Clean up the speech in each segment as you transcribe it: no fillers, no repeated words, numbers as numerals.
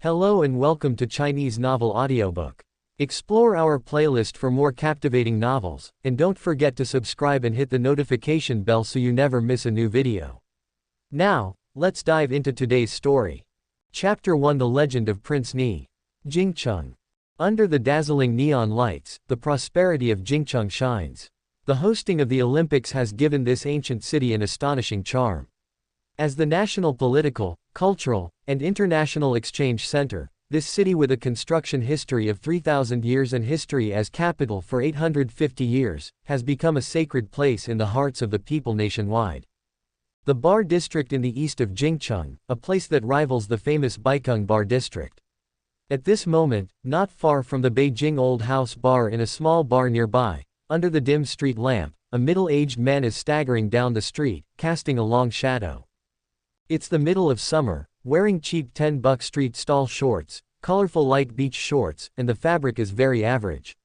Hello and welcome to Chinese Novel Audiobook. Explore our playlist for more captivating novels, and don't forget to subscribe and hit the notification bell so you never miss a new video. Now, let's dive into today's story. Chapter 1: The Legend of Prince Nie Zhenbang. Under the dazzling neon lights, the prosperity of Jingcheng shines. The hosting of the Olympics has given this ancient city an astonishing charm. As the national political, cultural, and international exchange center, this city with a construction history of 3,000 years and history as capital for 850 years, has become a sacred place in the hearts of the people nationwide. The Bar District in the east of Jingcheng, a place that rivals the famous Baikeng Bar District. At this moment, not far from the Beijing Old House Bar in a small bar nearby, under the dim street lamp, a middle-aged man is staggering down the street, casting a long shadow. It's the middle of summer, wearing cheap $10 street stall shorts, colorful light beach shorts, and the fabric is very average.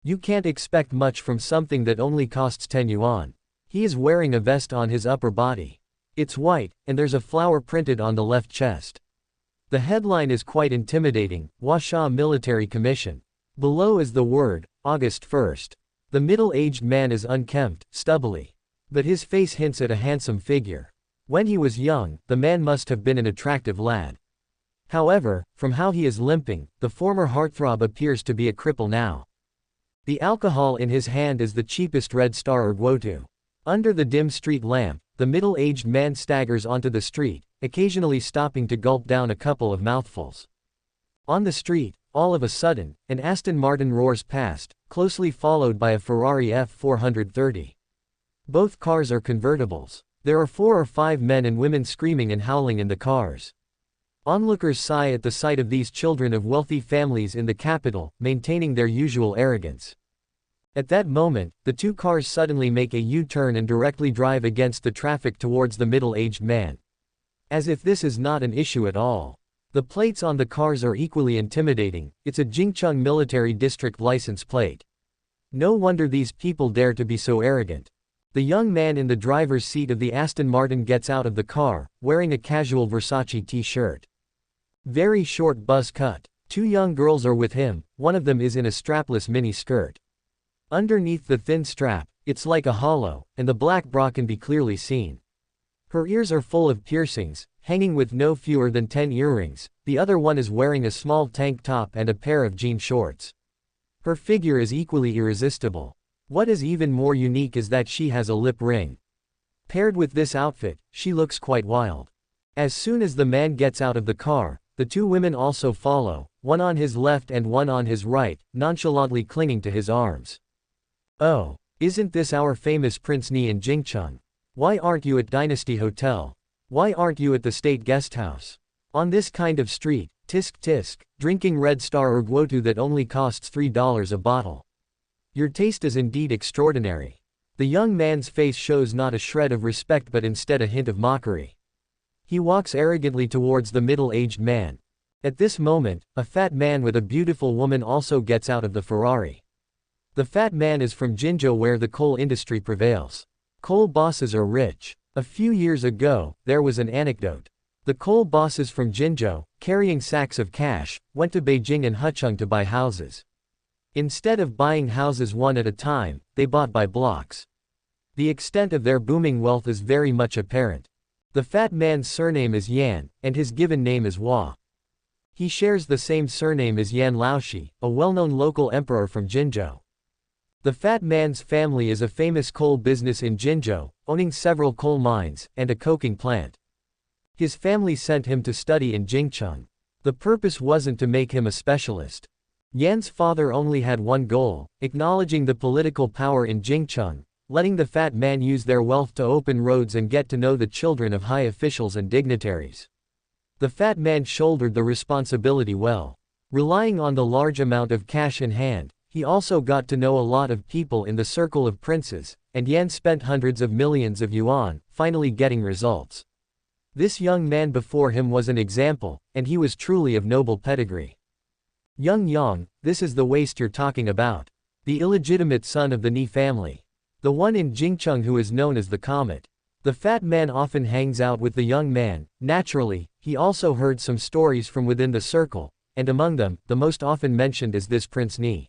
You can't expect much from something that only costs 10 yuan. He is wearing a vest on his upper body. It's white, and there's a flower printed on the left chest. The headline is quite intimidating: Huasha Military Commission. Below is the word, August 1st. The middle-aged man is unkempt, stubbly. But his face hints at a handsome figure. When he was young, the man must have been an attractive lad. However, from how he is limping, the former heartthrob appears to be a cripple now. The alcohol in his hand is the cheapest Red Star or Guotu. Under the dim street lamp, the middle-aged man staggers onto the street, occasionally stopping to gulp down a couple of mouthfuls. On the street, all of a sudden, an Aston Martin roars past, closely followed by a Ferrari F430. Both cars are convertibles. There are 4 or 5 men and women screaming and howling in the cars. Onlookers sigh at the sight of these children of wealthy families in the capital, maintaining their usual arrogance. At that moment, the 2 cars suddenly make a U-turn and directly drive against the traffic towards the middle-aged man. As if this is not an issue at all. The plates on the cars are equally intimidating. It's a Jingcheng Military District license plate. No wonder these people dare to be so arrogant. The young man in the driver's seat of the Aston Martin gets out of the car, wearing a casual Versace t-shirt. Very short buzz cut. 2 young girls are with him, one of them is in a strapless mini skirt. Underneath the thin strap, it's like a hollow, and the black bra can be clearly seen. Her ears are full of piercings, hanging with no fewer than 10 earrings. The other one is wearing a small tank top and a pair of jean shorts. Her figure is equally irresistible. What is even more unique is that she has a lip ring. Paired with this outfit, she looks quite wild. As soon as the man gets out of the car, the 2 women also follow, one on his left and one on his right, nonchalantly clinging to his arms. Oh, isn't this our famous Prince Nie in Jingcheng? Why aren't you at Dynasty Hotel? Why aren't you at the State Guest House? On this kind of street, tisk tisk, drinking Red Star or Guotu that only costs $3 a bottle. Your taste is indeed extraordinary. The young man's face shows not a shred of respect but instead a hint of mockery. He walks arrogantly towards the middle-aged man. At this moment, a fat man with a beautiful woman also gets out of the Ferrari. The fat man is from Jinzhou, where the coal industry prevails. Coal bosses are rich. A few years ago, there was an anecdote. The coal bosses from Jinzhou, carrying sacks of cash, went to Beijing and Hucheng to buy houses. Instead of buying houses one at a time, they bought by blocks. The extent of their booming wealth is very much apparent. The fat man's surname is Yan, and his given name is Hua. He shares the same surname as Yan Laoshi, a well-known local emperor from Jinzhou. The fat man's family is a famous coal business in Jinzhou, owning several coal mines, and a coking plant. His family sent him to study in Jingcheng. The purpose wasn't to make him a specialist. Yan's father only had one goal: acknowledging the political power in Jingcheng, letting the fat man use their wealth to open roads and get to know the children of high officials and dignitaries. The fat man shouldered the responsibility well. Relying on the large amount of cash in hand, he also got to know a lot of people in the circle of princes, and Yan spent hundreds of millions of yuan, finally getting results. This young man before him was an example, and he was truly of noble pedigree. Young Yang, this is the waste you're talking about. The illegitimate son of the Nie family. The one in Jingcheng who is known as the Comet. The fat man often hangs out with the young man. Naturally, he also heard some stories from within the circle, and among them, the most often mentioned is this Prince Nie.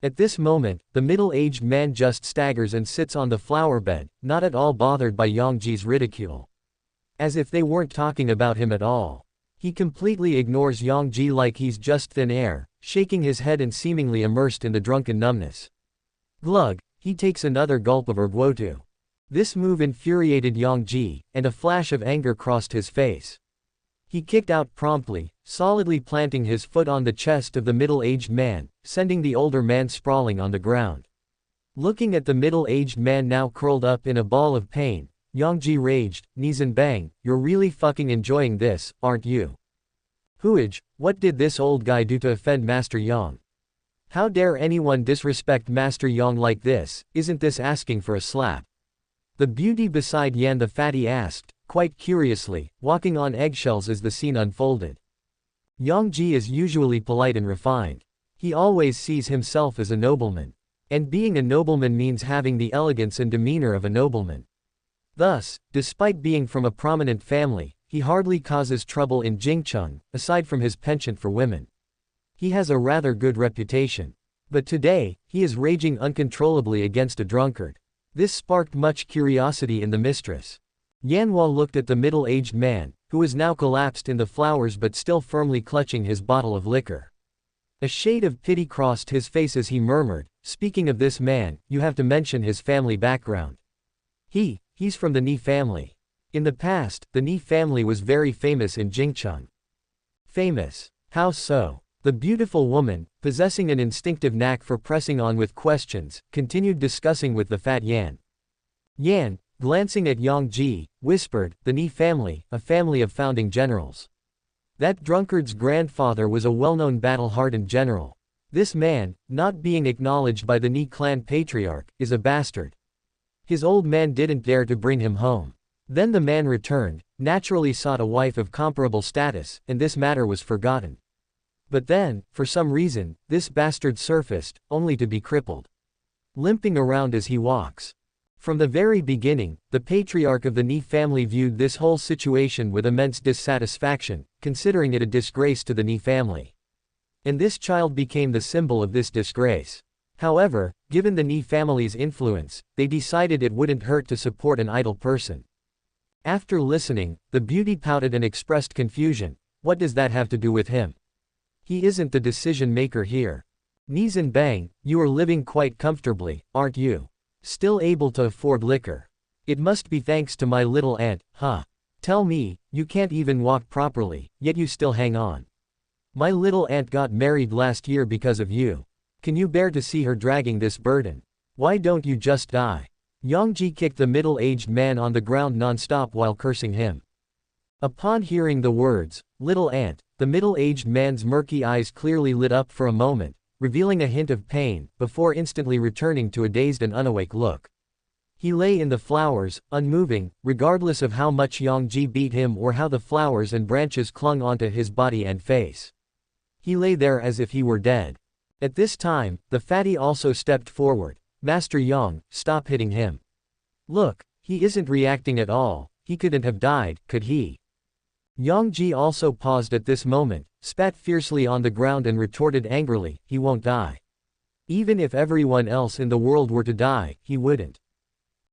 At this moment, the middle-aged man just staggers and sits on the flower bed, not at all bothered by Yang Ji's ridicule. As if they weren't talking about him at all. He completely ignores Yang Ji like he's just thin air, shaking his head and seemingly immersed in the drunken numbness. Glug, he takes another gulp of erguotu. This move infuriated Yang Ji, and a flash of anger crossed his face. He kicked out promptly, solidly planting his foot on the chest of the middle-aged man, sending the older man sprawling on the ground. Looking at the middle-aged man now curled up in a ball of pain, Yang Ji raged, Nie Zhenbang, you're really fucking enjoying this, aren't you? Huage, what did this old guy do to offend Master Yang? How dare anyone disrespect Master Yang like this, isn't this asking for a slap? The beauty beside Yan the fatty asked, quite curiously, walking on eggshells as the scene unfolded. Yang Ji is usually polite and refined. He always sees himself as a nobleman. And being a nobleman means having the elegance and demeanor of a nobleman. Thus, despite being from a prominent family, he hardly causes trouble in Jingcheng, aside from his penchant for women. He has a rather good reputation. But today, he is raging uncontrollably against a drunkard. This sparked much curiosity in the mistress. Yanhua looked at the middle-aged man, who was now collapsed in the flowers but still firmly clutching his bottle of liquor. A shade of pity crossed his face as he murmured, speaking of this man, you have to mention his family background. He's from the Nie family. In the past, the Nie family was very famous in Jingcheng. Famous? How so? The beautiful woman, possessing an instinctive knack for pressing on with questions, continued discussing with the fat Yan. Yan, glancing at Yang Ji, whispered, the Nie family, a family of founding generals. That drunkard's grandfather was a well-known battle-hardened general. This man, not being acknowledged by the Nie clan patriarch, is a bastard. His old man didn't dare to bring him home. Then the man returned, naturally sought a wife of comparable status, and this matter was forgotten. But then, for some reason, this bastard surfaced, only to be crippled. Limping around as he walks. From the very beginning, the patriarch of the Nie family viewed this whole situation with immense dissatisfaction, considering it a disgrace to the Nie family. And this child became the symbol of this disgrace. However, given the Nie family's influence, they decided it wouldn't hurt to support an idle person. After listening, the beauty pouted and expressed confusion. What does that have to do with him? He isn't the decision-maker here. Nie Zhenbang, you are living quite comfortably, aren't you? Still able to afford liquor. It must be thanks to my little aunt, huh? Tell me, you can't even walk properly, yet you still hang on. My little aunt got married last year because of you. Can you bear to see her dragging this burden? Why don't you just die? Yang Ji kicked the middle-aged man on the ground non-stop while cursing him. Upon hearing the words, little aunt, the middle-aged man's murky eyes clearly lit up for a moment, revealing a hint of pain, before instantly returning to a dazed and unawake look. He lay in the flowers, unmoving, regardless of how much Yang Ji beat him or how the flowers and branches clung onto his body and face. He lay there as if he were dead. At this time, the fatty also stepped forward. Master Yang, stop hitting him. Look, he isn't reacting at all, he couldn't have died, could he? Yang Ji also paused at this moment, spat fiercely on the ground and retorted angrily, he won't die. Even if everyone else in the world were to die, he wouldn't.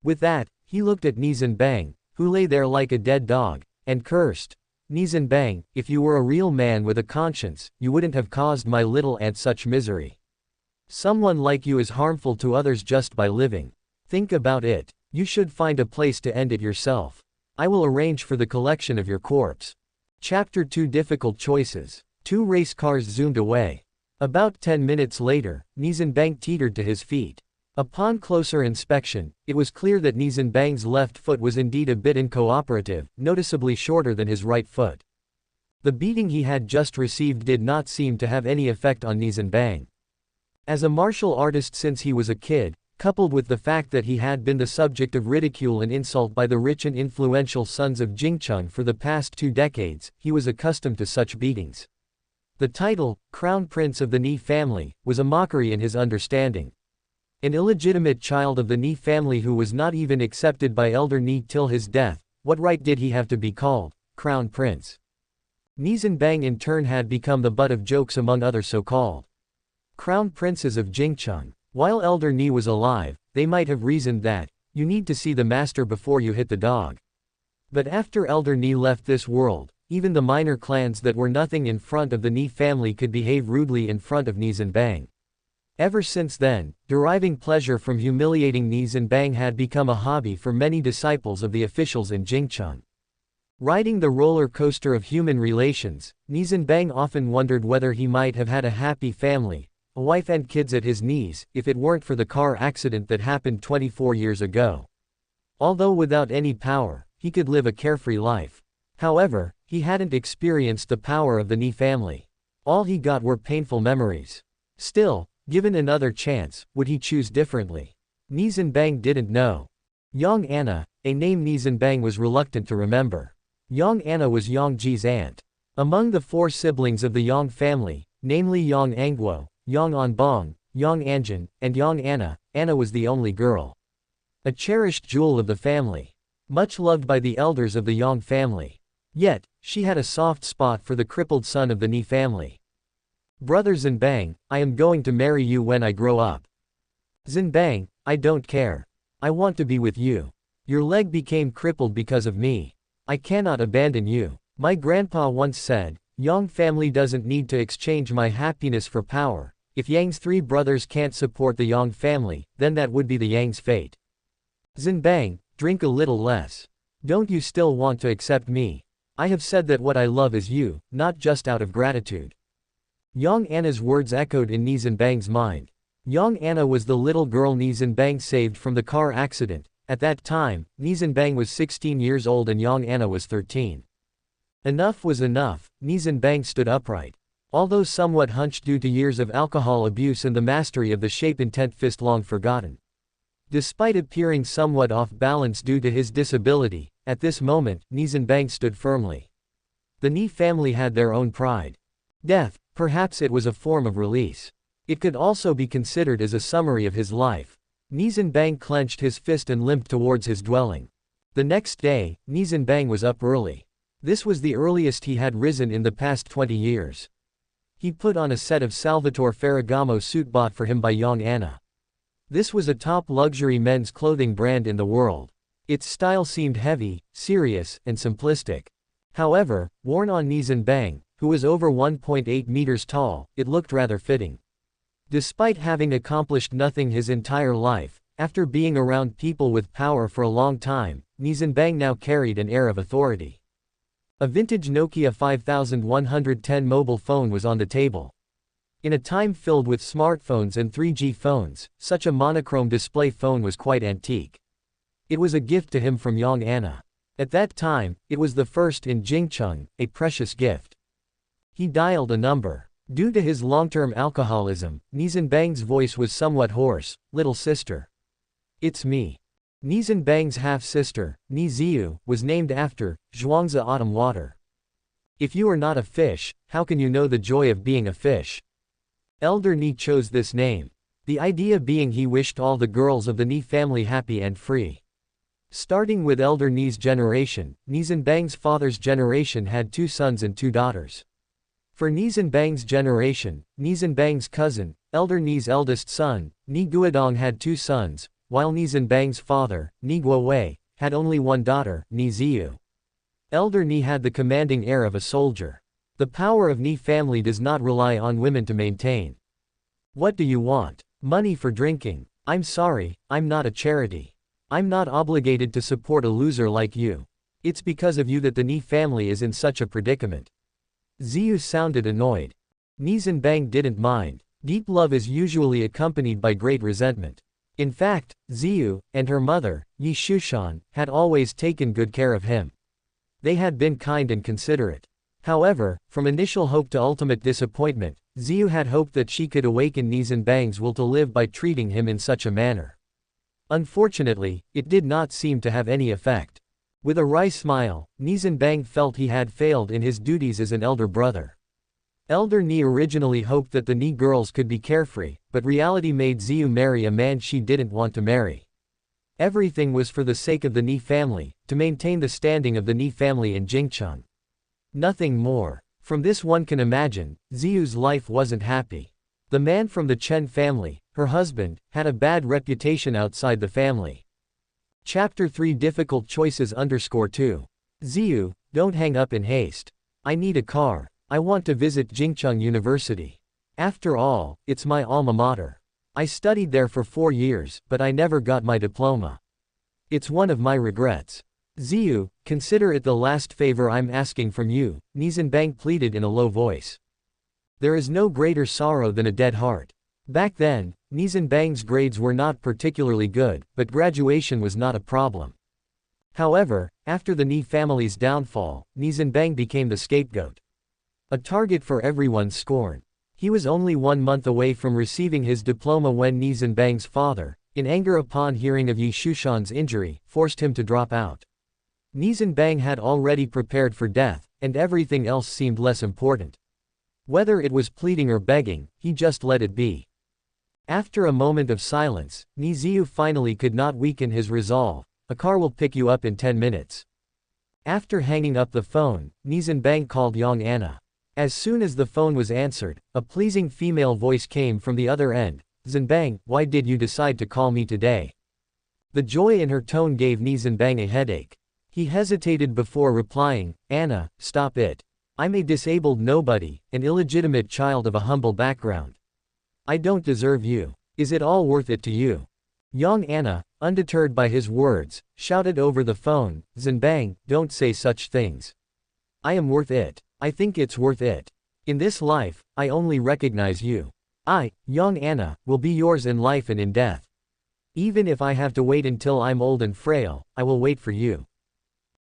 With that, he looked at Nie Zhenbang, who lay there like a dead dog, and cursed. Nie Zhenbang, if you were a real man with a conscience, you wouldn't have caused my little aunt such misery. Someone like you is harmful to others just by living. Think about it. You should find a place to end it yourself. I will arrange for the collection of your corpse. Chapter 2 Difficult Choices. 2 race cars zoomed away. About 10 minutes later, Nie Zhenbang teetered to his feet. Upon closer inspection, it was clear that Nie Zhenbang's left foot was indeed a bit uncooperative, noticeably shorter than his right foot. The beating he had just received did not seem to have any effect on Nie Zhenbang. As a martial artist since he was a kid, coupled with the fact that he had been the subject of ridicule and insult by the rich and influential sons of Jingcheng for the past 2 decades, he was accustomed to such beatings. The title, Crown Prince of the Nie family, was a mockery in his understanding. An illegitimate child of the Nie family who was not even accepted by Elder Nie till his death, what right did he have to be called Crown Prince? Nie Zhenbang in turn had become the butt of jokes among other so-called crown princes of Jingcheng. While Elder Nie was alive, they might have reasoned that, you need to see the master before you hit the dog. But after Elder Nie left this world, even the minor clans that were nothing in front of the Nie family could behave rudely in front of Nie Zhenbang. Ever since then, deriving pleasure from humiliating Nie Zhenbang had become a hobby for many disciples of the officials in Jingcheng. Riding the roller coaster of human relations, Nie Zhenbang often wondered whether he might have had a happy family, a wife and kids at his knees, if it weren't for the car accident that happened 24 years ago. Although without any power, he could live a carefree life. However, he hadn't experienced the power of the Nie family. All he got were painful memories. Still, given another chance, would he choose differently? Nie Zhenbang didn't know. Yang Anna, a name Nie Zhenbang was reluctant to remember. Yang Anna was Yang Ji's aunt. Among the 4 siblings of the Yang family, namely Yang Angguo, Yang Anbong, Yang Anjin, and Yang Anna, Anna was the only girl. A cherished jewel of the family. Much loved by the elders of the Yang family. Yet, she had a soft spot for the crippled son of the Nie family. Brother Zhenbang, I am going to marry you when I grow up. Zhenbang, I don't care. I want to be with you. Your leg became crippled because of me. I cannot abandon you. My grandpa once said, Yang family doesn't need to exchange my happiness for power. If Yang's 3 brothers can't support the Yang family, then that would be the Yang's fate. Zhenbang, drink a little less. Don't you still want to accept me? I have said that what I love is you, not just out of gratitude. Yang Anna's words echoed in Nie Zhenbang's mind. Yang Anna was the little girl Nie Zhenbang saved from the car accident. At that time, Nie Zhenbang was 16 years old and Yang Anna was 13. Enough was enough. Nie Zhenbang stood upright. Although somewhat hunched due to years of alcohol abuse and the mastery of the shape-intent fist long forgotten. Despite appearing somewhat off balance due to his disability, at this moment, Nie Zhenbang stood firmly. The Nie family had their own pride. Death, perhaps it was a form of release. It could also be considered as a summary of his life. Nie Zhenbang clenched his fist and limped towards his dwelling. The next day, Nie Zhenbang was up early. This was the earliest he had risen in the past 20 years. He put on a set of Salvatore Ferragamo suit bought for him by Yang Anna. This was a top luxury men's clothing brand in the world. Its style seemed heavy, serious, and simplistic. However, worn on Nie Zhenbang, who was over 1.8 meters tall, it looked rather fitting. Despite having accomplished nothing his entire life, after being around people with power for a long time, Nie Zhenbang now carried an air of authority. A vintage Nokia 5110 mobile phone was on the table. In a time filled with smartphones and 3G phones, such a monochrome display phone was quite antique. It was a gift to him from Yang Anna. At that time, it was the first in Jingcheng, a precious gift. He dialed a number. Due to his long-term alcoholism, Nie Zhenbang's voice was somewhat hoarse. Little sister. It's me. Nie Zhenbang's half-sister, Nie Ziyu, was named after Zhuangzi autumn water. If you are not a fish, how can you know the joy of being a fish? Elder Nie chose this name. The idea being he wished all the girls of the Nie family happy and free. Starting with Elder Nie's generation, Nie Zhenbang's father's generation had 2 sons and 2 daughters. For Nie Zhenbang's generation, Nie Zhenbang's cousin, Elder Nie's eldest son, Nie Guodong had 2 sons, while Nie Zhenbang's father, Nie Guowei, had only 1 daughter, Nie Ziyu. Elder Nie had the commanding air of a soldier. The power of Nie family does not rely on women to maintain. What do you want? Money for drinking? I'm sorry, I'm not a charity. I'm not obligated to support a loser like you. It's because of you that the Nie family is in such a predicament. Ziyu sounded annoyed. Nie Zhenbang didn't mind. Deep love is usually accompanied by great resentment. In fact, Ziyu, and her mother, Yi Shushan, had always taken good care of him. They had been kind and considerate. However, from initial hope to ultimate disappointment, Ziyu had hoped that she could awaken Nie Zhenbang's will to live by treating him in such a manner. Unfortunately, it did not seem to have any effect. With a wry smile, Nie Zhenbang felt he had failed in his duties as an elder brother. Elder Nie originally hoped that the Nie girls could be carefree, but reality made Ziyu marry a man she didn't want to marry. Everything was for the sake of the Nie family, to maintain the standing of the Nie family in Jingcheng. Nothing more. From this one can imagine, Ziyu's life wasn't happy. The man from the Chen family, her husband, had a bad reputation outside the family. Chapter 3 Difficult Choices _2. Ziyu, don't hang up in haste. I need a car. I want to visit Jingcheng University. After all, it's my alma mater. I studied there for 4 years, but I never got my diploma. It's one of my regrets. Ziyu, consider it the last favor I'm asking from you, Nie Zhenbang pleaded in a low voice. There is no greater sorrow than a dead heart. Back then, Nie Zhenbang's grades were not particularly good, but graduation was not a problem. However, after the Nie family's downfall, Nie Zhenbang became the scapegoat. A target for everyone's scorn. He was only 1 month away from receiving his diploma when Nie Zhenbang's father, in anger upon hearing of Yi Shushan's injury, forced him to drop out. Nie Zhenbang had already prepared for death, and everything else seemed less important. Whether it was pleading or begging, he just let it be. After a moment of silence, Nie Ziyu finally could not weaken his resolve. A car will pick you up in 10 minutes. After hanging up the phone, Nie Zhenbang called young Anna. As soon as the phone was answered, a pleasing female voice came from the other end. Zhenbang, why did you decide to call me today? The joy in her tone gave Nie Zhenbang a headache. He hesitated before replying, Anna, stop it. I'm a disabled nobody, an illegitimate child of a humble background. I don't deserve you. Is it all worth it to you? Young Anna, undeterred by his words, shouted over the phone, Zhenbang, don't say such things. I am worth it. I think it's worth it. In this life, I only recognize you. I, young Anna, will be yours in life and in death. Even if I have to wait until I'm old and frail, I will wait for you.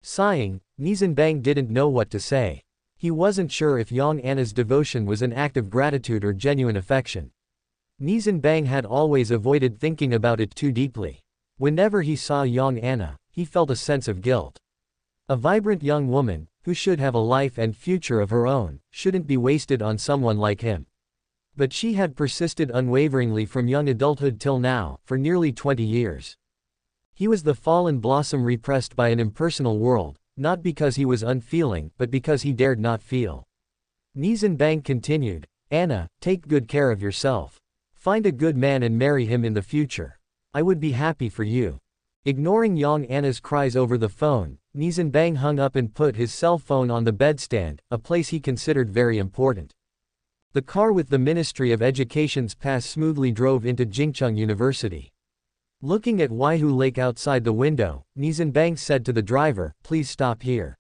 Sighing, Nie Zhenbang didn't know what to say. He wasn't sure if young Anna's devotion was an act of gratitude or genuine affection. Nie Zhenbang had always avoided thinking about it too deeply. Whenever he saw young Anna, he felt a sense of guilt. A vibrant young woman, who should have a life and future of her own, shouldn't be wasted on someone like him. But she had persisted unwaveringly from young adulthood till now, for nearly 20 years. He was the fallen blossom repressed by an impersonal world, not because he was unfeeling, but because he dared not feel. Nie Zhenbang continued, Anna, take good care of yourself. Find a good man and marry him in the future. I would be happy for you. Ignoring young Anna's cries over the phone, Nie Zhenbang hung up and put his cell phone on the bedstand, a place he considered very important. The car with the Ministry of Education's pass smoothly drove into Jingcheng University. Looking at Waihu Lake outside the window, Nie Zhenbang said to the driver, please stop here.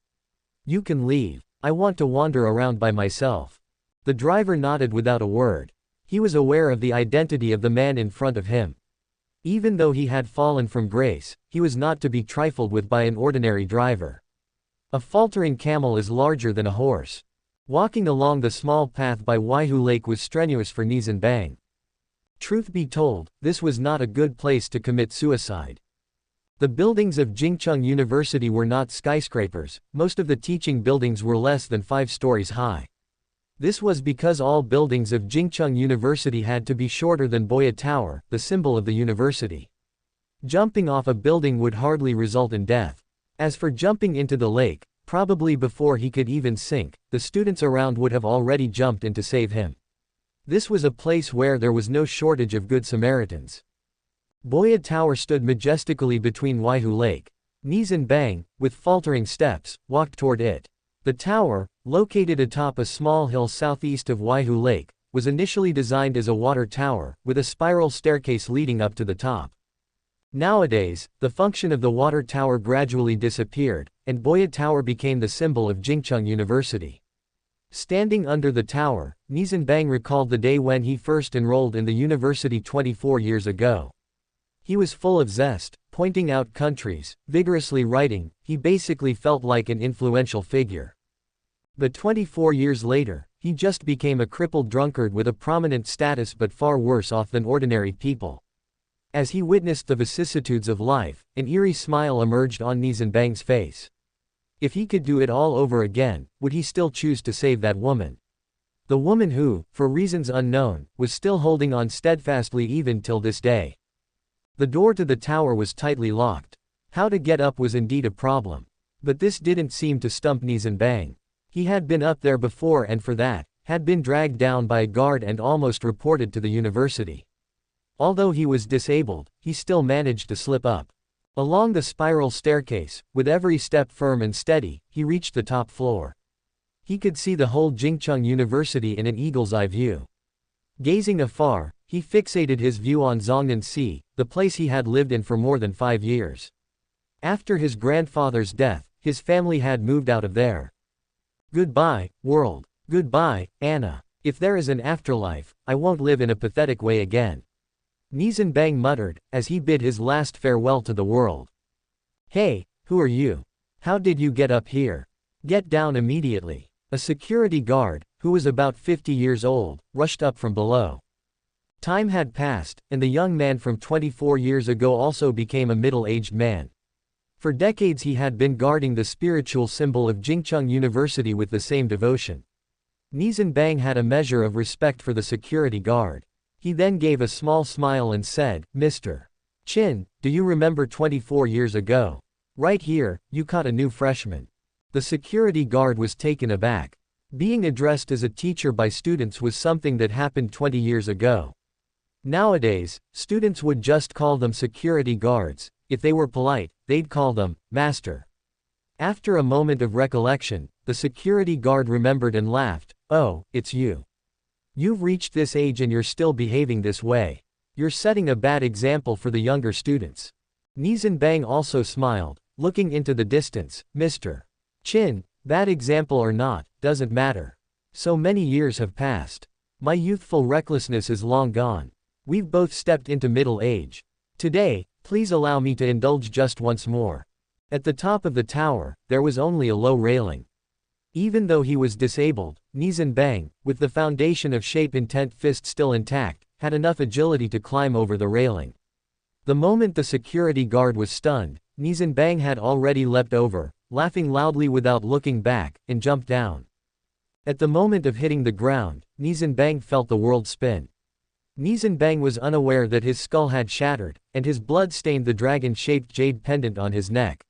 You can leave. I want to wander around by myself. The driver nodded without a word. He was aware of the identity of the man in front of him. Even though he had fallen from grace, he was not to be trifled with by an ordinary driver. A faltering camel is larger than a horse. Walking along the small path by Waihu Lake was strenuous for Nie Zhenbang. Truth be told, this was not a good place to commit suicide. The buildings of Jingcheng University were not skyscrapers, most of the teaching buildings were less than 5 stories high. This was because all buildings of Jingcheng University had to be shorter than Boya Tower, the symbol of the university. Jumping off a building would hardly result in death. As for jumping into the lake, probably before he could even sink, the students around would have already jumped in to save him. This was a place where there was no shortage of good Samaritans. Boya Tower stood majestically between Waihu Lake. Nie Zhenbang, with faltering steps, walked toward it. The tower, located atop a small hill southeast of Waihu Lake, was initially designed as a water tower, with a spiral staircase leading up to the top. Nowadays, the function of the water tower gradually disappeared, and Boya Tower became the symbol of Jingcheng University. Standing under the tower, Nie Zhenbang recalled the day when he first enrolled in the university 24 years ago. He was full of zest, pointing out countries, vigorously writing, he basically felt like an influential figure. But 24 years later, he just became a crippled drunkard with a prominent status but far worse off than ordinary people. As he witnessed the vicissitudes of life, an eerie smile emerged on Nie Zhenbang's face. If he could do it all over again, would he still choose to save that woman? The woman who, for reasons unknown, was still holding on steadfastly even till this day. The door to the tower was tightly locked. How to get up was indeed a problem. But this didn't seem to stump Nie Zhenbang. He had been up there before and for that, had been dragged down by a guard and almost reported to the university. Although he was disabled, he still managed to slip up. Along the spiral staircase, with every step firm and steady, he reached the top floor. He could see the whole Jingcheng University in an eagle's eye view. Gazing afar, he fixated his view on Zhongnan Sea, the place he had lived in for more than 5 years. After his grandfather's death, his family had moved out of there. Goodbye, world. Goodbye, Anna. If there is an afterlife, I won't live in a pathetic way again. Nie Zhenbang muttered, as he bid his last farewell to the world. Hey, who are you? How did you get up here? Get down immediately. A security guard, who was about 50 years old, rushed up from below. Time had passed, and the young man from 24 years ago also became a middle-aged man. For decades he had been guarding the spiritual symbol of Jingcheng University with the same devotion. Nie Zhenbang had a measure of respect for the security guard. He then gave a small smile and said, Mr. Chin, do you remember 24 years ago? Right here, you caught a new freshman. The security guard was taken aback. Being addressed as a teacher by students was something that happened 20 years ago. Nowadays, students would just call them security guards. If they were polite, they'd call them master. After a moment of recollection, the security guard remembered and laughed. Oh, it's you. You've reached this age and you're still behaving this way. You're setting a bad example for the younger students. Nie Zhenbang also smiled, looking into the distance. Mr. Chin, bad example or not, doesn't matter. So many years have passed. My youthful recklessness is long gone. We've both stepped into middle age. Today, please allow me to indulge just once more. At the top of the tower, there was only a low railing. Even though he was disabled, Nie Zhenbang, with the foundation of shape-intent fist still intact, had enough agility to climb over the railing. The moment the security guard was stunned, Nie Zhenbang had already leapt over, laughing loudly without looking back, and jumped down. At the moment of hitting the ground, Nie Zhenbang felt the world spin. Nie Zhenbang was unaware that his skull had shattered, and his blood stained the dragon-shaped jade pendant on his neck.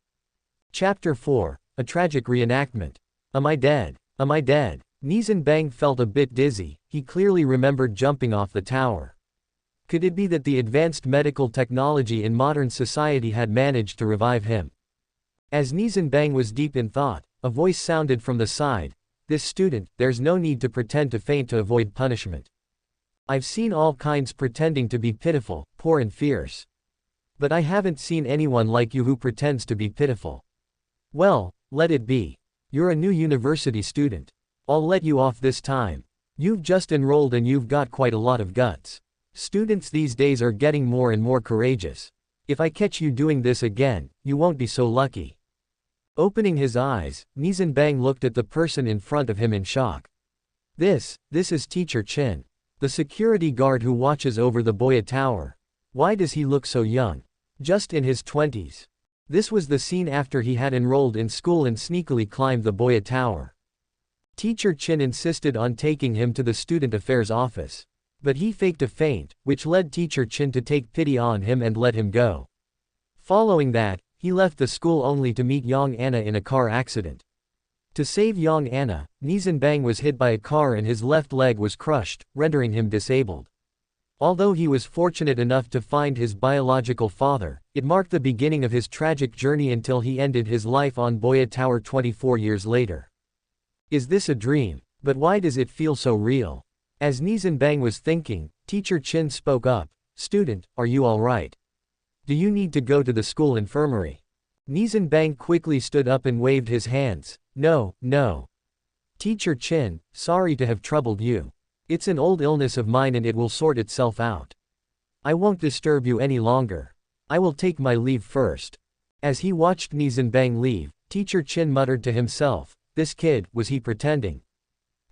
Chapter 4, A Tragic Reenactment. Am I dead? Am I dead? Nie Zhenbang felt a bit dizzy. He clearly remembered jumping off the tower. Could it be that the advanced medical technology in modern society had managed to revive him? As Nie Zhenbang was deep in thought, a voice sounded from the side. This student, there's no need to pretend to faint to avoid punishment. I've seen all kinds pretending to be pitiful, poor and fierce. But I haven't seen anyone like you who pretends to be pitiful. Well, let it be. You're a new university student. I'll let you off this time. You've just enrolled and you've got quite a lot of guts. Students these days are getting more and more courageous. If I catch you doing this again, you won't be so lucky. Opening his eyes, Nie Zhenbang looked at the person in front of him in shock. This is Teacher Chin. The security guard who watches over the Boya Tower. Why does he look so young? Just in his 20s. This was the scene after he had enrolled in school and sneakily climbed the Boya Tower. Teacher Chin insisted on taking him to the student affairs office. But he faked a faint, which led Teacher Chin to take pity on him and let him go. Following that, he left the school only to meet young Anna in a car accident. To save young Anna, Nie Zhenbang was hit by a car and his left leg was crushed, rendering him disabled. Although he was fortunate enough to find his biological father, it marked the beginning of his tragic journey until he ended his life on Boya Tower 24 years later. Is this a dream? But why does it feel so real? As Nie Zhenbang was thinking, Teacher Chin spoke up. Student, are you alright? Do you need to go to the school infirmary? Nie Zhenbang quickly stood up and waved his hands. No, no. Teacher Chin, sorry to have troubled you. It's an old illness of mine and it will sort itself out. I won't disturb you any longer. I will take my leave first. As he watched Nie Zhenbang leave, Teacher Chin muttered to himself, this kid, was he pretending?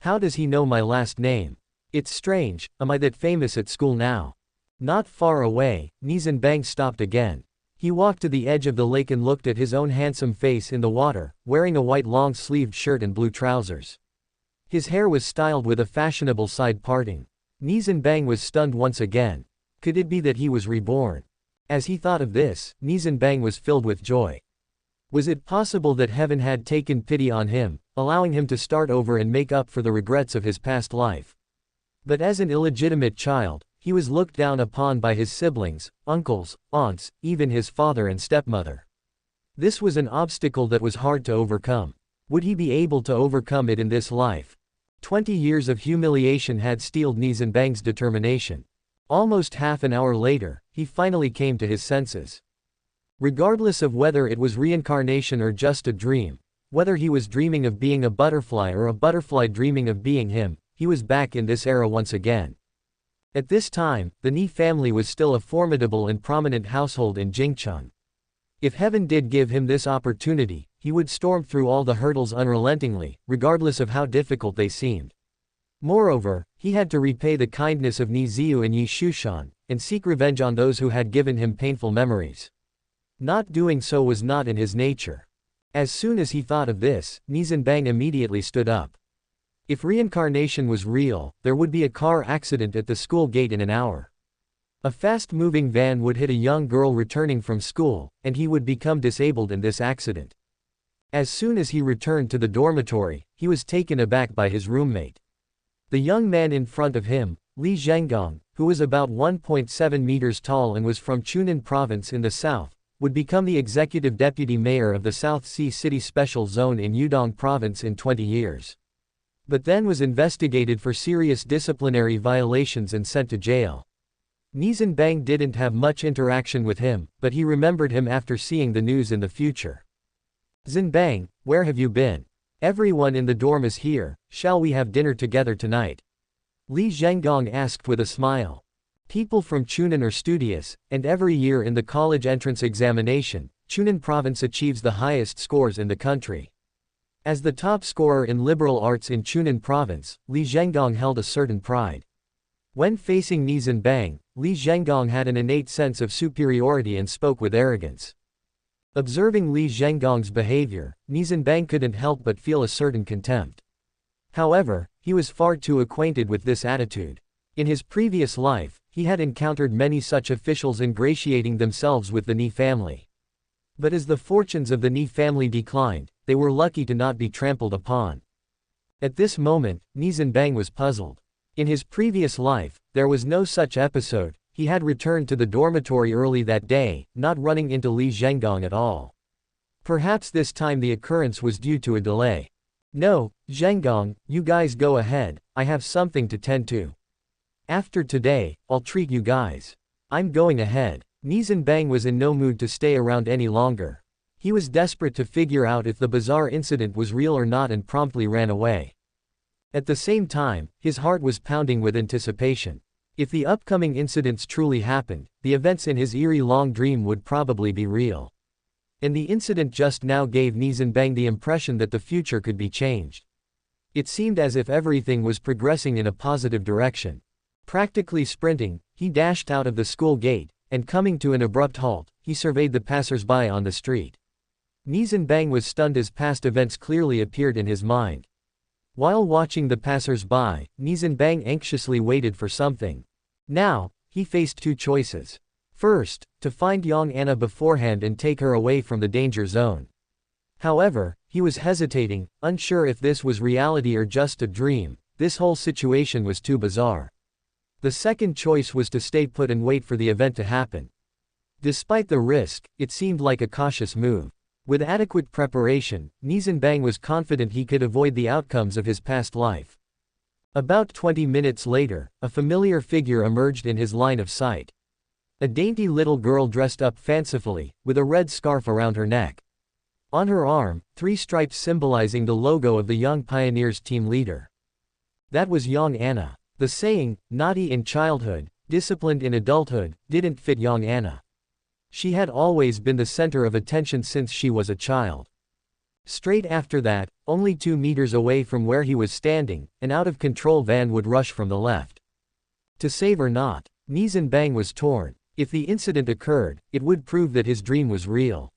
How does he know my last name? It's strange, am I that famous at school now? Not far away, Nie Zhenbang stopped again. He walked to the edge of the lake and looked at his own handsome face in the water, wearing a white long-sleeved shirt and blue trousers. His hair was styled with a fashionable side parting. Nie Zhenbang was stunned once again. Could it be that he was reborn? As he thought of this, Nie Zhenbang was filled with joy. Was it possible that heaven had taken pity on him, allowing him to start over and make up for the regrets of his past life. But as an illegitimate child, he was looked down upon by his siblings, uncles, aunts, even his father and stepmother. This was an obstacle that was hard to overcome. Would he be able to overcome it in this life? 20 years of humiliation had steeled Nie Zhenbang's determination. Almost half an hour later, he finally came to his senses. Regardless of whether it was reincarnation or just a dream, whether he was dreaming of being a butterfly or a butterfly dreaming of being him, he was back in this era once again. At this time, the Nie family was still a formidable and prominent household in Jingcheng. If heaven did give him this opportunity, he would storm through all the hurdles unrelentingly, regardless of how difficult they seemed. Moreover, he had to repay the kindness of Nie Ziyu and Yi Shushan, and seek revenge on those who had given him painful memories. Not doing so was not in his nature. As soon as he thought of this, Nie Zhenbang immediately stood up. If reincarnation was real, there would be a car accident at the school gate in an hour. A fast-moving van would hit a young girl returning from school, and he would become disabled in this accident. As soon as he returned to the dormitory, he was taken aback by his roommate. The young man in front of him, Li Zhengang, who was about 1.7 meters tall and was from Chunan province in the south, would become the executive deputy mayor of the South Sea City Special Zone in Yudong province in 20 years. But then was investigated for serious disciplinary violations and sent to jail. Nie Zhenbang didn't have much interaction with him, but he remembered him after seeing the news in the future. "Zhenbang, where have you been? Everyone in the dorm is here, shall we have dinner together tonight?" Li Zhengang asked with a smile. People from Chunan are studious, and every year in the college entrance examination, Chunan province achieves the highest scores in the country. As the top scorer in liberal arts in Chunan province, Li Zhengang held a certain pride. When facing Nie Zhenbang, Li Zhengang had an innate sense of superiority and spoke with arrogance. Observing Li Zhenggang's behavior, Nie Zhenbang couldn't help but feel a certain contempt. However, he was far too acquainted with this attitude. In his previous life, he had encountered many such officials ingratiating themselves with the Nie family. But as the fortunes of the Nie family declined, they were lucky to not be trampled upon. At this moment, Nie Zhenbang was puzzled. In his previous life, there was no such episode. He had returned to the dormitory early that day, not running into Li Zhengang at all. Perhaps this time the occurrence was due to a delay. "No, Zhengang, you guys go ahead, I have something to tend to. After today, I'll treat you guys. I'm going ahead." Nie Zhenbang was in no mood to stay around any longer. He was desperate to figure out if the bizarre incident was real or not and promptly ran away. At the same time, his heart was pounding with anticipation. If the upcoming incidents truly happened, the events in his eerie long dream would probably be real. And the incident just now gave Nie Zhenbang the impression that the future could be changed. It seemed as if everything was progressing in a positive direction. Practically sprinting, he dashed out of the school gate, and coming to an abrupt halt, he surveyed the passers-by on the street. Nie Zhenbang was stunned as past events clearly appeared in his mind. While watching the passers-by, Nie Zhenbang anxiously waited for something. Now, he faced two choices. First, to find young Anna beforehand and take her away from the danger zone. However, he was hesitating, unsure if this was reality or just a dream. This whole situation was too bizarre. The second choice was to stay put and wait for the event to happen. Despite the risk, it seemed like a cautious move. With adequate preparation, Nie Zhenbang was confident he could avoid the outcomes of his past life. About 20 minutes later, a familiar figure emerged in his line of sight. A dainty little girl dressed up fancifully, with a red scarf around her neck. On her arm, 3 stripes symbolizing the logo of the Young Pioneers team leader. That was young Anna. The saying, naughty in childhood, disciplined in adulthood, didn't fit young Anna. She had always been the center of attention since she was a child. Straight after that, only 2 meters away from where he was standing, an out-of-control van would rush from the left. To save or not, Nie Zhenbang was torn. If the incident occurred, it would prove that his dream was real.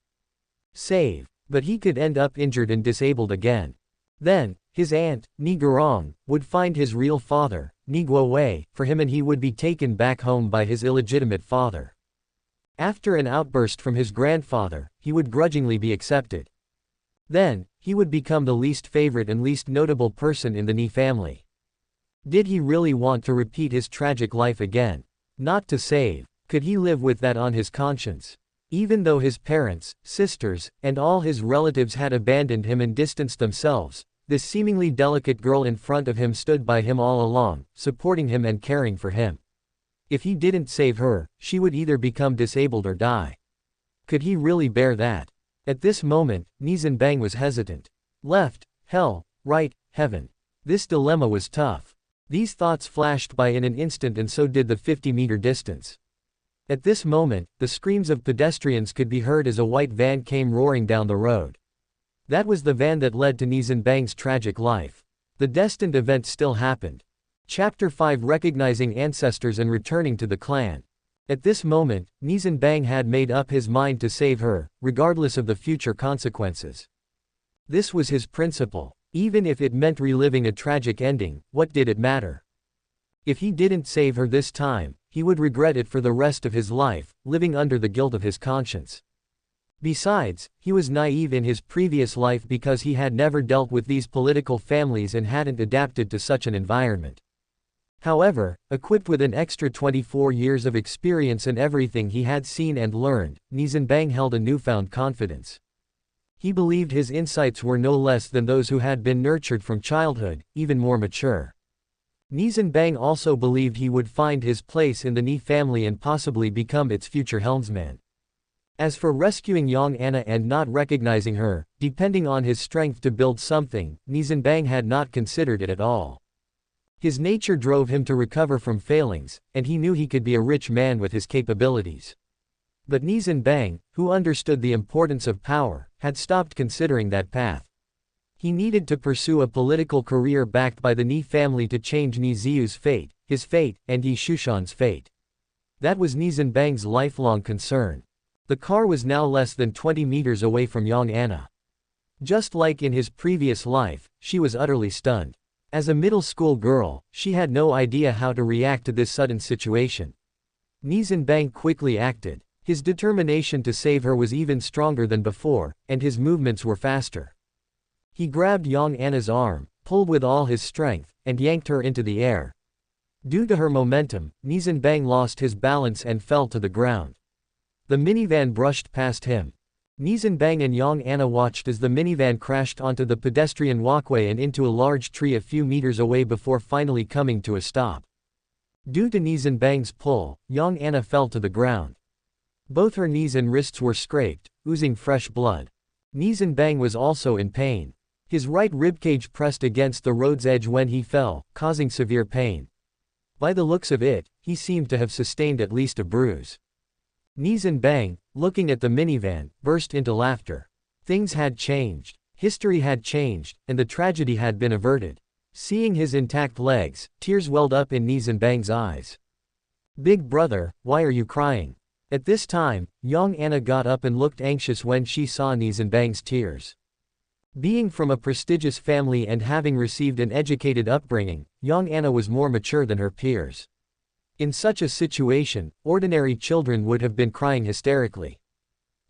Save. But he could end up injured and disabled again. Then, his aunt, Nie Guorong, would find his real father, Nie Guowei, for him and he would be taken back home by his illegitimate father. After an outburst from his grandfather, he would grudgingly be accepted. Then, he would become the least favorite and least notable person in the Nie family. Did he really want to repeat his tragic life again? Not to save. Could he live with that on his conscience? Even though his parents, sisters, and all his relatives had abandoned him and distanced themselves, this seemingly delicate girl in front of him stood by him all along, supporting him and caring for him. If he didn't save her, she would either become disabled or die. Could he really bear that? At this moment, Nie Zhenbang was hesitant. Left, hell, right, heaven. This dilemma was tough. These thoughts flashed by in an instant, and so did the 50-meter distance. At this moment, the screams of pedestrians could be heard as a white van came roaring down the road. That was the van that led to Nie Zhenbang's tragic life. The destined event still happened. Chapter 5: Recognizing Ancestors and Returning to the Clan. At this moment, Nie Zhenbang had made up his mind to save her, regardless of the future consequences. This was his principle. Even if it meant reliving a tragic ending, what did it matter? If he didn't save her this time, he would regret it for the rest of his life, living under the guilt of his conscience. Besides, he was naive in his previous life because he had never dealt with these political families and hadn't adapted to such an environment. However, equipped with an extra 24 years of experience and everything he had seen and learned, Nie Zhenbang held a newfound confidence. He believed his insights were no less than those who had been nurtured from childhood, even more mature. Nie Zhenbang also believed he would find his place in the Nie family and possibly become its future helmsman. As for rescuing young Anna and not recognizing her, depending on his strength to build something, Nie Zhenbang had not considered it at all. His nature drove him to recover from failings, and he knew he could be a rich man with his capabilities. But Nie Zhenbang, who understood the importance of power, had stopped considering that path. He needed to pursue a political career backed by the Nie family to change Nie Zhu's fate, his fate, and Ye Shushan's fate. That was Nie Zhenbang's lifelong concern. The car was now less than 20 meters away from young Anna. Just like in his previous life, she was utterly stunned. As a middle school girl, she had no idea how to react to this sudden situation. Nie Zhenbang quickly acted. His determination to save her was even stronger than before, and his movements were faster. He grabbed young Anna's arm, pulled with all his strength, and yanked her into the air. Due to her momentum, Nie Zhenbang lost his balance and fell to the ground. The minivan brushed past him. Nie Zhenbang and young Anna watched as the minivan crashed onto the pedestrian walkway and into a large tree a few meters away before finally coming to a stop. Due to Nie Zhenbang's pull, young Anna fell to the ground. Both her knees and wrists were scraped, oozing fresh blood. Nie Zhenbang was also in pain. His right ribcage pressed against the road's edge when he fell, causing severe pain. By the looks of it, he seemed to have sustained at least a bruise. Nie Zhenbang, looking at the minivan, burst into laughter. Things had changed. History had changed, and the tragedy had been averted. Seeing his intact legs, tears welled up in Nie Zhenbang's eyes. "Big brother, why are you crying?" At this time, young Anna got up and looked anxious when she saw Nie Zhenbang's tears. Being from a prestigious family and having received an educated upbringing, young Anna was more mature than her peers. In such a situation, ordinary children would have been crying hysterically.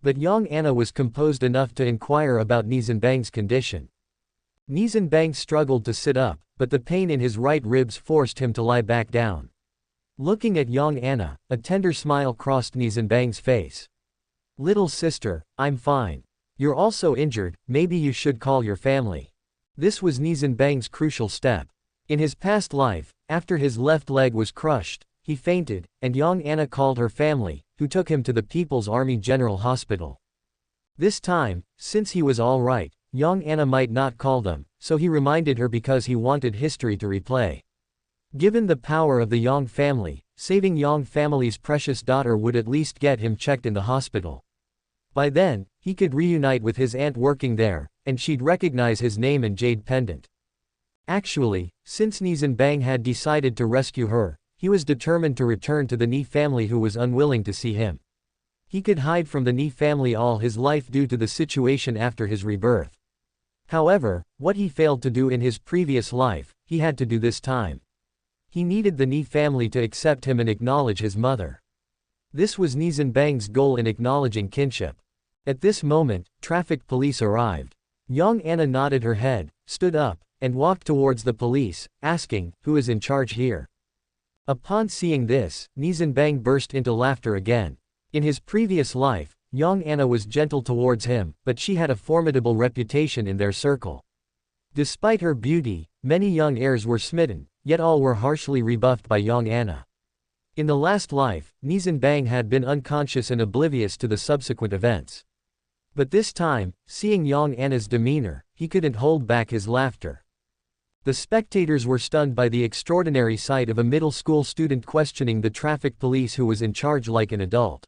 But young Anna was composed enough to inquire about Nie Zhenbang's condition. Nie Zhenbang struggled to sit up, but the pain in his right ribs forced him to lie back down. Looking at young Anna, a tender smile crossed Nie Zhenbang's face. "Little sister, I'm fine. You're also injured, maybe you should call your family." This was Nie Zhenbang's crucial step. In his past life, after his left leg was crushed, he fainted, and young Anna called her family, who took him to the People's Army General Hospital. This time, since he was all right, young Anna might not call them, so he reminded her because he wanted history to replay. Given the power of the Yang family, saving Yang family's precious daughter would at least get him checked in the hospital. By then, he could reunite with his aunt working there, and she'd recognize his name and jade pendant. Actually, since Nie Zhenbang had decided to rescue her, he was determined to return to the Nie family who was unwilling to see him. He could hide from the Nie family all his life due to the situation after his rebirth. However, what he failed to do in his previous life, he had to do this time. He needed the Nie family to accept him and acknowledge his mother. This was Nie Zhenbang's goal in acknowledging kinship. At this moment, traffic police arrived. Young Anna nodded her head, stood up, and walked towards the police, asking, "Who is in charge here?" Upon seeing this, Nie Zhenbang burst into laughter again. In his previous life, Young Anna was gentle towards him, but she had a formidable reputation in their circle. Despite her beauty, many young heirs were smitten, yet all were harshly rebuffed by Young Anna. In the last life, Nie Zhenbang had been unconscious and oblivious to the subsequent events. But this time, seeing Young Anna's demeanor, he couldn't hold back his laughter. The spectators were stunned by the extraordinary sight of a middle school student questioning the traffic police who was in charge like an adult.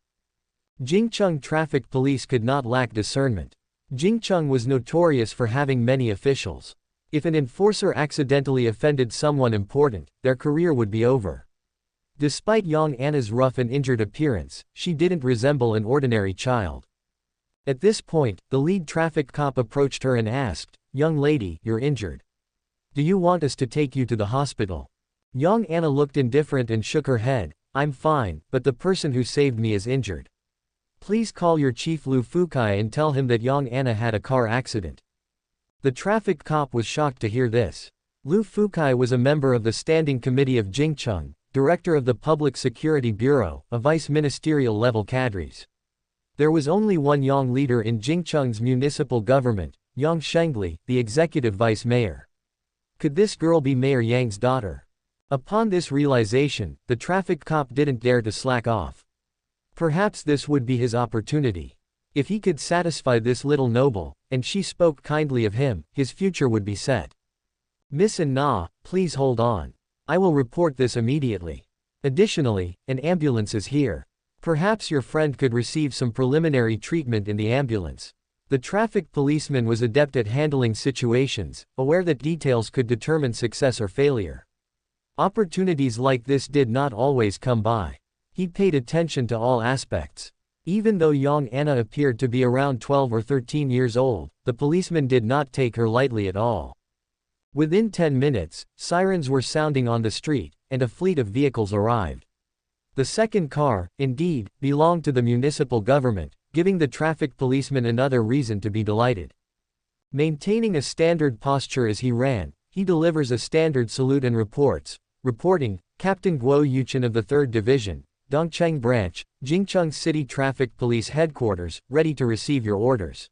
Jingcheng traffic police could not lack discernment. Jingcheng was notorious for having many officials. If an enforcer accidentally offended someone important, their career would be over. Despite Young Anna's rough and injured appearance, she didn't resemble an ordinary child. At this point, the lead traffic cop approached her and asked, "Young lady, you're injured. Do you want us to take you to the hospital?" Young Anna looked indifferent and shook her head. "I'm fine, but the person who saved me is injured. Please call your chief Lu Fukai and tell him that Young Anna had a car accident." The traffic cop was shocked to hear this. Lu Fukai was a member of the Standing Committee of Jingcheng, director of the Public Security Bureau, a vice-ministerial level cadres. There was only one Yang leader in Jingcheng's municipal government, Yang Shengli, the executive vice mayor. Could this girl be Mayor Yang's daughter? Upon this realization, the traffic cop didn't dare to slack off. Perhaps this would be his opportunity. If he could satisfy this little noble, and she spoke kindly of him, his future would be set. "Miss Anna, please hold on. I will report this immediately. Additionally, an ambulance is here. Perhaps your friend could receive some preliminary treatment in the ambulance." The traffic policeman was adept at handling situations, aware that details could determine success or failure. Opportunities like this did not always come by. He paid attention to all aspects. Even though Young Anna appeared to be around 12 or 13 years old, the policeman did not take her lightly at all. Within 10 minutes, sirens were sounding on the street, and a fleet of vehicles arrived. The second car, indeed, belonged to the municipal government, giving the traffic policeman another reason to be delighted. Maintaining a standard posture as he ran, he delivers a standard salute and reports, reporting, "Captain Guo Yuchen of the 3rd Division, Dongcheng Branch, Jingcheng City Traffic Police Headquarters, ready to receive your orders."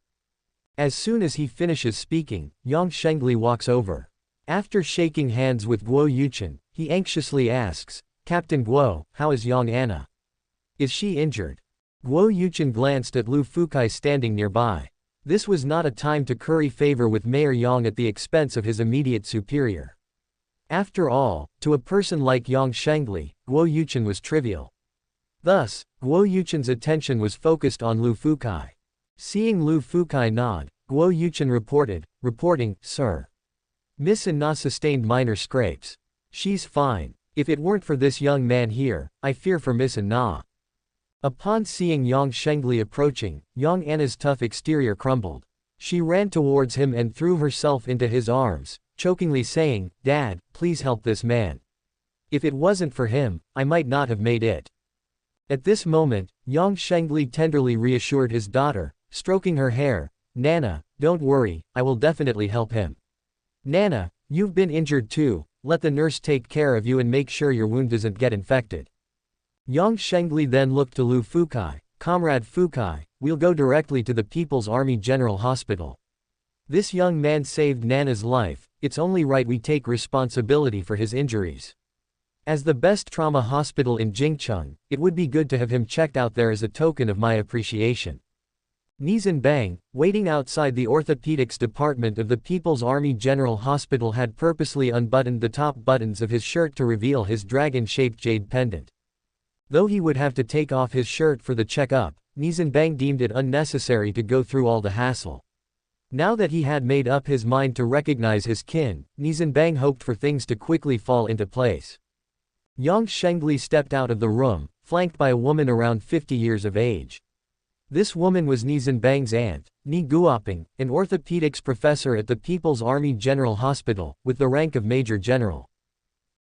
As soon as he finishes speaking, Yang Shengli walks over. After shaking hands with Guo Yuchen, he anxiously asks, "Captain Guo, how is Young Anna? Is she injured?" Guo Yuchen glanced at Lu Fukai standing nearby. This was not a time to curry favor with Mayor Yang at the expense of his immediate superior. After all, to a person like Yang Shengli, Guo Yuchen was trivial. Thus, Guo Yuchen's attention was focused on Lu Fukai. Seeing Lu Fukai nod, Guo Yuchen reporting, "Sir. Miss Anna sustained minor scrapes. She's fine. If it weren't for this young man here, I fear for Miss Anna." Upon seeing Yang Shengli approaching, Young Anna's tough exterior crumbled. She ran towards him and threw herself into his arms, chokingly saying, "Dad, please help this man. If it wasn't for him, I might not have made it." At this moment, Yang Shengli tenderly reassured his daughter, stroking her hair, "Nana, don't worry, I will definitely help him. Nana, you've been injured too, let the nurse take care of you and make sure your wound doesn't get infected." Yang Shengli then looked to Lu Fukai, "Comrade Fukai, we'll go directly to the People's Army General Hospital. This young man saved Nana's life, it's only right we take responsibility for his injuries. As the best trauma hospital in Jingcheng, it would be good to have him checked out there as a token of my appreciation." Nie Zhenbang, waiting outside the orthopedics department of the People's Army General Hospital, had purposely unbuttoned the top buttons of his shirt to reveal his dragon-shaped jade pendant. Though he would have to take off his shirt for the checkup, Nie Zhenbang deemed it unnecessary to go through all the hassle. Now that he had made up his mind to recognize his kin, Nie Zhenbang hoped for things to quickly fall into place. Yang Shengli stepped out of the room, flanked by a woman around 50 years of age. This woman was Nie Zhenbang's aunt, Nie Guoping, an orthopedics professor at the People's Army General Hospital, with the rank of Major General.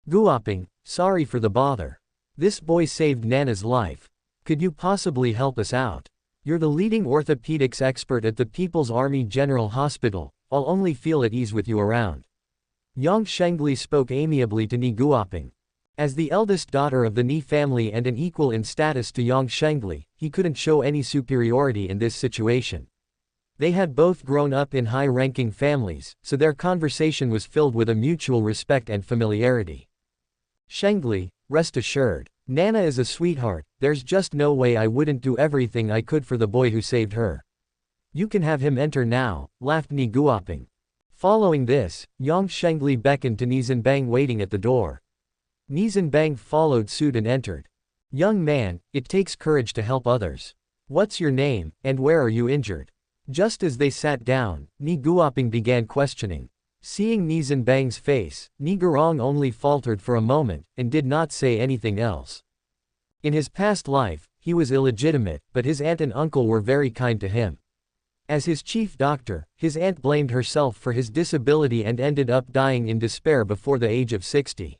"Guoping, sorry for the bother. This boy saved Nana's life. Could you possibly help us out? You're the leading orthopedics expert at the People's Army General Hospital, I'll only feel at ease with you around. Yang Shengli spoke amiably to Nie Guoping. As the eldest daughter of the Nie family and an equal in status to Yang Shengli, he couldn't show any superiority in this situation. They had both grown up in high-ranking families, so their conversation was filled with a mutual respect and familiarity. Shengli, rest assured, Nana is a sweetheart, there's just no way I wouldn't do everything I could for the boy who saved her. You can have him enter now, laughed Nie Guoping. Following this, Yang Shengli beckoned to Nie Zhenbang waiting at the door. Nie Zhenbang followed suit and entered. Young man, it takes courage to help others. What's your name, and where are you injured? Just as they sat down, Nie Guoping began questioning. Seeing Nie Zhenbang's face, Nie Gurong only faltered for a moment, and did not say anything else. In his past life, he was illegitimate, but his aunt and uncle were very kind to him. As his chief doctor, his aunt blamed herself for his disability and ended up dying in despair before the age of 60.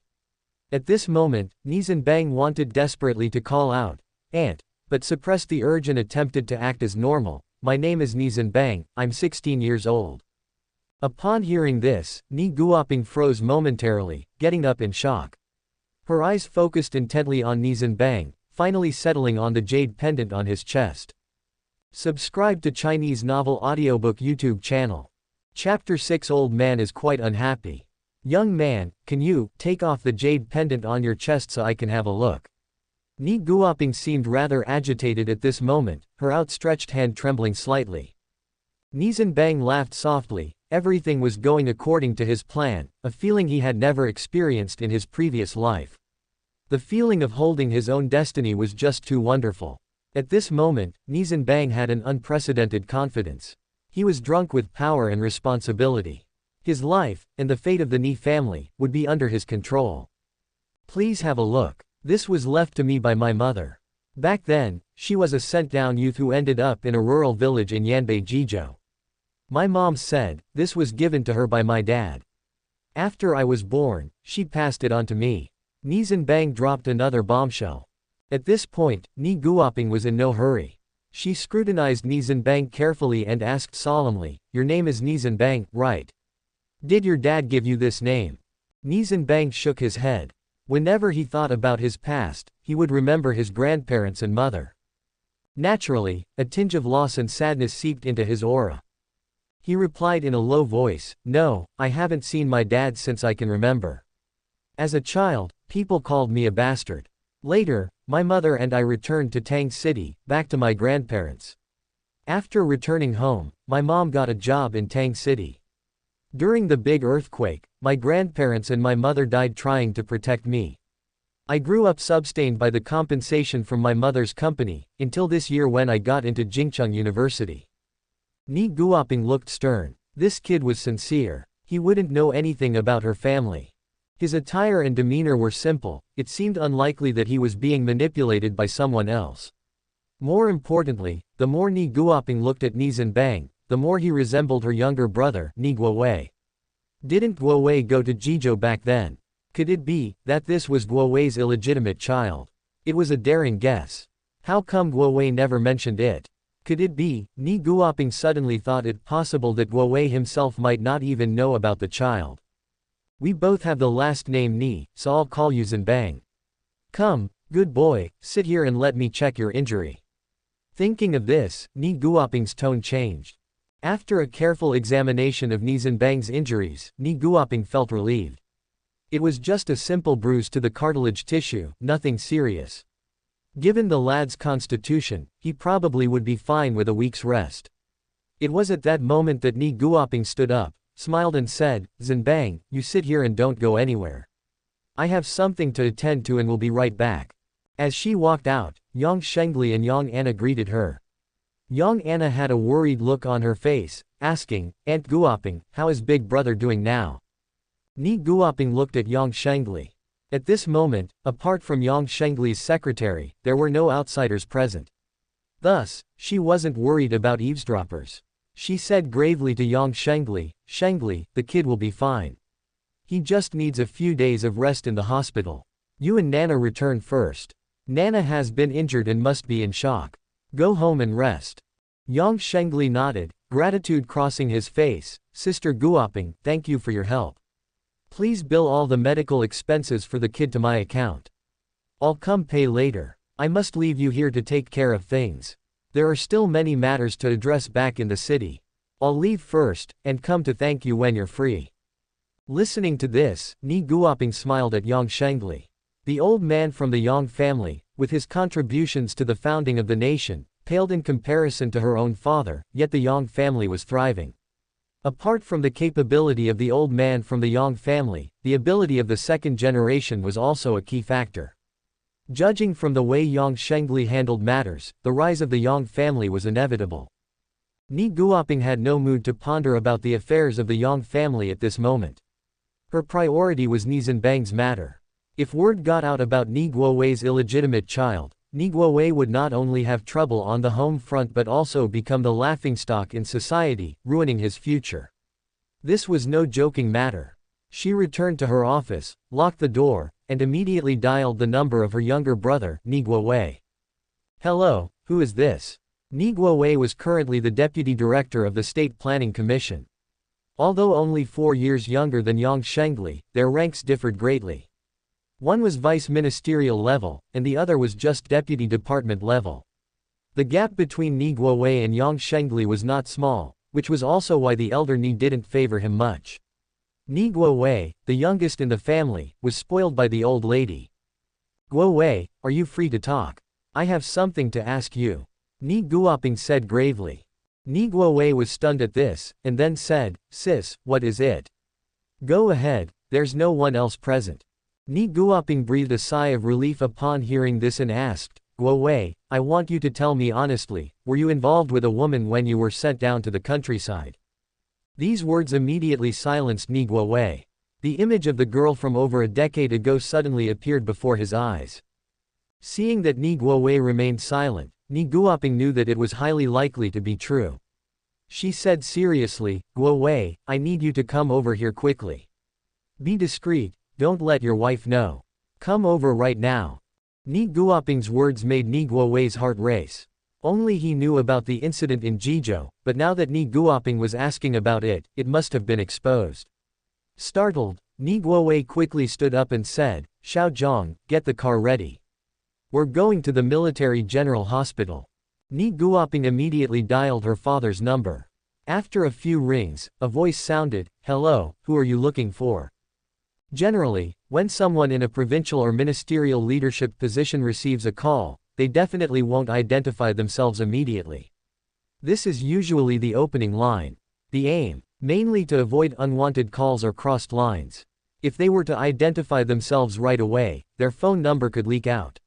At this moment, Nie Zhenbang wanted desperately to call out, "Aunt," but suppressed the urge and attempted to act as normal. My name is Nie Zhenbang, I'm 16 years old. Upon hearing this, Nie Guoping froze momentarily, getting up in shock. Her eyes focused intently on Nie Zhenbang, finally settling on the jade pendant on his chest. Subscribe to Chinese Novel Audiobook YouTube channel. Chapter 6 Old Man is quite unhappy. Young man, can you take off the jade pendant on your chest so I can have a look? Nie Guoping seemed rather agitated at this moment, her outstretched hand trembling slightly. Nie Zhenbang laughed softly. Everything was going according to his plan, a feeling he had never experienced in his previous life. The feeling of holding his own destiny was just too wonderful. At this moment, Nie Zhenbang had an unprecedented confidence. He was drunk with power and responsibility. His life, and the fate of the Nie family, would be under his control. Please have a look. This was left to me by my mother. Back then, she was a sent-down youth who ended up in a rural village in Yanbei Jizhou. My mom said, this was given to her by my dad. After I was born, she passed it on to me. Nie Zhenbang dropped another bombshell. At this point, Nie Guoping was in no hurry. She scrutinized Nie Zhenbang carefully and asked solemnly, your name is Nie Zhenbang, right? Did your dad give you this name? Nie Zhenbang shook his head. Whenever he thought about his past, he would remember his grandparents and mother. Naturally, a tinge of loss and sadness seeped into his aura. He replied in a low voice, no, I haven't seen my dad since I can remember. As a child, people called me a bastard. Later, my mother and I returned to Tang City, back to my grandparents. After returning home, my mom got a job in Tang City. During the big earthquake, my grandparents and my mother died trying to protect me. I grew up sustained by the compensation from my mother's company, until this year when I got into Jingcheng University. Nie Guoping looked stern. This kid was sincere. He wouldn't know anything about her family. His attire and demeanor were simple, it seemed unlikely that he was being manipulated by someone else. More importantly, the more Nie Guoping looked at Nie Zhenbang, the more he resembled her younger brother, Nie Guowei. Didn't Guowei go to Jizhou back then? Could it be that this was Guowei's illegitimate child? It was a daring guess. How come Guowei never mentioned it? Could it be, Nie Guoping suddenly thought it possible that Guowei himself might not even know about the child? We both have the last name Nie, so I'll call you Zhenbang. Come, good boy, sit here and let me check your injury. Thinking of this, Nie Guoping's tone changed. After a careful examination of Nie Zhenbang's injuries, Nie Guoping felt relieved. It was just a simple bruise to the cartilage tissue, nothing serious. Given the lad's constitution, he probably would be fine with a week's rest. It was at that moment that Nie Guoping stood up, smiled and said, Zhenbang, you sit here and don't go anywhere. I have something to attend to and will be right back. As she walked out, Yang Shengli and Yang Anna greeted her. Yang Anna had a worried look on her face, asking, Aunt Guoping, how is Big Brother doing now? Nie Guoping looked at Yang Shengli. At this moment, apart from Yang Shengli's secretary, there were no outsiders present. Thus, she wasn't worried about eavesdroppers. She said gravely to Yang Shengli, Shengli, the kid will be fine. He just needs a few days of rest in the hospital. You and Nana return first. Nana has been injured and must be in shock. Go home and rest. Yang Shengli nodded, gratitude crossing his face. Sister Guoping, thank you for your help. Please bill all the medical expenses for the kid to my account. I'll come pay later. I must leave you here to take care of things. There are still many matters to address back in the city. I'll leave first, and come to thank you when you're free. Listening to this, Nie Guoping smiled at Yang Shengli. The old man from the Yang family, with his contributions to the founding of the nation, paled in comparison to her own father, yet the Yang family was thriving. Apart from the capability of the old man from the Yang family, the ability of the second generation was also a key factor. Judging from the way Yang Shengli handled matters, the rise of the Yang family was inevitable. Nie Guoping had no mood to ponder about the affairs of the Yang family at this moment. Her priority was Nie Zhenbang's matter. If word got out about Nie Guowei's illegitimate child, Nie Guowei would not only have trouble on the home front but also become the laughingstock in society, ruining his future. This was no joking matter. She returned to her office, locked the door, and immediately dialed the number of her younger brother, Nie Guowei. Hello, who is this? Nie Guowei was currently the deputy director of the State Planning Commission. Although only 4 years younger than Yang Shengli, their ranks differed greatly. One was vice-ministerial level, and the other was just deputy department level. The gap between Nie Guowei and Yang Shengli was not small, which was also why the elder Nie didn't favor him much. Nie Guowei, the youngest in the family, was spoiled by the old lady. Guowei, are you free to talk? I have something to ask you. Nie Guoping said gravely. Nie Guowei was stunned at this, and then said, Sis, what is it? Go ahead, there's no one else present. Nie Guoping breathed a sigh of relief upon hearing this and asked, Guowei, I want you to tell me honestly, were you involved with a woman when you were sent down to the countryside? These words immediately silenced Nie Guowei. The image of the girl from over a decade ago suddenly appeared before his eyes. Seeing that Nie Guowei remained silent, Nie Guoping knew that it was highly likely to be true. She said seriously, Guowei, I need you to come over here quickly. Be discreet, don't let your wife know. Come over right now. Nie Guoping's words made Nie Guowei's heart race. Only he knew about the incident in Jizhou, but now that Nie Guoping was asking about it, it must have been exposed. Startled, Nie Guowei quickly stood up and said, Xiao Zhang, get the car ready. We're going to the military general hospital. Nie Guoping immediately dialed her father's number. After a few rings, a voice sounded, Hello, who are you looking for? Generally, when someone in a provincial or ministerial leadership position receives a call, they definitely won't identify themselves immediately. This is usually the opening line. The aim, mainly to avoid unwanted calls or crossed lines. If they were to identify themselves right away, their phone number could leak out.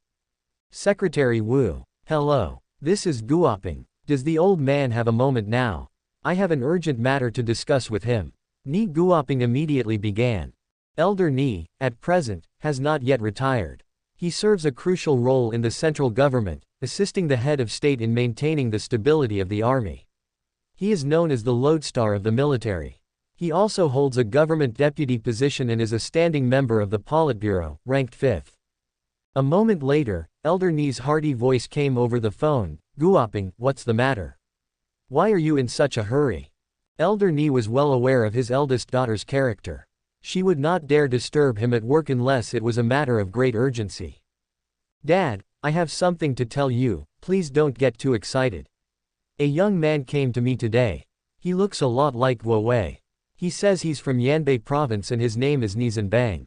Secretary Wu. Hello. This is Guoping. Does the old man have a moment now? I have an urgent matter to discuss with him. Nie Guoping immediately began. Elder Nie, at present, has not yet retired. He serves a crucial role in the central government, assisting the head of state in maintaining the stability of the army. He is known as the lodestar of the military. He also holds a government deputy position and is a standing member of the Politburo, ranked 5th. A moment later, Elder Nie's hearty voice came over the phone, Guoping, what's the matter? Why are you in such a hurry? Elder Nie was well aware of his eldest daughter's character. She would not dare disturb him at work unless it was a matter of great urgency. Dad, I have something to tell you, please don't get too excited. A young man came to me today. He looks a lot like Guowei. He says he's from Yanbei province and his name is Nie Zhenbang.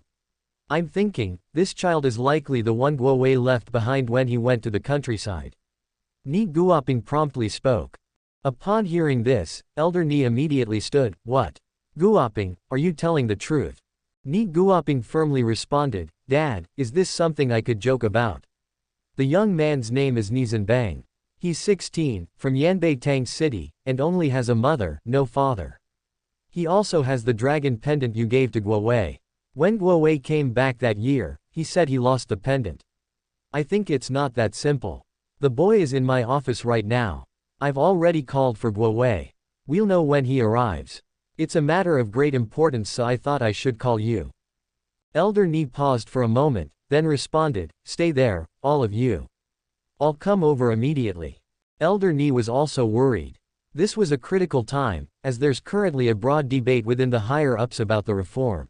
I'm thinking, this child is likely the one Guowei left behind when he went to the countryside. Nie Guoping promptly spoke. Upon hearing this, Elder Nie immediately stood, What? Guoping, are you telling the truth? Nie Guoping firmly responded, Dad, is this something I could joke about? The young man's name is Nie Zhenbang. He's 16, from Yanbei Tang City, and only has a mother, no father. He also has the dragon pendant you gave to Guowei. When Guowei came back that year, he said he lost the pendant. I think it's not that simple. The boy is in my office right now. I've already called for Guowei. We'll know when he arrives. It's a matter of great importance, so I thought I should call you. Elder Nie paused for a moment, then responded, Stay there, all of you. I'll come over immediately. Elder Nie was also worried. This was a critical time, as there's currently a broad debate within the higher-ups about the reform.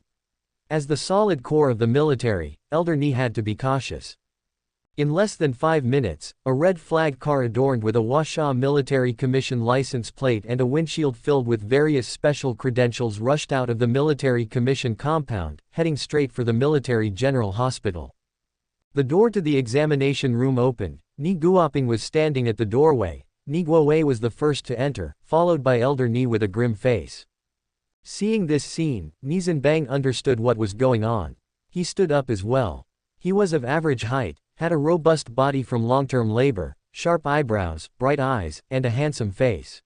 As the solid core of the military, Elder Nie had to be cautious. In less than 5 minutes, a red flag car adorned with a Washaw Military Commission license plate and a windshield filled with various special credentials rushed out of the Military Commission compound, heading straight for the Military General Hospital. The door to the examination room opened. Nie Guoping was standing at the doorway. Nie Guowei was the first to enter, followed by Elder Nie with a grim face. Seeing this scene, Nie Zhenbang understood what was going on. He stood up as well. He was of average height, had a robust body from long-term labor, sharp eyebrows, bright eyes, and a handsome face.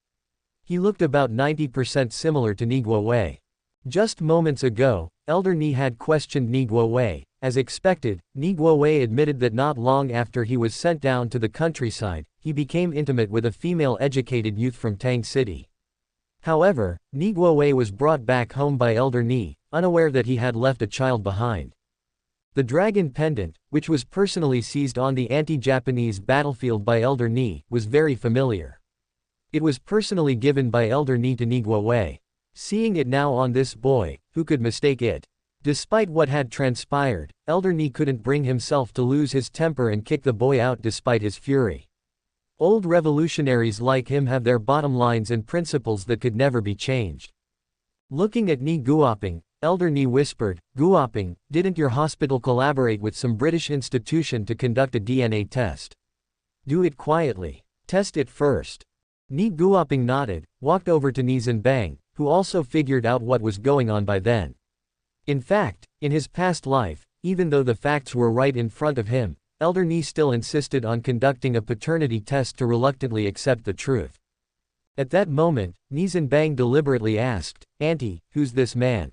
He looked about 90% similar to Nie Guowei. Just moments ago, Elder Nie had questioned Nie Guowei. As expected, Nie Guowei admitted that not long after he was sent down to the countryside, he became intimate with a female-educated youth from Tang City. However, Nie Guowei was brought back home by Elder Nie, unaware that he had left a child behind. The dragon pendant, which was personally seized on the anti-Japanese battlefield by Elder Nie, was very familiar. It was personally given by Elder Nie to Nie Guowei. Seeing it now on this boy, who could mistake it? Despite what had transpired, Elder Nie couldn't bring himself to lose his temper and kick the boy out despite his fury. Old revolutionaries like him have their bottom lines and principles that could never be changed. Looking at Nie Guoping, Elder Nie whispered, "Guoping, didn't your hospital collaborate with some British institution to conduct a DNA test? Do it quietly. Test it first." Nie Guoping nodded, walked over to Nie Zhenbang, who also figured out what was going on by then. In fact, in his past life, even though the facts were right in front of him, Elder Nie still insisted on conducting a paternity test to reluctantly accept the truth. At that moment, Nie Zhenbang deliberately asked, "Auntie, who's this man?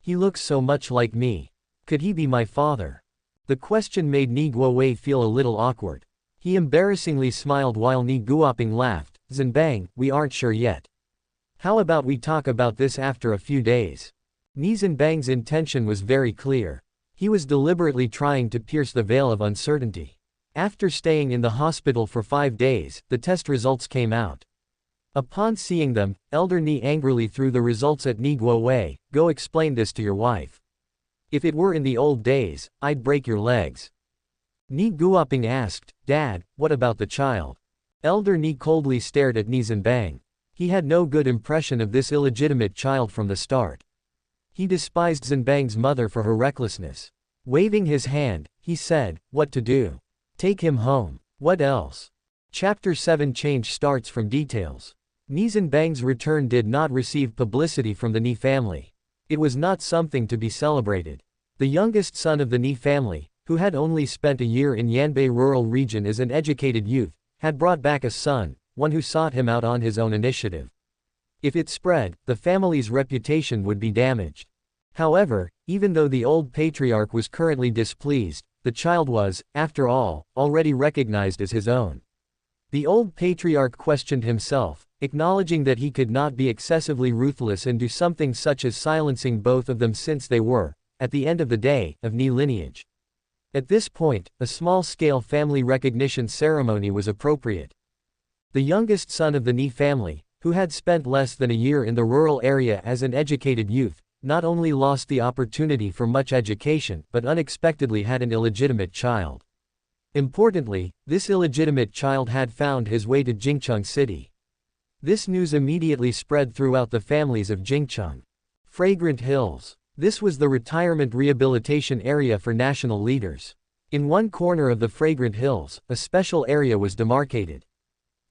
He looks so much like me. Could he be my father?" The question made Nie Guowei feel a little awkward. He embarrassingly smiled while Nie Guoping laughed. "Zhenbang, we aren't sure yet. How about we talk about this after a few days?" Nie Zhenbang's intention was very clear. He was deliberately trying to pierce the veil of uncertainty. After staying in the hospital for 5 days, the test results came out. Upon seeing them, Elder Nie angrily threw the results at Nie Guowei. "Go explain this to your wife. If it were in the old days, I'd break your legs." Nie Guoping asked, "Dad, what about the child?" Elder Nie coldly stared at Nie Zhenbang. He had no good impression of this illegitimate child from the start. He despised Zhenbang's mother for her recklessness. Waving his hand, he said, "What to do? Take him home. What else?" Chapter 7 change starts from details. Nie Zhenbang's return did not receive publicity from the Nie family. It was not something to be celebrated. The youngest son of the Nie family, who had only spent a year in Yanbei rural region as an educated youth, had brought back a son, one who sought him out on his own initiative. If it spread, the family's reputation would be damaged. However, even though the old patriarch was currently displeased, the child was, after all, already recognized as his own. The old patriarch questioned himself, acknowledging that he could not be excessively ruthless and do something such as silencing both of them since they were, at the end of the day, of Nie lineage. At this point, a small-scale family recognition ceremony was appropriate. The youngest son of the Nie family, who had spent less than a year in the rural area as an educated youth, not only lost the opportunity for much education but unexpectedly had an illegitimate child. Importantly, this illegitimate child had found his way to Jingcheng City. This news immediately spread throughout the families of Jingcheng. Fragrant Hills. This was the retirement rehabilitation area for national leaders. In one corner of the Fragrant Hills, a special area was demarcated.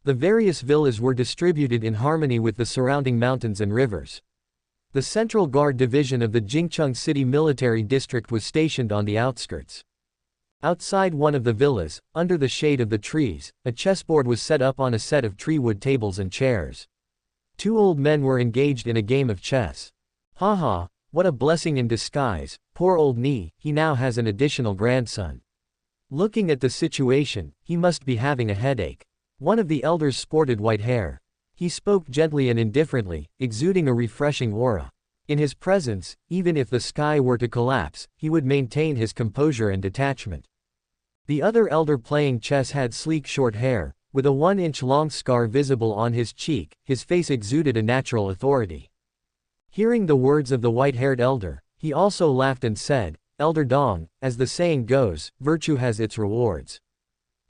The various villas were distributed in harmony with the surrounding mountains and rivers. The Central Guard Division of the Jingcheng City Military District was stationed on the outskirts. Outside one of the villas, under the shade of the trees, a chessboard was set up on a set of treewood tables and chairs. 2 old men were engaged in a game of chess. Haha, what a blessing in disguise, poor old Nie, he now has an additional grandson. Looking at the situation, he must be having a headache. One of the elders sported white hair. He spoke gently and indifferently, exuding a refreshing aura. In his presence, even if the sky were to collapse, he would maintain his composure and detachment. The other elder playing chess had sleek short hair, With a 1-inch long scar visible on his cheek, his face exuded a natural authority. Hearing the words of the white-haired elder, he also laughed and said, "Elder Dong, as the saying goes, virtue has its rewards."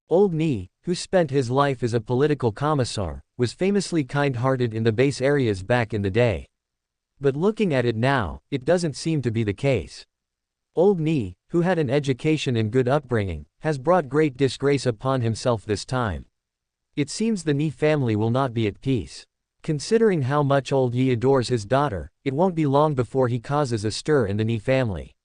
Old Nie, who spent his life as a political commissar, was famously kind-hearted in the base areas back in the day. But looking at it now, it doesn't seem to be the case. Old Nie, who had an education and good upbringing, has brought great disgrace upon himself this time. It seems the Nie family will not be at peace. Considering how much old Nie adores his daughter, it won't be long before he causes a stir in the Nie family.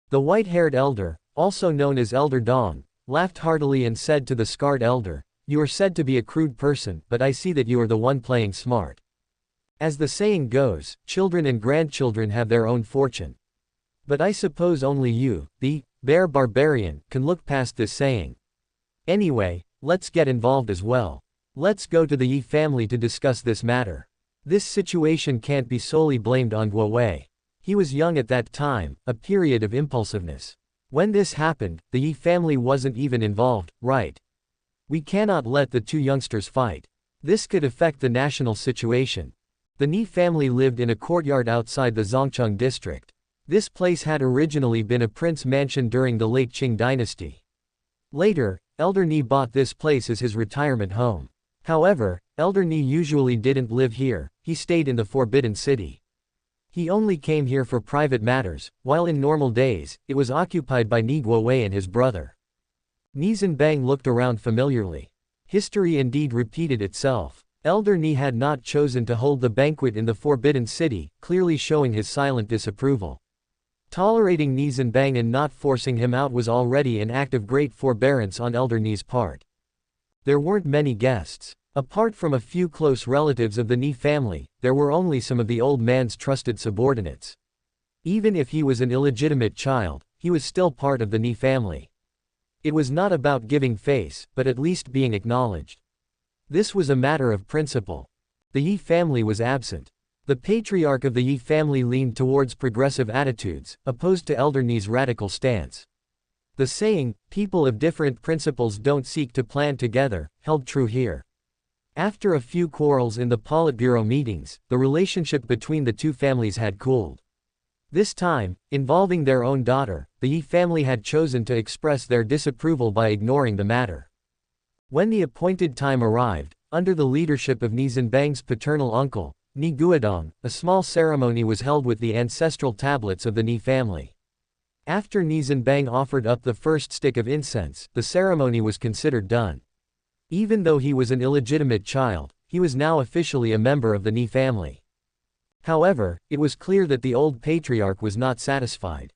The white-haired elder, also known as Elder Dong, laughed heartily and said to the scarred elder, "You are said to be a crude person, but I see that you are the one playing smart. As the saying goes, children and grandchildren have their own fortune. But I suppose only you, the bear barbarian, can look past this saying. Anyway, let's get involved as well. Let's go to the Yi family to discuss this matter. This situation can't be solely blamed on Guo Wei. He was young at that time, a period of impulsiveness. When this happened, the Yi family wasn't even involved, right? We cannot let the two youngsters fight. This could affect the national situation. The Nie family lived in a courtyard outside the Zhongcheng district. This place had originally been a prince mansion during the late Qing dynasty. Later, Elder Nie bought this place as his retirement home. However, Elder Nie usually didn't live here, he stayed in the Forbidden City. He only came here for private matters, while in normal days, it was occupied by Nie Guowei and his brother. Nie Zhenbang looked around familiarly. History indeed repeated itself. Elder Nie had not chosen to hold the banquet in the Forbidden City, clearly showing his silent disapproval. Tolerating Nie Zhenbang and not forcing him out was already an act of great forbearance on Elder Nie's part. There weren't many guests. Apart from a few close relatives of the Nie family, there were only some of the old man's trusted subordinates. Even if he was an illegitimate child, he was still part of the Nie family. It was not about giving face, but at least being acknowledged. This was a matter of principle. The Yi family was absent. The patriarch of the Yi family leaned towards progressive attitudes, opposed to Elder Nie's radical stance. The saying, "People of different principles don't seek to plan together," held true here. After a few quarrels in the Politburo meetings, the relationship between the two families had cooled. This time, involving their own daughter, the Yi family had chosen to express their disapproval by ignoring the matter. When the appointed time arrived, under the leadership of Nie Zhenbang's paternal uncle, Nie Guodong, a small ceremony was held with the ancestral tablets of the Nie family. After Nie Zhenbang offered up the first stick of incense, the ceremony was considered done. Even though he was an illegitimate child, he was now officially a member of the Nie family. However, it was clear that the old patriarch was not satisfied.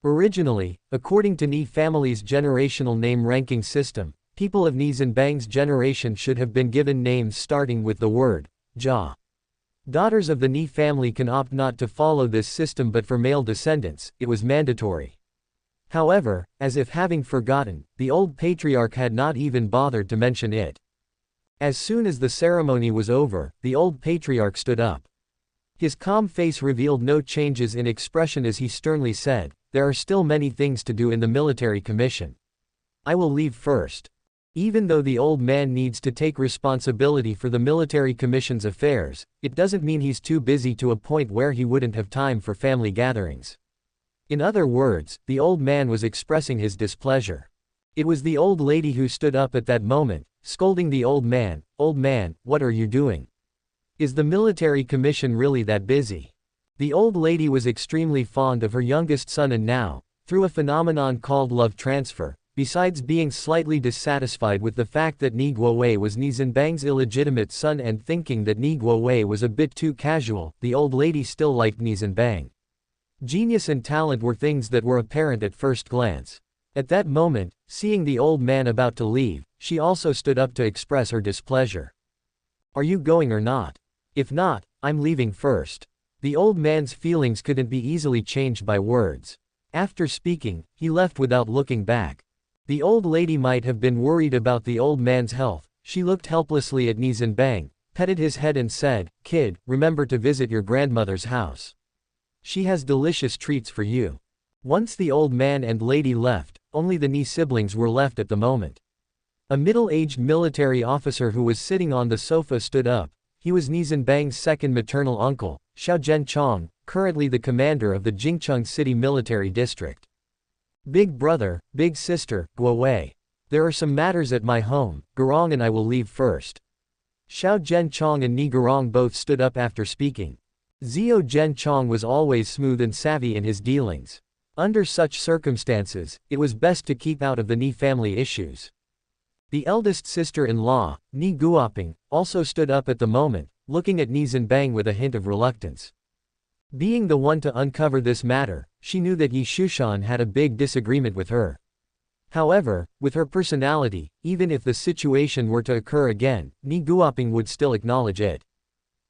Originally, according to Nie family's generational name ranking system, people of Nie Zhenbang's generation should have been given names starting with the word Jia. Daughters of the Nie family can opt not to follow this system, but for male descendants, it was mandatory. However, as if having forgotten, the old patriarch had not even bothered to mention it. As soon as the ceremony was over, the old patriarch stood up. His calm face revealed no changes in expression as he sternly said, "There are still many things to do in the military commission. I will leave first." Even though the old man needs to take responsibility for the military commission's affairs, it doesn't mean he's too busy to a point where he wouldn't have time for family gatherings. In other words, the old man was expressing his displeasure. It was the old lady who stood up at that moment, scolding the old man, "Old man, what are you doing? Is the military commission really that busy?" The old lady was extremely fond of her youngest son and now, through a phenomenon called love transfer, besides being slightly dissatisfied with the fact that Nie Guowei was Nie Zhenbang's illegitimate son and thinking that Nie Guowei was a bit too casual, the old lady still liked Nie Zhenbang. Genius and talent were things that were apparent at first glance. At that moment, seeing the old man about to leave, she also stood up to express her displeasure. "Are you going or not? If not, I'm leaving first." The old man's feelings couldn't be easily changed by words. After speaking, he left without looking back. The old lady might have been worried about the old man's health. She looked helplessly at Nie Zhenbang, petted his head and said, "Kid, remember to visit your grandmother's house. She has delicious treats for you." Once the old man and lady left, only the Nie siblings were left at the moment. A middle-aged military officer who was sitting on the sofa stood up. He was Nie Zhenbang's second maternal uncle, Xiao Zhenchong, currently the commander of the Jingcheng City Military District. Big brother, big sister, Guo Wei. There are some matters at my home, Gurong and I will leave first. Xiao Zhenchong and Nie Gurong both stood up after speaking. Xiao Zhenchong was always smooth and savvy in his dealings. Under such circumstances, it was best to keep out of the Nie family issues. The eldest sister-in-law, Nie Guoping, also stood up at the moment, looking at Nie Zhenbang with a hint of reluctance. Being the one to uncover this matter, she knew that Yi Shushan had a big disagreement with her. However, with her personality, even if the situation were to occur again, Nie Guoping would still acknowledge it.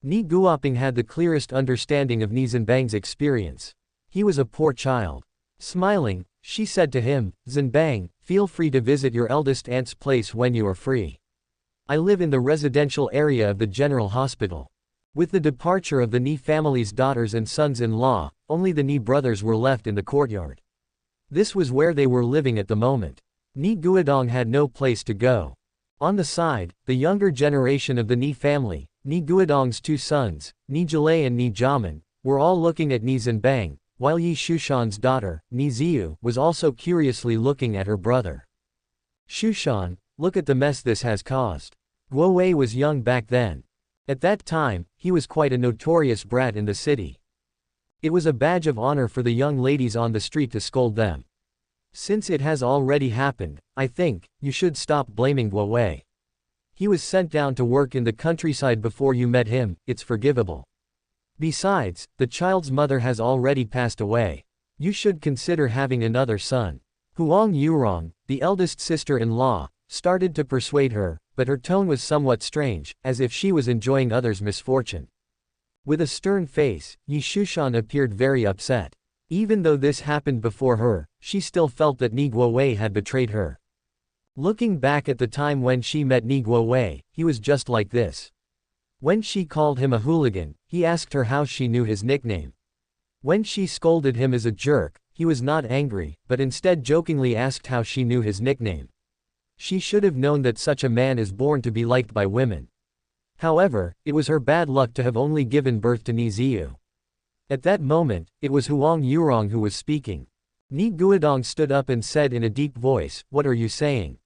Nie Guoping had the clearest understanding of Nie Zhenbang's experience. He was a poor child. Smiling, she said to him, "Zhenbang, feel free to visit your eldest aunt's place when you are free. I live in the residential area of the General Hospital." With the departure of the Nie family's daughters and sons-in-law, only the Nie brothers were left in the courtyard. This was where they were living at the moment. Nie Guodong had no place to go. On the side, the younger generation of the Nie family, Nie Guodong's two sons, Nie Jilei and Nie Jiamen, were all looking at Nie Zhenbang, while Yi Shushan's daughter, Nie Ziyu, was also curiously looking at her brother. "Shushan, look at the mess this has caused." Guo Wei was young back then. At that time, he was quite a notorious brat in the city. It was a badge of honor for the young ladies on the street to scold them. "Since it has already happened, I think, you should stop blaming Guo Wei. He was sent down to work in the countryside before you met him, it's forgivable. Besides, the child's mother has already passed away. You should consider having another son." Huang Yurong, the eldest sister-in-law, started to persuade her, but her tone was somewhat strange, as if she was enjoying others' misfortune. With a stern face, Yi Shushan appeared very upset. Even though this happened before her, she still felt that Nie Guo Wei had betrayed her. Looking back at the time when she met Nie Guo Wei, he was just like this. When she called him a hooligan, he asked her how she knew his nickname. When she scolded him as a jerk, he was not angry, but instead jokingly asked how she knew his nickname. She should have known that such a man is born to be liked by women. However, it was her bad luck to have only given birth to Nie Ziyu. At that moment, it was Huang Yurong who was speaking. Nie Guodong stood up and said in a deep voice, "What are you saying?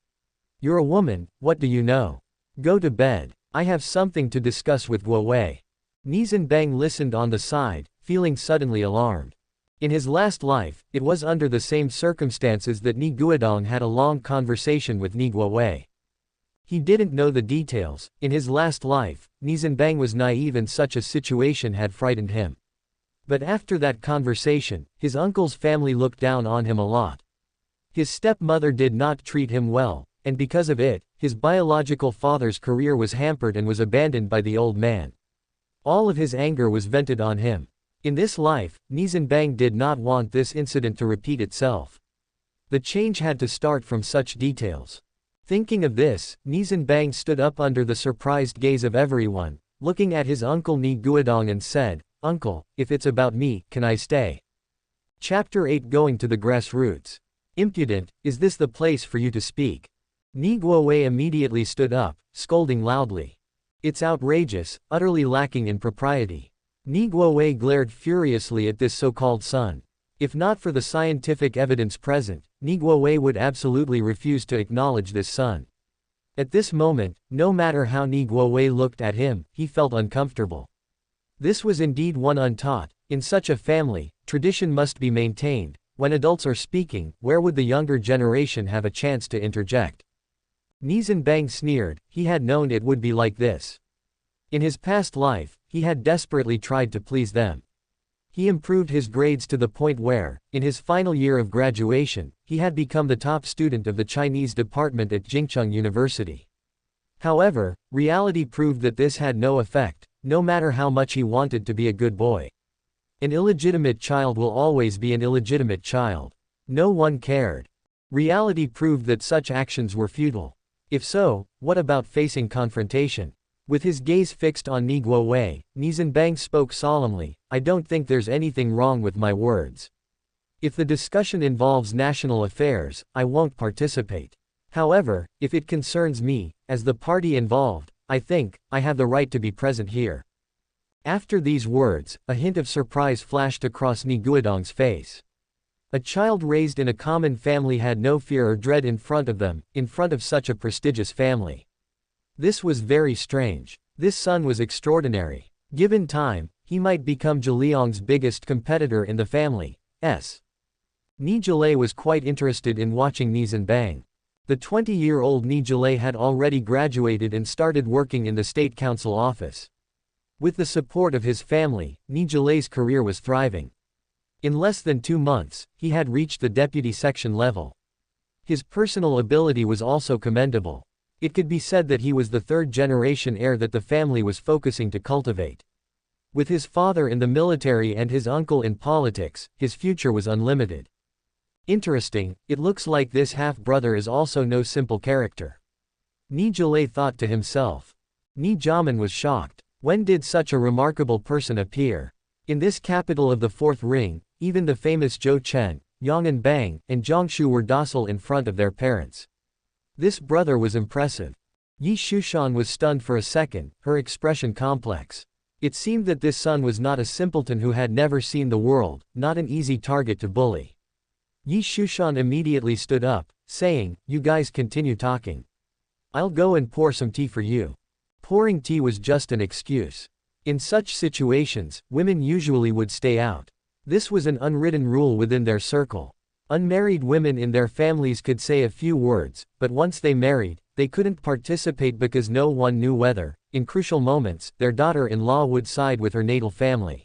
You're a woman, what do you know? Go to bed. I have something to discuss with Guo Wei." Nie Zhenbang listened on the side, feeling suddenly alarmed. In his last life, it was under the same circumstances that Nie Guodong had a long conversation with Nie Guo Wei. He didn't know the details. In his last life, Nie Zhenbang was naive and such a situation had frightened him. But after that conversation, his uncle's family looked down on him a lot. His stepmother did not treat him well, and because of it, his biological father's career was hampered and was abandoned by the old man. All of his anger was vented on him. In this life, Nie Zhenbang did not want this incident to repeat itself. The change had to start from such details. Thinking of this, Nie Zhenbang stood up under the surprised gaze of everyone, looking at his uncle Nie Guodong and said, "Uncle, if it's about me, can I stay?" Chapter 8 Going to the Grassroots. "Impudent, is this the place for you to speak?" Nie Guo Wei immediately stood up, scolding loudly. "It's outrageous, utterly lacking in propriety." Nie Guo Wei glared furiously at this so-called son. If not for the scientific evidence present, Nie Guo Wei would absolutely refuse to acknowledge this son. At this moment, no matter how Nie Guo Wei looked at him, he felt uncomfortable. This was indeed one untaught. In such a family, tradition must be maintained. When adults are speaking, where would the younger generation have a chance to interject? Nie Zhenbang sneered. He had known it would be like this. In his past life, he had desperately tried to please them. He improved his grades to the point where, in his final year of graduation, he had become the top student of the Chinese department at Jingcheng University. However, reality proved that this had no effect, no matter how much he wanted to be a good boy. An illegitimate child will always be an illegitimate child. No one cared. Reality proved that such actions were futile. If so, what about facing confrontation? With his gaze fixed on Nie Guo Wei, Nie Zhenbang spoke solemnly, "I don't think there's anything wrong with my words. If the discussion involves national affairs, I won't participate. However, if it concerns me, as the party involved, I think, I have the right to be present here. After these words, a hint of surprise flashed across Nie Guodong's face. A child raised in a common family had no fear or dread in front of them, in front of such a prestigious family. This was very strange. This son was extraordinary. Given time, he might become Zhiliang's biggest competitor in the family. Nie Zhenbang was quite interested in watching Nie Zhenbang. The 20-year-old Nie Zhenbang had already graduated and started working in the State Council office. With the support of his family, Nie Zhenbang's career was thriving. In less than 2 months, he had reached the deputy section level. His personal ability was also commendable. It could be said that he was the third-generation heir that the family was focusing to cultivate. With his father in the military and his uncle in politics, his future was unlimited. Interesting, it looks like this half-brother is also no simple character. Nie Zhenbang thought to himself. Nie Zhenbang was shocked. When did such a remarkable person appear? In this capital of the Fourth Ring, even the famous Zhou Chen, Yang Bang, and Jiangshu were docile in front of their parents. This brother was impressive. Yi Shushan was stunned for a second, her expression complex. It seemed that this son was not a simpleton who had never seen the world, not an easy target to bully. Yi Shushan immediately stood up, saying, "You guys continue talking. I'll go and pour some tea for you." Pouring tea was just an excuse. In such situations, women usually would stay out. This was an unwritten rule within their circle. Unmarried women in their families could say a few words, but once they married, they couldn't participate because no one knew whether, in crucial moments, their daughter-in-law would side with her natal family.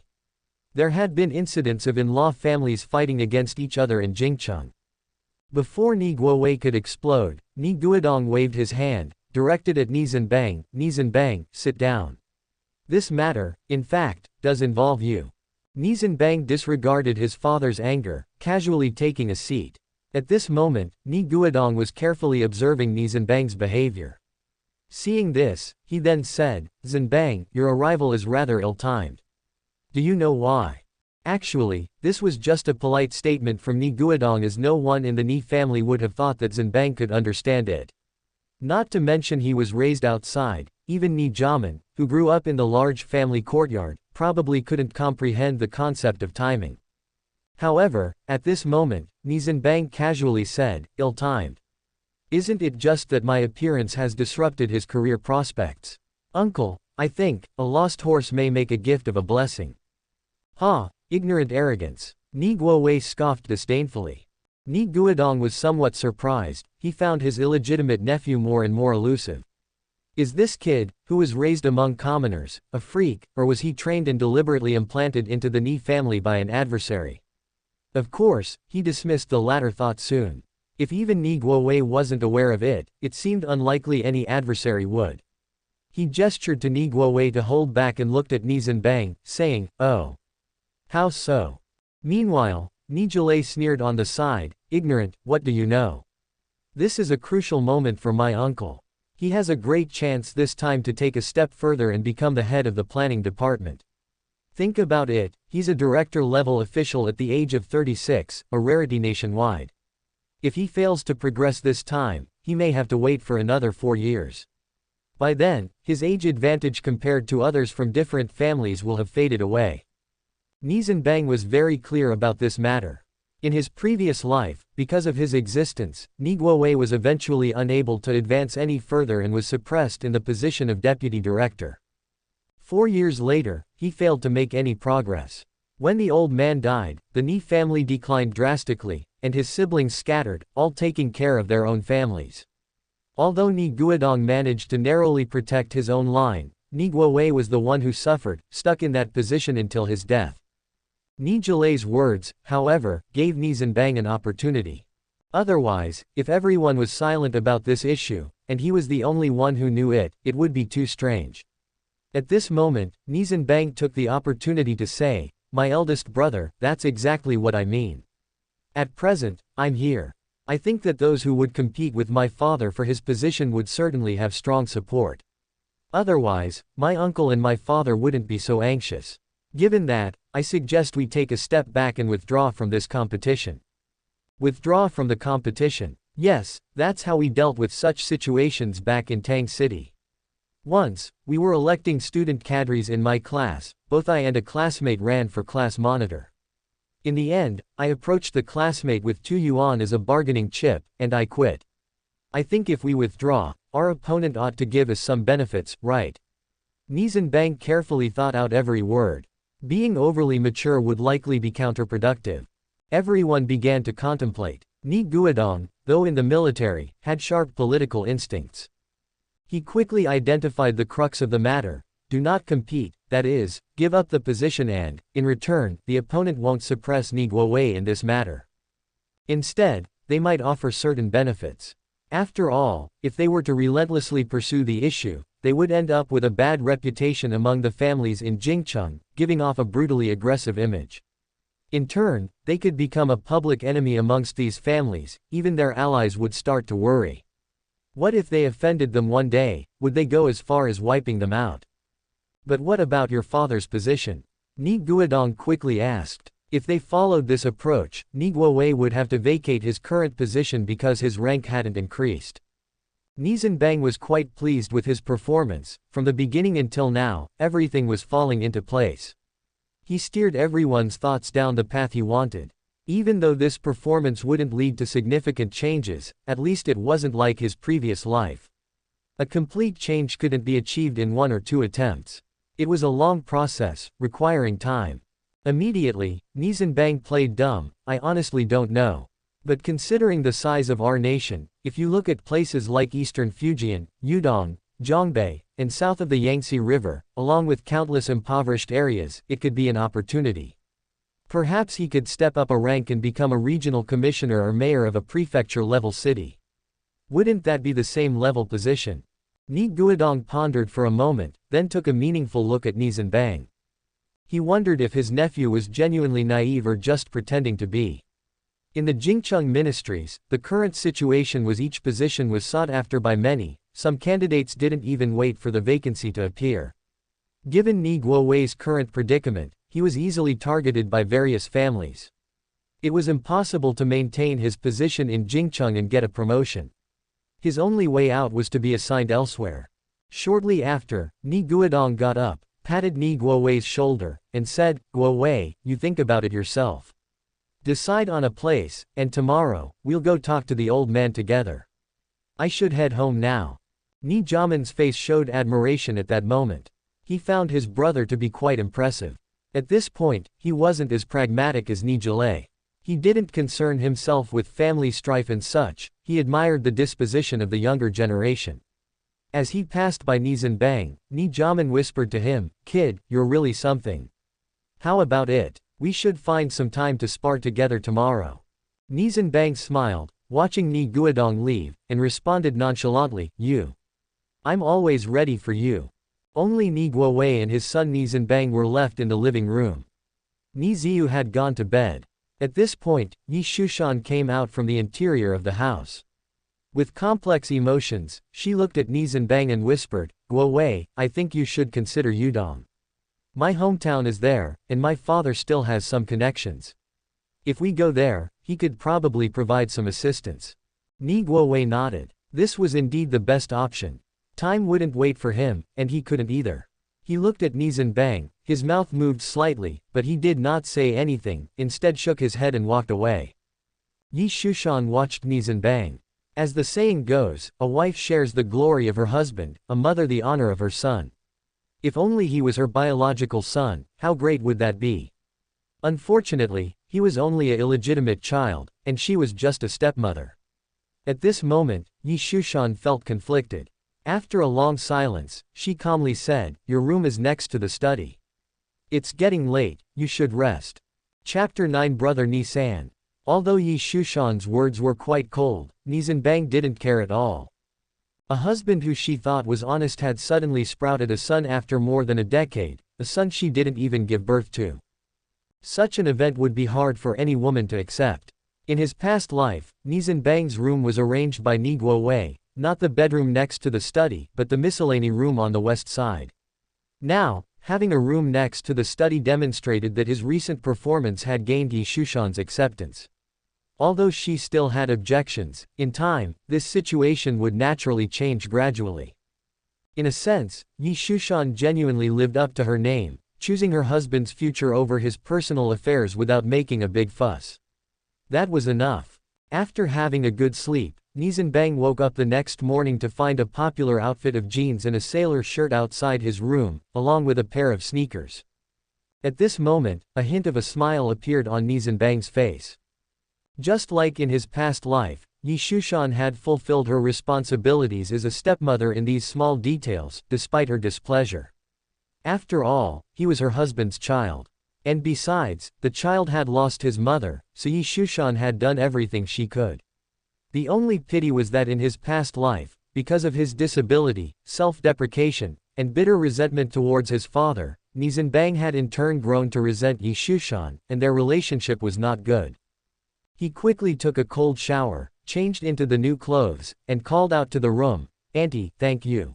There had been incidents of in-law families fighting against each other in Jingcheng. Before Nie Guowei could explode, Nie Guodong waved his hand, directed at Nie Zhenbang. "Nie Zhenbang, sit down. This matter, in fact, does involve you." Nie Zhenbang disregarded his father's anger, casually taking a seat. At this moment, Nie Guodong was carefully observing Nie Zhenbang's behavior. Seeing this, he then said, "Zhenbang, your arrival is rather ill-timed. Do you know why?" Actually, this was just a polite statement from Nie Guodong, as no one in the Nie family would have thought that Zhenbang could understand it. Not to mention he was raised outside. Even Nie Zhenbang, who grew up in the large family courtyard, probably couldn't comprehend the concept of timing. However, at this moment, Nie Zhenbang casually said, "Ill-timed. Isn't it just that my appearance has disrupted his career prospects? Uncle, I think, a lost horse may make a gift of a blessing." "Ha, ignorant arrogance." Nie Guowei scoffed disdainfully. Nie Guodong was somewhat surprised. He found his illegitimate nephew more and more elusive. Is this kid, who was raised among commoners, a freak, or was he trained and deliberately implanted into the Nie family by an adversary? Of course, he dismissed the latter thought soon. If even Nie Guowei wasn't aware of it, it seemed unlikely any adversary would. He gestured to Nie Guowei to hold back and looked at Nie Zhenbang, saying, "Oh. How so?" Meanwhile, Nie Zhenbang sneered on the side, "Ignorant, what do you know? This is a crucial moment for my uncle. He has a great chance this time to take a step further and become the head of the planning department. Think about it, he's a director-level official at the age of 36, a rarity nationwide. If he fails to progress this time, he may have to wait for another 4 years. By then, his age advantage compared to others from different families will have faded away." Nie Zhenbang was very clear about this matter. In his previous life, because of his existence, Nie Guowei was eventually unable to advance any further and was suppressed in the position of deputy director. 4 years later, he failed to make any progress. When the old man died, the Nie family declined drastically, and his siblings scattered, all taking care of their own families. Although Nie Guodong managed to narrowly protect his own line, Nie Guowei was the one who suffered, stuck in that position until his death. Nie Zhenbang's words, however, gave Nie Zhenbang an opportunity. Otherwise, if everyone was silent about this issue, and he was the only one who knew it, it would be too strange. At this moment, Nie Zhenbang took the opportunity to say, "My eldest brother, that's exactly what I mean. At present, I'm here. I think that those who would compete with my father for his position would certainly have strong support. Otherwise, my uncle and my father wouldn't be so anxious. Given that, I suggest we take a step back and withdraw from this competition." Withdraw from the competition. Yes, that's how we dealt with such situations back in Tang City. Once, we were electing student cadres in my class, both I and a classmate ran for class monitor. In the end, I approached the classmate with 2 yuan as a bargaining chip, and I quit. I think if we withdraw, our opponent ought to give us some benefits, right? Nie Zhenbang carefully thought out every word. Being overly mature would likely be counterproductive. Everyone began to contemplate. Nie Guodong, though in the military, had sharp political instincts. He quickly identified the crux of the matter: do not compete, that is, give up the position and, in return, the opponent won't suppress Nie Guowei in this matter. Instead, they might offer certain benefits. After all, if they were to relentlessly pursue the issue, they would end up with a bad reputation among the families in Jingcheng, giving off a brutally aggressive image. In turn, they could become a public enemy amongst these families, even their allies would start to worry. What if they offended them one day? Would they go as far as wiping them out? But what about your father's position? Nie Guodong quickly asked. If they followed this approach, Nie Guowei would have to vacate his current position because his rank hadn't increased. Nie Zhenbang was quite pleased with his performance. From the beginning until now, everything was falling into place. He steered everyone's thoughts down the path he wanted. Even though this performance wouldn't lead to significant changes, at least it wasn't like his previous life. A complete change couldn't be achieved in 1 or 2 attempts. It was a long process, requiring time. Immediately, Nie Zhenbang played dumb. I honestly don't know. But considering the size of our nation, if you look at places like eastern Fujian, Yudong, Zhongbei, and south of the Yangtze River, along with countless impoverished areas, it could be an opportunity. Perhaps he could step up a rank and become a regional commissioner or mayor of a prefecture-level city. Wouldn't that be the same level position? Nie Guodong pondered for a moment, then took a meaningful look at Nie Zhenbang. He wondered if his nephew was genuinely naive or just pretending to be. In the Jingcheng ministries, the current situation was each position was sought after by many. Some candidates didn't even wait for the vacancy to appear. Given Nie Guowei's current predicament, he was easily targeted by various families. It was impossible to maintain his position in Jingcheng and get a promotion. His only way out was to be assigned elsewhere. Shortly after, Nie Guodong got up, patted Nie Guowei's shoulder, and said, "Guowei, you think about it yourself. Decide on a place, and tomorrow, we'll go talk to the old man together. I should head home now." Nie Zhenbang's face showed admiration at that moment. He found his brother to be quite impressive. At this point, he wasn't as pragmatic as Nie Zhenbang. He didn't concern himself with family strife and such. He admired the disposition of the younger generation. As he passed by Nie Zhenbang, Nie Zhenbang whispered to him, "Kid, you're really something. How about it? We should find some time to spar together tomorrow." Nie Zhenbang smiled, watching Nie Guodong leave, and responded nonchalantly, "I'm always ready for you." Only Nie Guowei and his son Nie Zhenbang were left in the living room. Nie Ziyu had gone to bed. At this point, Yi Shushan came out from the interior of the house. With complex emotions, she looked at Nie Zhenbang and whispered, "Guowei, I think you should consider Yudong. My hometown is there, and my father still has some connections. If we go there, he could probably provide some assistance." Nie Guowei nodded. This was indeed the best option. Time wouldn't wait for him, and he couldn't either. He looked at Nie Zhenbang, his mouth moved slightly, but he did not say anything, instead shook his head and walked away. Yi Shushan watched Nie Zhenbang. As the saying goes, a wife shares the glory of her husband, a mother the honor of her son. If only he was her biological son, how great would that be? Unfortunately, he was only an illegitimate child, and she was just a stepmother. At this moment, Yi Shushan felt conflicted. After a long silence, she calmly said, "Your room is next to the study. It's getting late, you should rest." Chapter 9 Brother Nie San. Although Yi Shushan's words were quite cold, Nie Zhenbang didn't care at all. A husband who she thought was honest had suddenly sprouted a son after more than a decade, a son she didn't even give birth to. Such an event would be hard for any woman to accept. In his past life, Nie Zhenbang's room was arranged by Nie Guowei, not the bedroom next to the study, but the miscellany room on the west side. Now, having a room next to the study demonstrated that his recent performance had gained Yi Shushan's acceptance. Although she still had objections, in time, this situation would naturally change gradually. In a sense, Yi Shushan genuinely lived up to her name, choosing her husband's future over his personal affairs without making a big fuss. That was enough. After having a good sleep, Nie Zhenbang woke up the next morning to find a popular outfit of jeans and a sailor shirt outside his room, along with a pair of sneakers. At this moment, a hint of a smile appeared on Nie Zhenbang's face. Just like in his past life, Yi Shushan had fulfilled her responsibilities as a stepmother in these small details, despite her displeasure. After all, he was her husband's child. And besides, the child had lost his mother, so Yi Shushan had done everything she could. The only pity was that in his past life, because of his disability, self-deprecation, and bitter resentment towards his father, Nie Zhenbang had in turn grown to resent Yi Shushan, and their relationship was not good. He quickly took a cold shower, changed into the new clothes, and called out to the room, "Auntie, thank you.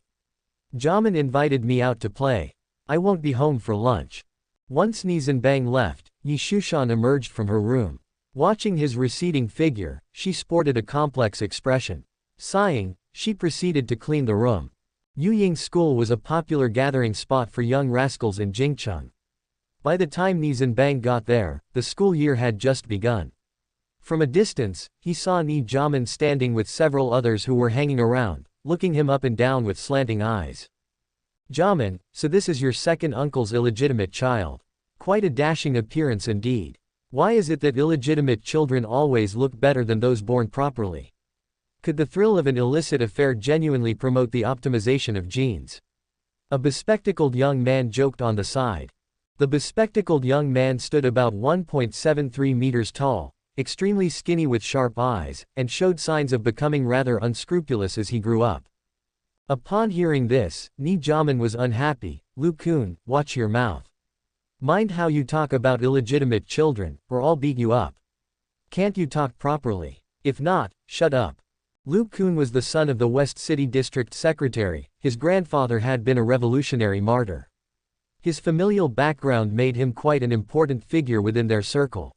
Jamin invited me out to play. I won't be home for lunch." Once Nie Zhenbang left, Yi Shushan emerged from her room. Watching his receding figure, she sported a complex expression. Sighing, she proceeded to clean the room. Yuying School was a popular gathering spot for young rascals in Jingcheng. By the time Nie Zhenbang got there, the school year had just begun. From a distance, he saw Nie Jamin standing with several others who were hanging around, looking him up and down with slanting eyes. "Jamin, so this is your second uncle's illegitimate child. Quite a dashing appearance indeed. Why is it that illegitimate children always look better than those born properly? Could the thrill of an illicit affair genuinely promote the optimization of genes?" A bespectacled young man joked on the side. The bespectacled young man stood about 1.73 meters tall, extremely skinny with sharp eyes, and showed signs of becoming rather unscrupulous as he grew up. Upon hearing this, Nie Jamin was unhappy. "Lu Kun, watch your mouth. Mind how you talk about illegitimate children, or I'll beat you up. Can't you talk properly? If not, shut up." Lu Kun was the son of the West City District Secretary. His grandfather had been a revolutionary martyr. His familial background made him quite an important figure within their circle.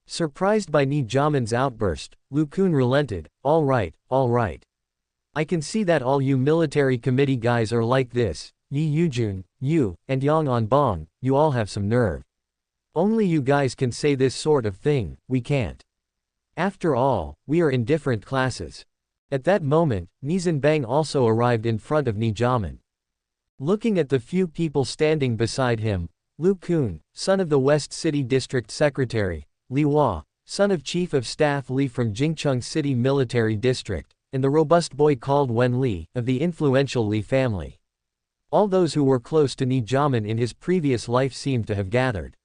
Surprised by Nie Jamin's outburst, Lu Kun relented. All right. I can see that all you military committee guys are like this. Yi Yujun, you, and Yang Anbong, you all have some nerve. Only you guys can say this sort of thing, we can't. After all, we are in different classes." At that moment, Nie Zhenbang also arrived in front of Nie Jamin. Looking at the few people standing beside him, Lu Kun, son of the West City District Secretary, Li Hua, son of Chief of Staff Li from Jingcheng City Military District, and the robust boy called Wen Li, of the influential Li family. All those who were close to Nie Jamin in his previous life seemed to have gathered.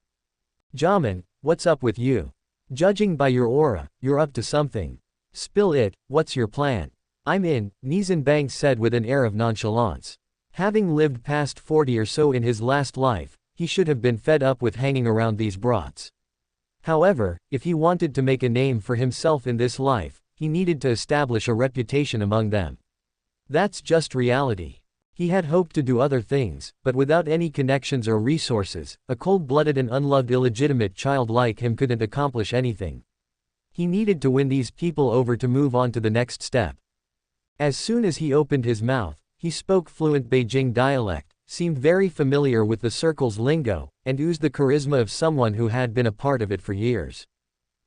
"Jamin, what's up with you? Judging by your aura, you're up to something. Spill it, what's your plan?" "I'm in," Nie Zhenbang said with an air of nonchalance. Having lived past 40 or so in his last life, he should have been fed up with hanging around these brats. However, if he wanted to make a name for himself in this life, he needed to establish a reputation among them. That's just reality. He had hoped to do other things, but without any connections or resources, a cold-blooded and unloved illegitimate child like him couldn't accomplish anything. He needed to win these people over to move on to the next step. As soon as he opened his mouth, he spoke fluent Beijing dialect, seemed very familiar with the circle's lingo, and oozed the charisma of someone who had been a part of it for years.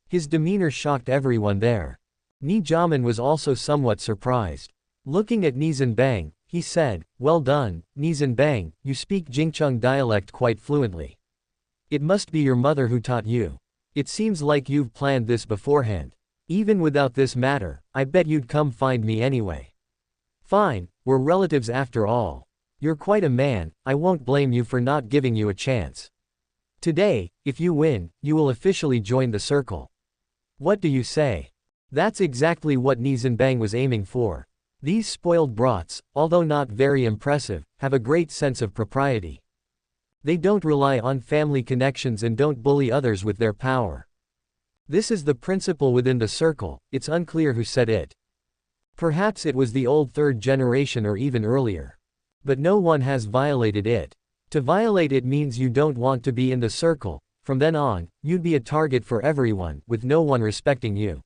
His demeanor shocked everyone there. Nie Jamin was also somewhat surprised. Looking at Nie Zhenbang, he said, "Well done, Nie Zhenbang, you speak Jingcheng dialect quite fluently. It must be your mother who taught you. It seems like you've planned this beforehand. Even without this matter, I bet you'd come find me anyway. Fine, we're relatives after all. You're quite a man, I won't blame you for not giving you a chance. Today, if you win, you will officially join the circle. What do you say?" That's exactly what Nie Zhenbang was aiming for. These spoiled brats, although not very impressive, have a great sense of propriety. They don't rely on family connections and don't bully others with their power. This is the principle within the circle. It's unclear who said it. Perhaps it was the old third generation or even earlier. But no one has violated it. To violate it means you don't want to be in the circle. From then on, you'd be a target for everyone, with no one respecting you.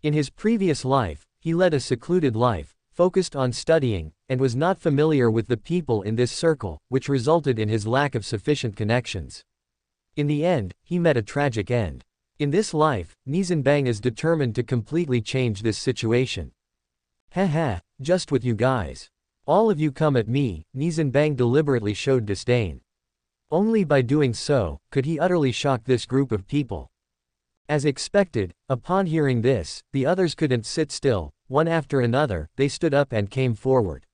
In his previous life, he led a secluded life, focused on studying, and was not familiar with the people in this circle, which resulted in his lack of sufficient connections. In the end, he met a tragic end. In this life, Nie Zhenbang is determined to completely change this situation. Heh, just with you guys. All of you come at me, Nie Zhenbang deliberately showed disdain. Only by doing so, could he utterly shock this group of people. As expected, upon hearing this, the others couldn't sit still. One after another, they stood up and came forward.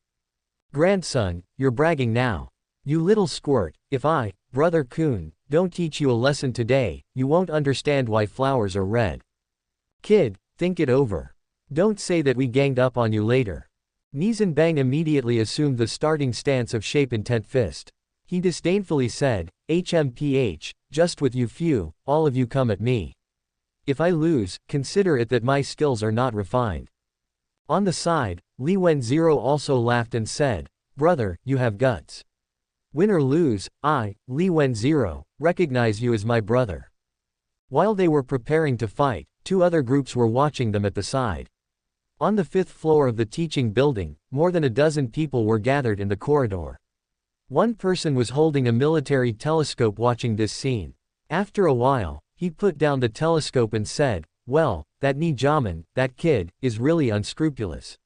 Grandson, you're bragging now. You little squirt, if I, Brother Kun, don't teach you a lesson today, you won't understand why flowers are red. Kid, think it over. Don't say that we ganged up on you later. Nie Zhenbang immediately assumed the starting stance of shape intent fist. He disdainfully said, HMPH, just with you few, all of you come at me. If I lose, consider it that my skills are not refined. On the side, Li Wen0 also laughed and said, brother, you have guts. Win or lose, I, Li Wen0, recognize you as my brother. While they were preparing to fight, two other groups were watching them at the side. On the 5th floor of the teaching building, more than a dozen people were gathered in the corridor. One person was holding a military telescope watching this scene. After a while, he put down the telescope and said, well, that Nie Zhenbang, that kid, is really unscrupulous.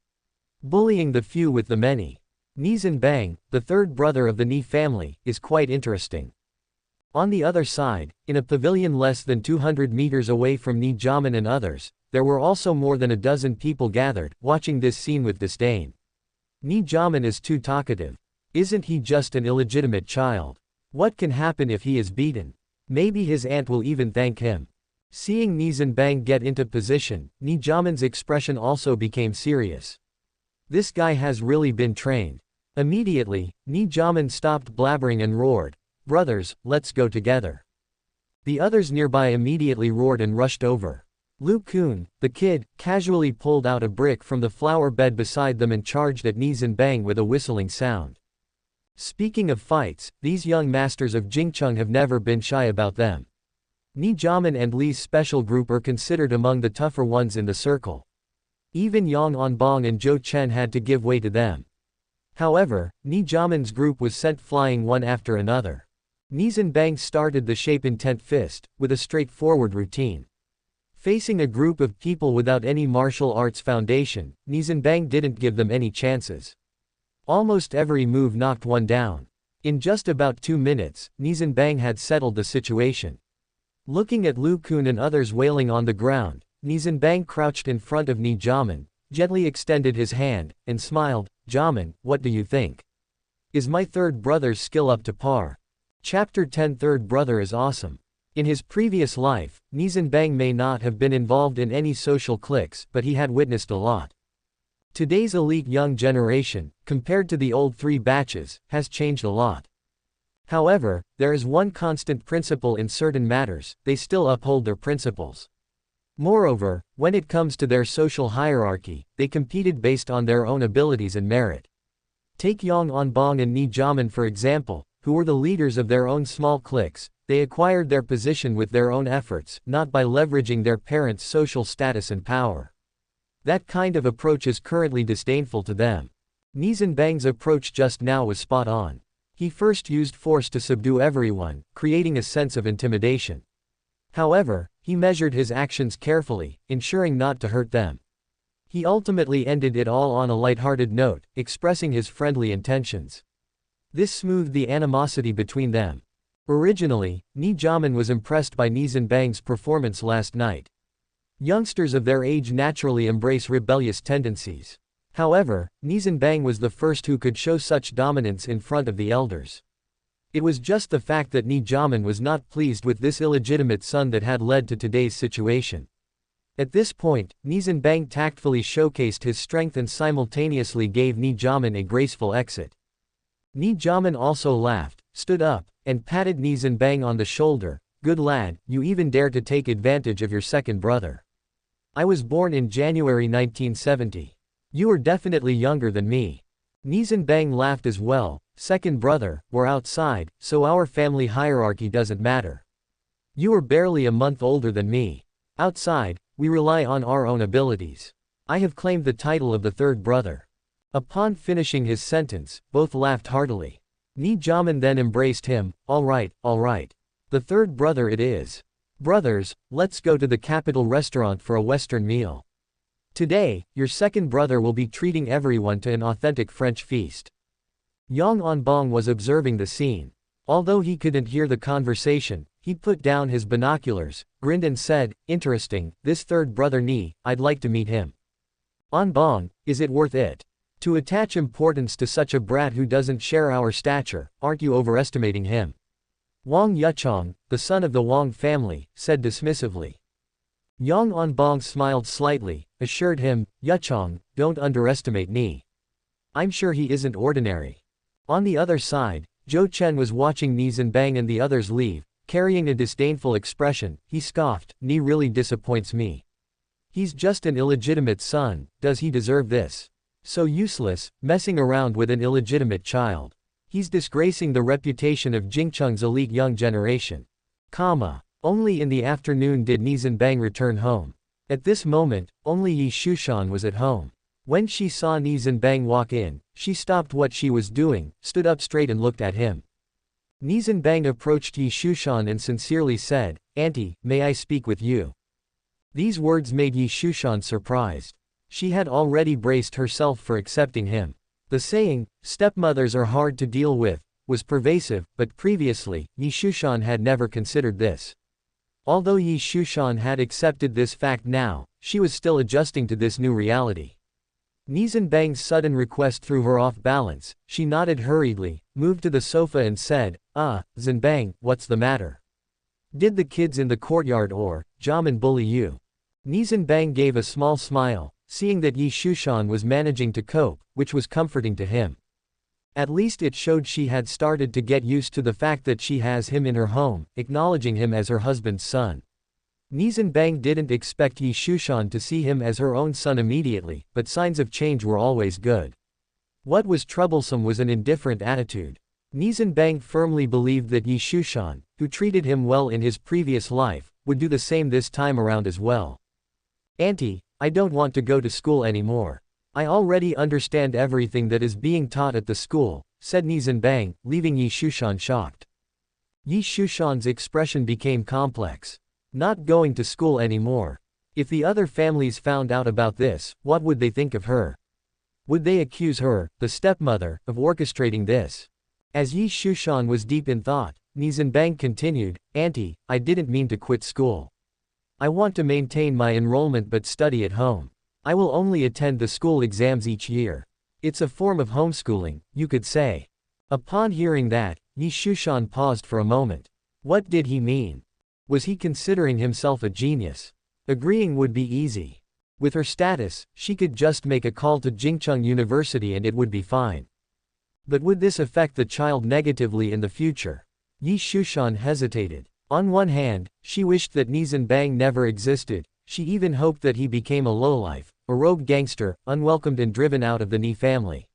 Bullying the few with the many. Nie Zhenbang, the third brother of the Nie family, is quite interesting. On the other side, in a pavilion less than 200 meters away from Nie Zhenbang and others, there were also more than a dozen people gathered, watching this scene with disdain. Nie Zhenbang is too talkative. Isn't he just an illegitimate child? What can happen if he is beaten? Maybe his aunt will even thank him. Seeing Nie Zhenbang get into position, Nie Zhenbang's expression also became serious. This guy has really been trained. Immediately, Nie Zhenbang stopped blabbering and roared, brothers, let's go together. The others nearby immediately roared and rushed over. Lu Kun, the kid, casually pulled out a brick from the flower bed beside them and charged at Nie Zhenbang with a whistling sound. Speaking of fights, these young masters of Jingcheng have never been shy about them. Nie Zhenbang and Li's special group are considered among the tougher ones in the circle. Even Yang Onbong and Zhou Chen had to give way to them. However, Nie Zhenbang's group was sent flying one after another. Nie Zhenbang started the shape intent fist, with a straightforward routine. Facing a group of people without any martial arts foundation, Nie Zhenbang didn't give them any chances. Almost every move knocked one down. In just about 2 minutes, Nie Zhenbang had settled the situation. Looking at Lu Kun and others wailing on the ground, Nie Zhenbang crouched in front of Nie Zhenbang, gently extended his hand, and smiled, Zhenbang, what do you think? Is my third brother's skill up to par? Chapter 10 Third brother is awesome. In his previous life, Nie Zhenbang may not have been involved in any social cliques, but he had witnessed a lot. Today's elite young generation, compared to the old 3 batches, has changed a lot. However, there is one constant principle in certain matters: they still uphold their principles. Moreover, when it comes to their social hierarchy, they competed based on their own abilities and merit. Take Yang Onbong and Nie Zhenbang for example, who were the leaders of their own small cliques. They acquired their position with their own efforts, not by leveraging their parents' social status and power. That kind of approach is currently disdainful to them. Nie Zhenbang's approach just now was spot on. He first used force to subdue everyone, creating a sense of intimidation. However, he measured his actions carefully, ensuring not to hurt them. He ultimately ended it all on a light-hearted note, expressing his friendly intentions. This smoothed the animosity between them. Originally, Nie Zhenbang was impressed by Nie Zhenbang's performance last night. Youngsters of their age naturally embrace rebellious tendencies. However, Nie Zhenbang was the first who could show such dominance in front of the elders. It was just the fact that Nie Zhenbang was not pleased with this illegitimate son that had led to today's situation. At this point, Nie Zhenbang tactfully showcased his strength and simultaneously gave Nie Zhenbang a graceful exit. Nie Zhenbang also laughed, stood up, and patted Nie Zhenbang on the shoulder. Good lad, you even dare to take advantage of your second brother. I was born in January 1970. You are definitely younger than me. Nie Zhenbang laughed as well. Second brother, we're outside, so our family hierarchy doesn't matter. You are barely a month older than me. Outside, we rely on our own abilities. I have claimed the title of the third brother." Upon finishing his sentence, both laughed heartily. Nie Zhenbang then embraced him. All right, the third brother it is. Brothers, let's go to the capital restaurant for a Western meal. Today, your second brother will be treating everyone to an authentic French feast." Yang Onbong was observing the scene. Although he couldn't hear the conversation, he put down his binoculars, grinned and said, "Interesting, this third brother Nie, I'd like to meet him." "Onbong, is it worth it? To attach importance to such a brat who doesn't share our stature, aren't you overestimating him?" Wang Yuchong, the son of the Wang family, said dismissively. Yang Onbong smiled slightly, assured him, "Yuchong, don't underestimate Nie. I'm sure he isn't ordinary." On the other side, Zhou Chen was watching Nie Zhenbang and the others leave, carrying a disdainful expression. He scoffed, "Nie really disappoints me. He's just an illegitimate son, does he deserve this? So useless, messing around with an illegitimate child. He's disgracing the reputation of Jingcheng's elite young generation." Only in the afternoon did Nie Zhenbang return home. At this moment, only Yi Shushan was at home. When she saw Nie Zhenbang walk in, she stopped what she was doing, stood up straight and looked at him. Nie Zhenbang approached Yi Shushan and sincerely said, "Auntie, may I speak with you?" These words made Yi Shushan surprised. She had already braced herself for accepting him. The saying, "stepmothers are hard to deal with," was pervasive, but previously, Yi Shushan had never considered this. Although Yi Shushan had accepted this fact now, she was still adjusting to this new reality. Nie Zhenbang's sudden request threw her off balance. She nodded hurriedly, moved to the sofa and said, Zhenbang, what's the matter? Did the kids in the courtyard or Jamin bully you?" Nie Zhenbang gave a small smile, seeing that Yi Shushan was managing to cope, which was comforting to him. At least it showed she had started to get used to the fact that she has him in her home, acknowledging him as her husband's son. Nie Zhenbang didn't expect Yi Shushan to see him as her own son immediately, but signs of change were always good. What was troublesome was an indifferent attitude. Nie Zhenbang firmly believed that Yi Shushan, who treated him well in his previous life, would do the same this time around as well. "Auntie, I don't want to go to school anymore. I already understand everything that is being taught at the school," said Nie Zhenbang, leaving Yi Shushan shocked. Yi Shushan's expression became complex. Not going to school anymore. If the other families found out about this, what would they think of her? Would they accuse her, the stepmother, of orchestrating this? As Yi Shushan was deep in thought, Nie Zhenbang continued, "Auntie, I didn't mean to quit school. I want to maintain my enrollment but study at home. I will only attend the school exams each year. It's a form of homeschooling, you could say." Upon hearing that, Yi Shushan paused for a moment. What did he mean? Was he considering himself a genius? Agreeing would be easy. With her status, she could just make a call to Jingcheng University and it would be fine. But would this affect the child negatively in the future? Yi Shushan hesitated. On one hand, she wished that Nie Zhenbang never existed. She even hoped that he became a lowlife, a rogue gangster, unwelcomed and driven out of the Nie family.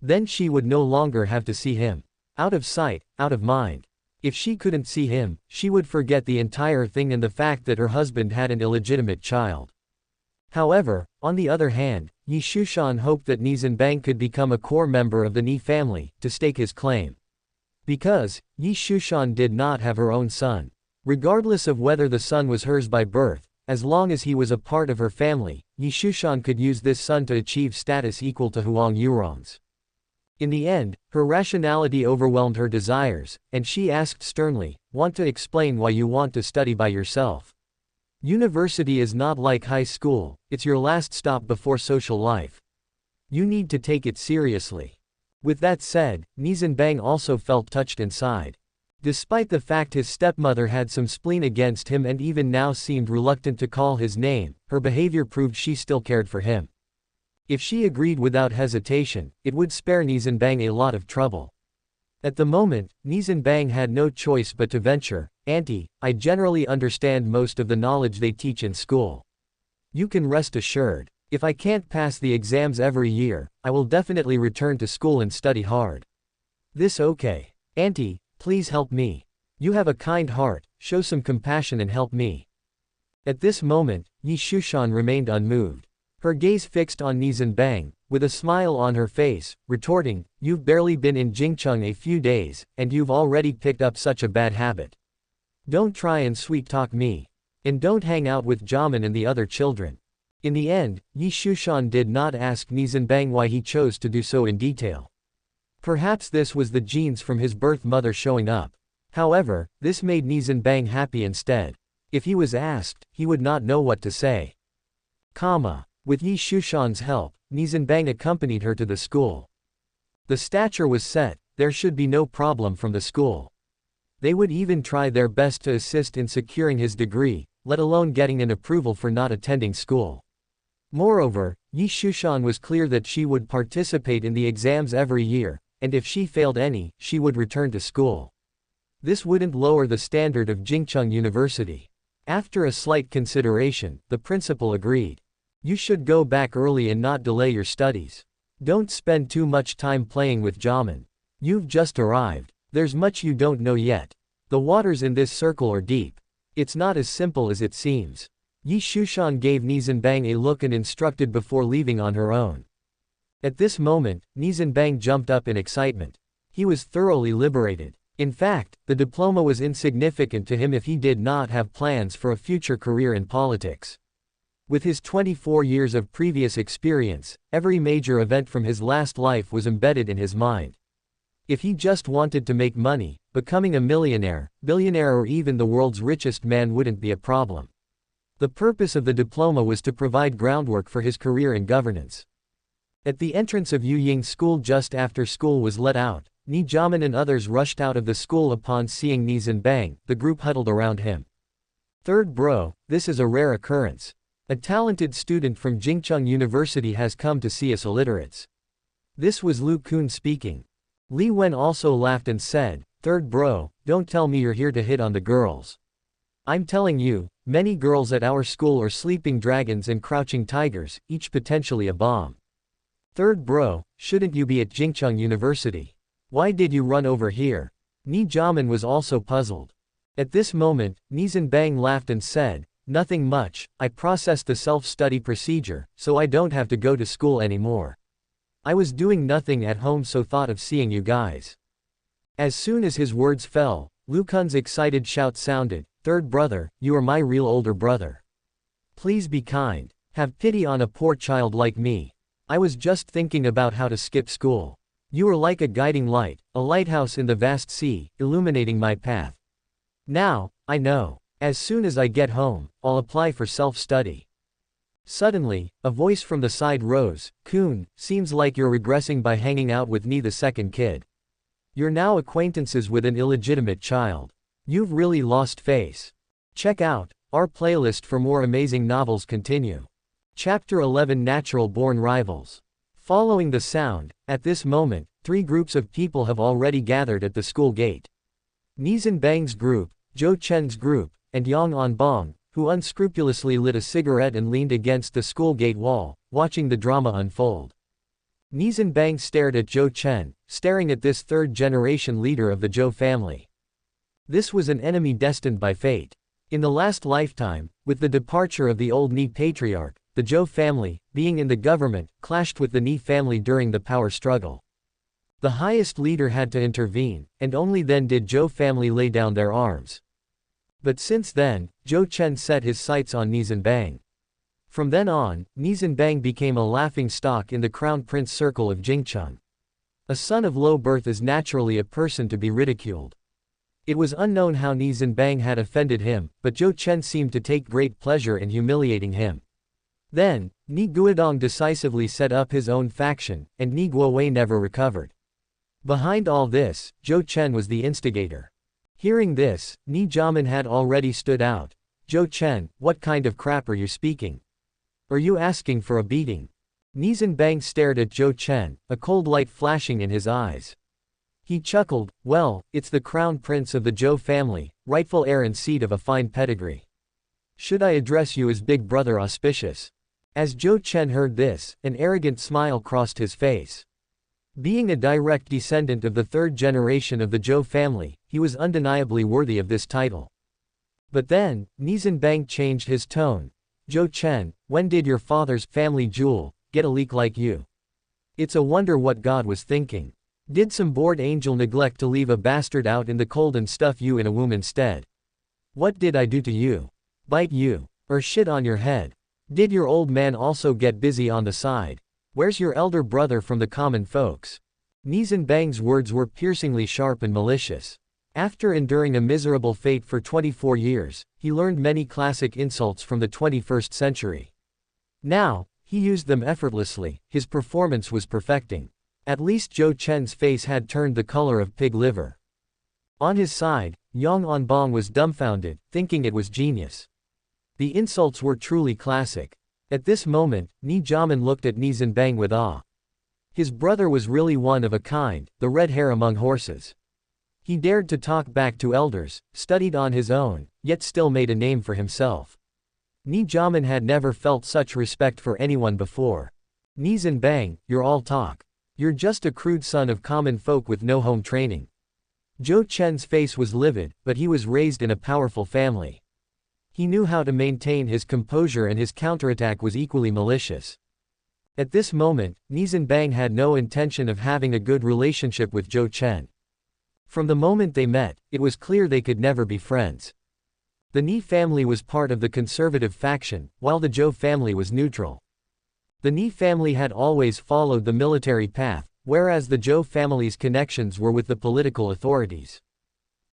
Then she would no longer have to see him. Out of sight, out of mind. If she couldn't see him, she would forget the entire thing and the fact that her husband had an illegitimate child. However, on the other hand, Yi Shushan hoped that Nie Zhenbang could become a core member of the Nie family, to stake his claim. Because, Yi Shushan did not have her own son. Regardless of whether the son was hers by birth, as long as he was a part of her family, Yi Shushan could use this son to achieve status equal to Huang Yurong's. In the end, her rationality overwhelmed her desires, and she asked sternly, "Want to explain why you want to study by yourself? University is not like high school, it's your last stop before social life. You need to take it seriously." With that said, Nie Zhenbang also felt touched inside. Despite the fact his stepmother had some spleen against him and even now seemed reluctant to call his name, her behavior proved she still cared for him. If she agreed without hesitation, it would spare Nie Zhenbang a lot of trouble. At the moment, Nie Zhenbang had no choice but to venture, "Auntie, I generally understand most of the knowledge they teach in school. You can rest assured. If I can't pass the exams every year, I will definitely return to school and study hard. This okay. Auntie, please help me. You have a kind heart, show some compassion and help me." At this moment, Nie Zhenbang remained unmoved. Her gaze fixed on Nie Zhenbang, with a smile on her face, retorting, "You've barely been in Jingcheng a few days, and you've already picked up such a bad habit. Don't try and sweet-talk me. And don't hang out with Jamin and the other children." In the end, Nie Zhenbang did not ask Nie Zhenbang why he chose to do so in detail. Perhaps this was the genes from his birth mother showing up. However, this made Nie Zhenbang happy instead. If he was asked, he would not know what to say. With Nie Zhenbang's help, Nie Zhenbang accompanied her to the school. The stature was set, there should be no problem from the school. They would even try their best to assist in securing his degree, let alone getting an approval for not attending school. Moreover, Nie Zhenbang was clear that she would participate in the exams every year, and if she failed any, she would return to school. This wouldn't lower the standard of Jingcheng University. After a slight consideration, the principal agreed. You should go back early and not delay your studies. Don't spend too much time playing with Jamin. You've just arrived. There's much you don't know yet. The waters in this circle are deep. It's not as simple as it seems. Nie Zhenbang gave Nie Zhenbang a look and instructed before leaving on her own. At this moment, Nie Zhenbang jumped up in excitement. He was thoroughly liberated. In fact, the diploma was insignificant to him if he did not have plans for a future career in politics. With his 24 years of previous experience, every major event from his last life was embedded in his mind. If he just wanted to make money, becoming a millionaire, billionaire or even the world's richest man wouldn't be a problem. The purpose of the diploma was to provide groundwork for his career in governance. At the entrance of Yuying School just after school was let out, Nie Jamin and others rushed out of the school upon seeing Nie Zhenbang. The group huddled around him. "Third bro, this is a rare occurrence. A talented student from Jingcheng University has come to see us illiterates." This was Lu Kun speaking. Li Wen also laughed and said, "Third bro, don't tell me you're here to hit on the girls. I'm telling you, many girls at our school are sleeping dragons and crouching tigers, each potentially a bomb. Third bro, shouldn't you be at Jingcheng University? Why did you run over here?" Nie Jamin was also puzzled. At this moment, Nie Zhenbang laughed and said, "Nothing much, I processed the self-study procedure, so I don't have to go to school anymore. I was doing nothing at home so thought of seeing you guys." As soon as his words fell, Lu Kun's excited shout sounded, "Third brother, you are my real older brother. Please be kind. Have pity on a poor child like me. I was just thinking about how to skip school. You are like a guiding light, a lighthouse in the vast sea, illuminating my path. Now, I know. As soon as I get home, I'll apply for self-study." Suddenly, a voice from the side rose, "Kun, seems like you're regressing by hanging out with Nie the second kid. You're now acquaintances with an illegitimate child. You've really lost face." Check out our playlist for more amazing novels. Continue. Chapter 11 Natural Born Rivals. Following the sound, at this moment, 3 groups of people have already gathered at the school gate. Nie Zhenbang's group, Zhou Chen's group, and Yang Anbang, who unscrupulously lit a cigarette and leaned against the school gate wall, watching the drama unfold. Nie Zhenbang stared at Zhou Chen, staring at this third-generation leader of the Zhou family. This was an enemy destined by fate. In the last lifetime, with the departure of the old Nie patriarch, the Zhou family, being in the government, clashed with the Nie family during the power struggle. The highest leader had to intervene, and only then did Zhou family lay down their arms. But since then, Zhou Chen set his sights on Nie Zhenbang. From then on, Nie Zhenbang became a laughingstock in the crown prince circle of Jingcheng. A son of low birth is naturally a person to be ridiculed. It was unknown how Nie Zhenbang had offended him, but Zhou Chen seemed to take great pleasure in humiliating him. Then, Nie Guodong decisively set up his own faction, and Nie Guowei never recovered. Behind all this, Zhou Chen was the instigator. Hearing this, Nie Jamin had already stood out. "Zhou Chen, what kind of crap are you speaking? Are you asking for a beating?" Nie Zhenbang stared at Zhou Chen, a cold light flashing in his eyes. He chuckled, "Well, it's the crown prince of the Zhou family, rightful heir and seed of a fine pedigree. Should I address you as big brother auspicious?" As Zhou Chen heard this, an arrogant smile crossed his face. Being a direct descendant of the third generation of the Zhou family, he was undeniably worthy of this title. But then, Nie Zhenbang changed his tone. Zhou Chen, when did your father's family jewel get a leak like you? It's a wonder what God was thinking. Did some bored angel neglect to leave a bastard out in the cold and stuff you in a womb instead? What did I do to you? Bite you? Or shit on your head? Did your old man also get busy on the side? Where's your elder brother from the common folks? Nie Zhenbang's words were piercingly sharp and malicious. After enduring a miserable fate for 24 years, he learned many classic insults from the 21st century. Now, he used them effortlessly, his performance was perfecting. At least Zhou Chen's face had turned the color of pig liver. On his side, Yang Onbong was dumbfounded, thinking it was genius. The insults were truly classic. At this moment, Nie Zhenbang looked at Nie Zhenbang with awe. His brother was really one of a kind, the red hair among horses. He dared to talk back to elders, studied on his own, yet still made a name for himself. Nie Zhenbang had never felt such respect for anyone before. Nie Zhenbang, you're all talk. You're just a crude son of common folk with no home training. Zhou Chen's face was livid, but he was raised in a powerful family. He knew how to maintain his composure and his counterattack was equally malicious. At this moment, Nie Zhenbang had no intention of having a good relationship with Zhou Chen. From the moment they met, it was clear they could never be friends. The Nie family was part of the conservative faction, while the Zhou family was neutral. The Nie family had always followed the military path, whereas the Zhou family's connections were with the political authorities.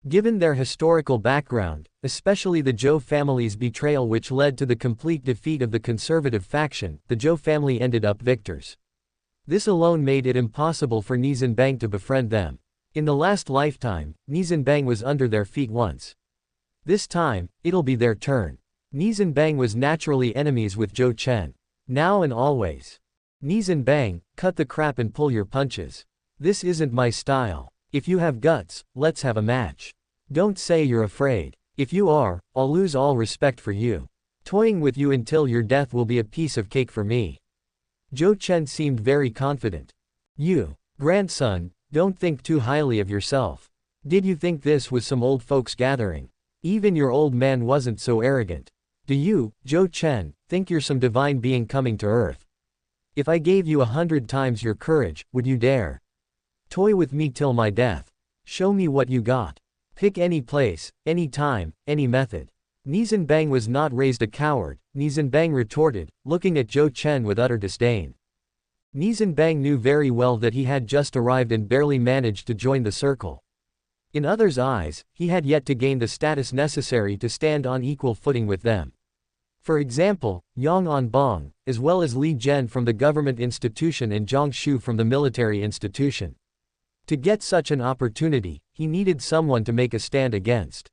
Given their historical background, especially the Zhou family's betrayal which led to the complete defeat of the conservative faction, the Zhou family ended up victors. This alone made it impossible for Nie Zhenbang to befriend them. In the last lifetime, Nie Zhenbang was under their feet once. This time, it'll be their turn. Nie Zhenbang was naturally enemies with Zhou Chen. Now and always. Nie Zhenbang, cut the crap and pull your punches. This isn't my style. If you have guts, let's have a match. Don't say you're afraid. If you are, I'll lose all respect for you. Toying with you until your death will be a piece of cake for me. Zhou Chen seemed very confident. You, grandson, don't think too highly of yourself. Did you think this was some old folks gathering? Even your old man wasn't so arrogant. Do you, Zhou Chen, think you're some divine being coming to earth? If I gave you 100 times your courage, would you dare? Toy with me till my death. Show me what you got. Pick any place, any time, any method. Nie Zhenbang was not raised a coward, Nie Zhenbang retorted, looking at Zhou Chen with utter disdain. Nie Zhenbang knew very well that he had just arrived and barely managed to join the circle. In others' eyes, he had yet to gain the status necessary to stand on equal footing with them. For example, Yang Onbong, as well as Li Zhen from the government institution and Zhang Shu from the military institution. To get such an opportunity, he needed someone to make a stand against.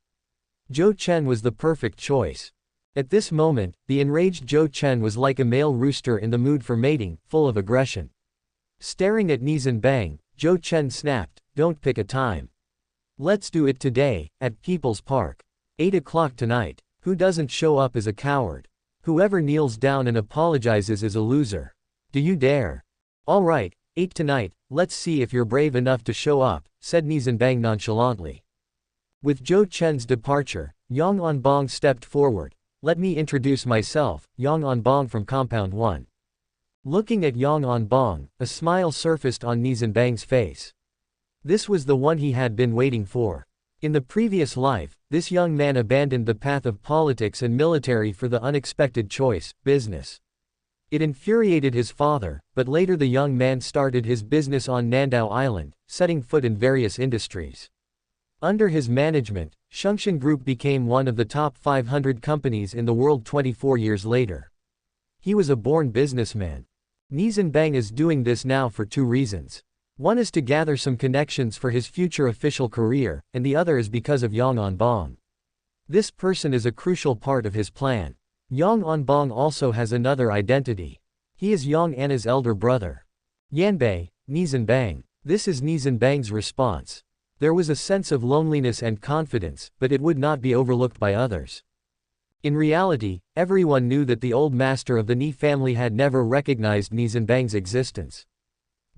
Zhou Chen was the perfect choice. At this moment, the enraged Zhou Chen was like a male rooster in the mood for mating, full of aggression. Staring at Nie Zhenbang, Zhou Chen snapped, "Don't pick a time. Let's do it today, at People's Park. 8 o'clock tonight. Who doesn't show up is a coward. Whoever kneels down and apologizes is a loser. Do you dare? All right, 8 tonight, let's see if you're brave enough to show up," said Nie Zhenbang nonchalantly. With Zhou Chen's departure, Yang Onbong stepped forward. "Let me introduce myself, Yang Onbong from Compound 1. Looking at Yang Onbong, a smile surfaced on Nie Zhenbang's face. This was the one he had been waiting for. In the previous life, this young man abandoned the path of politics and military for the unexpected choice, business. It infuriated his father, but later the young man started his business on Nandao Island, setting foot in various industries. Under his management, Shungshan Group became one of the top 500 companies in the world 24 years later. He was a born businessman. Nie Zhenbang is doing this now for two reasons. One is to gather some connections for his future official career, and the other is because of Yang Onbong. This person is a crucial part of his plan. Yang Onbong also has another identity. He is Yang Anna's elder brother. Yanbei, Nie Zhenbang. This is Nie Zhenbang's response. There was a sense of loneliness and confidence, but it would not be overlooked by others. In reality, everyone knew that the old master of the Nie family had never recognized Nie Zhenbang's existence.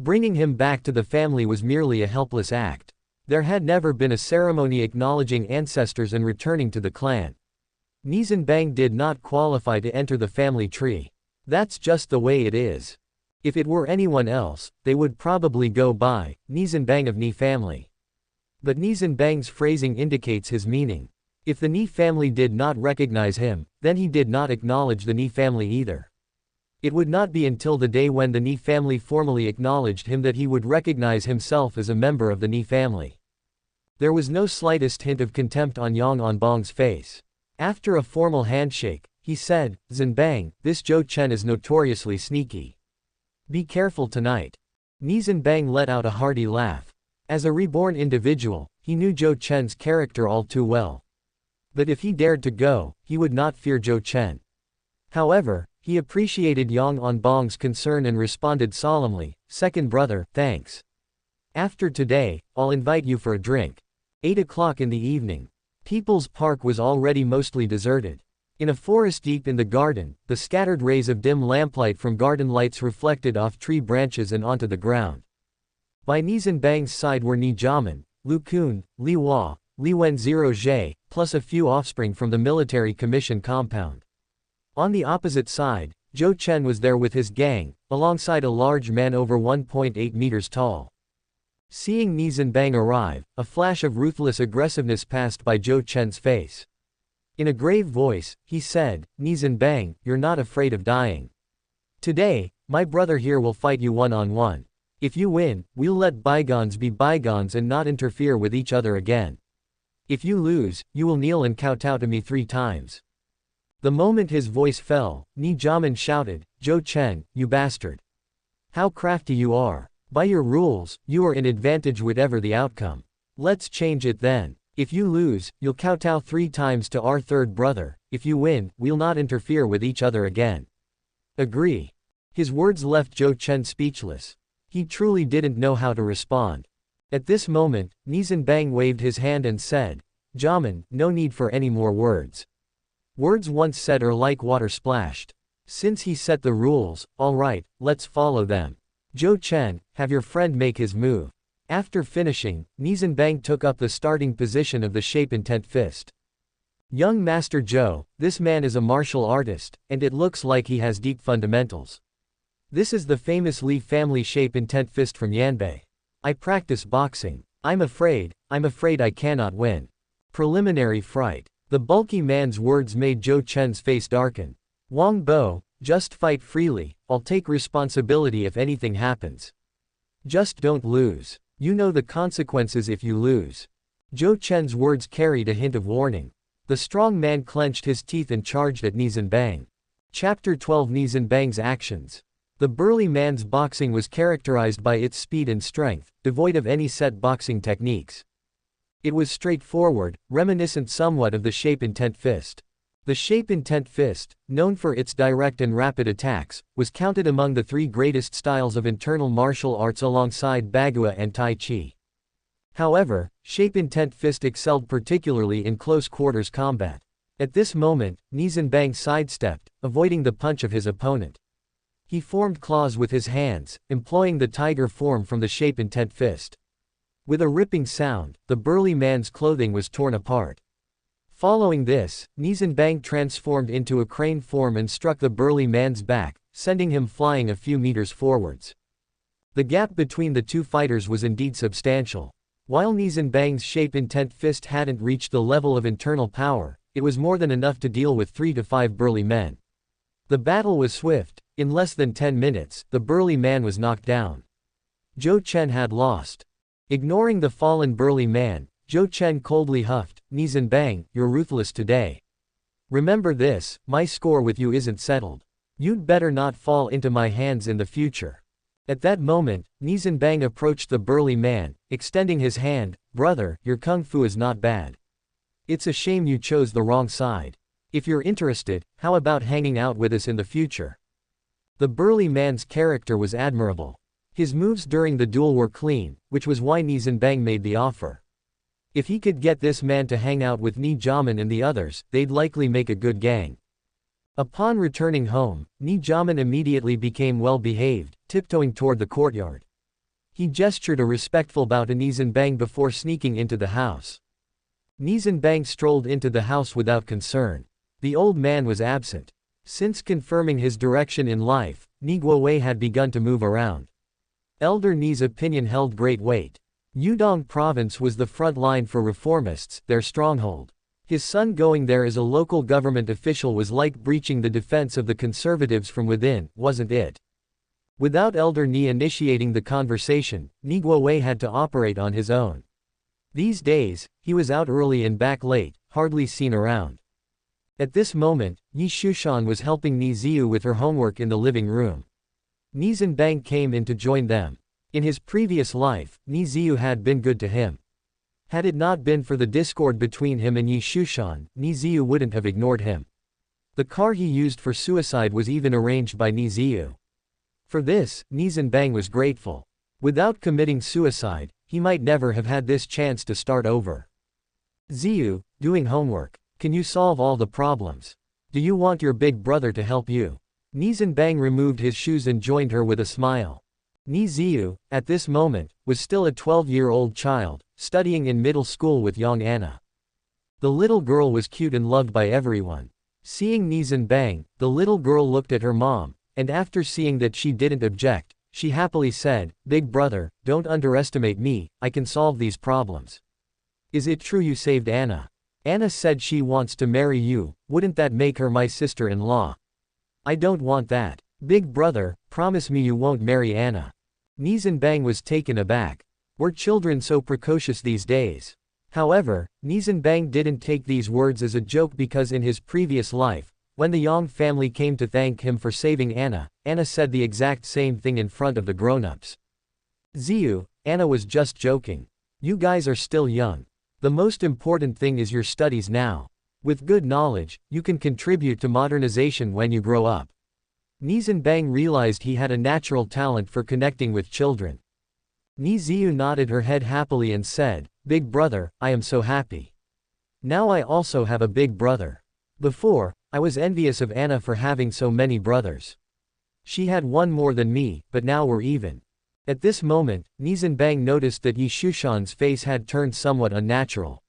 Bringing him back to the family was merely a helpless act. There had never been a ceremony acknowledging ancestors and returning to the clan. Nie Zhenbang did not qualify to enter the family tree. That's just the way it is. If it were anyone else, they would probably go by Nie Zhenbang of Nie family. But Nie Zhenbang's phrasing indicates his meaning. If the Nie family did not recognize him, then he did not acknowledge the Nie family either. It would not be until the day when the Nie family formally acknowledged him that he would recognize himself as a member of the Nie family. There was no slightest hint of contempt on Yang Onbong's face. After a formal handshake, he said, "Zhenbang, this Zhou Chen is notoriously sneaky. Be careful tonight." Nie Zhenbang let out a hearty laugh. As a reborn individual, he knew Zhou Chen's character all too well. But if he dared to go, he would not fear Zhou Chen. However, he appreciated Yang Onbong's concern and responded solemnly, "Second brother, thanks. After today, I'll invite you for a drink." 8 o'clock in the evening. People's Park was already mostly deserted. In a forest deep in the garden, the scattered rays of dim lamplight from garden lights reflected off tree branches and onto the ground. By Nie Zhenbang's side were Nie Zhenbang, Lu Kun, Li Hua, Li Wenzhou, plus a few offspring from the military commission compound. On the opposite side, Zhou Chen was there with his gang, alongside a large man over 1.8 meters tall. Seeing Nie Zhenbang arrive, a flash of ruthless aggressiveness passed by Zhou Chen's face. In a grave voice, he said, "Nie Zhenbang, you're not afraid of dying. Today, my brother here will fight you one-on-one. If you win, we'll let bygones be bygones and not interfere with each other again. If you lose, you will kneel and kowtow to me 3 times. The moment his voice fell, Nie Zhenbang shouted, "Zhou Chen, you bastard! How crafty you are! By your rules, you are in advantage whatever the outcome. Let's change it then. If you lose, you'll kowtow 3 times to our third brother. If you win, we'll not interfere with each other again. Agree?" His words left Zhou Chen speechless. He truly didn't know how to respond. At this moment, Nie Zhenbang waved his hand and said, "Zhenbang, no need for any more words. Words once said are like water splashed. Since he set the rules, all right, let's follow them. Zhou Chen, have your friend make his move." After finishing, Nie Zhenbang took up the starting position of the shape intent fist. "Young Master Zhou, this man is a martial artist, and it looks like he has deep fundamentals. This is the famous Li family shape intent fist from Yanbei. I practice boxing. I'm afraid I cannot win. Preliminary fright." The bulky man's words made Zhou Chen's face darken. "Wang Bo, just fight freely, I'll take responsibility if anything happens. Just don't lose. You know the consequences if you lose." Zhou Chen's words carried a hint of warning. The strong man clenched his teeth and charged at Nie Zhenbang. Chapter 12 Nie Zhenbang's actions. The burly man's boxing was characterized by its speed and strength, devoid of any set boxing techniques. It was straightforward, reminiscent somewhat of the shape intent fist. The shape intent fist, known for its direct and rapid attacks, was counted among the 3 greatest styles of internal martial arts alongside Bagua and Tai Chi. However, shape intent fist excelled particularly in close quarters combat. At this moment, Nie Zhenbang sidestepped, avoiding the punch of his opponent. He formed claws with his hands, employing the tiger form from the shape intent fist. With a ripping sound, the burly man's clothing was torn apart. Following this, Nie Zhenbang transformed into a crane form and struck the burly man's back, sending him flying a few meters forwards. The gap between the 2 fighters was indeed substantial. While Nie Zhenbang's shape intent fist hadn't reached the level of internal power, it was more than enough to deal with 3 to 5 burly men. The battle was swift. In less than 10 minutes, the burly man was knocked down. Zhou Chen had lost. Ignoring the fallen burly man, Zhou Chen coldly huffed, "Nie Zhenbang, you're ruthless today. Remember this, my score with you isn't settled. You'd better not fall into my hands in the future." At that moment, Nie Zhenbang approached the burly man, extending his hand, "Brother, your kung fu is not bad. It's a shame you chose the wrong side. If you're interested, how about hanging out with us in the future?" The burly man's character was admirable. His moves during the duel were clean, which was why Nie Zhenbang made the offer. If he could get this man to hang out with Nie Zhenbang and the others, they'd likely make a good gang. Upon returning home, Nie Zhenbang immediately became well-behaved, tiptoeing toward the courtyard. He gestured a respectful bow to Nie Zhenbang before sneaking into the house. Nie Zhenbang strolled into the house without concern. The old man was absent. Since confirming his direction in life, Nie Guowei had begun to move around. Elder Nie's opinion held great weight. Yudong province was the front line for reformists, their stronghold. His son going there as a local government official was like breaching the defense of the conservatives from within, wasn't it? Without Elder Nie initiating the conversation, Nie Guowei had to operate on his own. These days, he was out early and back late, hardly seen around. At this moment, Nie Shushan was helping Nie Ziyu with her homework in the living room. Nie Zhenbang came in to join them. In his previous life, Nie Ziyu had been good to him. Had it not been for the discord between him and Nie Shushan, Nie Ziyu wouldn't have ignored him. The car he used for suicide was even arranged by Nie Ziyu. For this, Nie Zhenbang was grateful. Without committing suicide, he might never have had this chance to start over. Ziyu, doing homework. Can you solve all the problems? Do you want your big brother to help you? Nie Zhenbang removed his shoes and joined her with a smile. Nie Ziyu, at this moment, was still a 12-year-old child, studying in middle school with young Anna. The little girl was cute and loved by everyone. Seeing Nie Zhenbang, the little girl looked at her mom, and after seeing that she didn't object, she happily said, "Big brother, don't underestimate me, I can solve these problems." "Is it true you saved Anna? Anna said she wants to marry you, wouldn't that make her my sister-in-law?" "I don't want that. Big brother, promise me you won't marry Anna." Nie Zhenbang was taken aback. Were children so precocious these days? However, Nie Zhenbang didn't take these words as a joke because in his previous life, when the Yang family came to thank him for saving Anna, Anna said the exact same thing in front of the grown-ups. "Ziyu, Anna was just joking. You guys are still young. The most important thing is your studies now. With good knowledge, you can contribute to modernization when you grow up." Nie Zhenbang realized he had a natural talent for connecting with children. Nie Ziyu nodded her head happily and said, "Big brother, I am so happy. Now I also have a big brother. Before, I was envious of Anna for having so many brothers. She had one more than me, but now we're even." At this moment, Nie Zhenbang noticed that Yi Shushan's face had turned somewhat unnatural.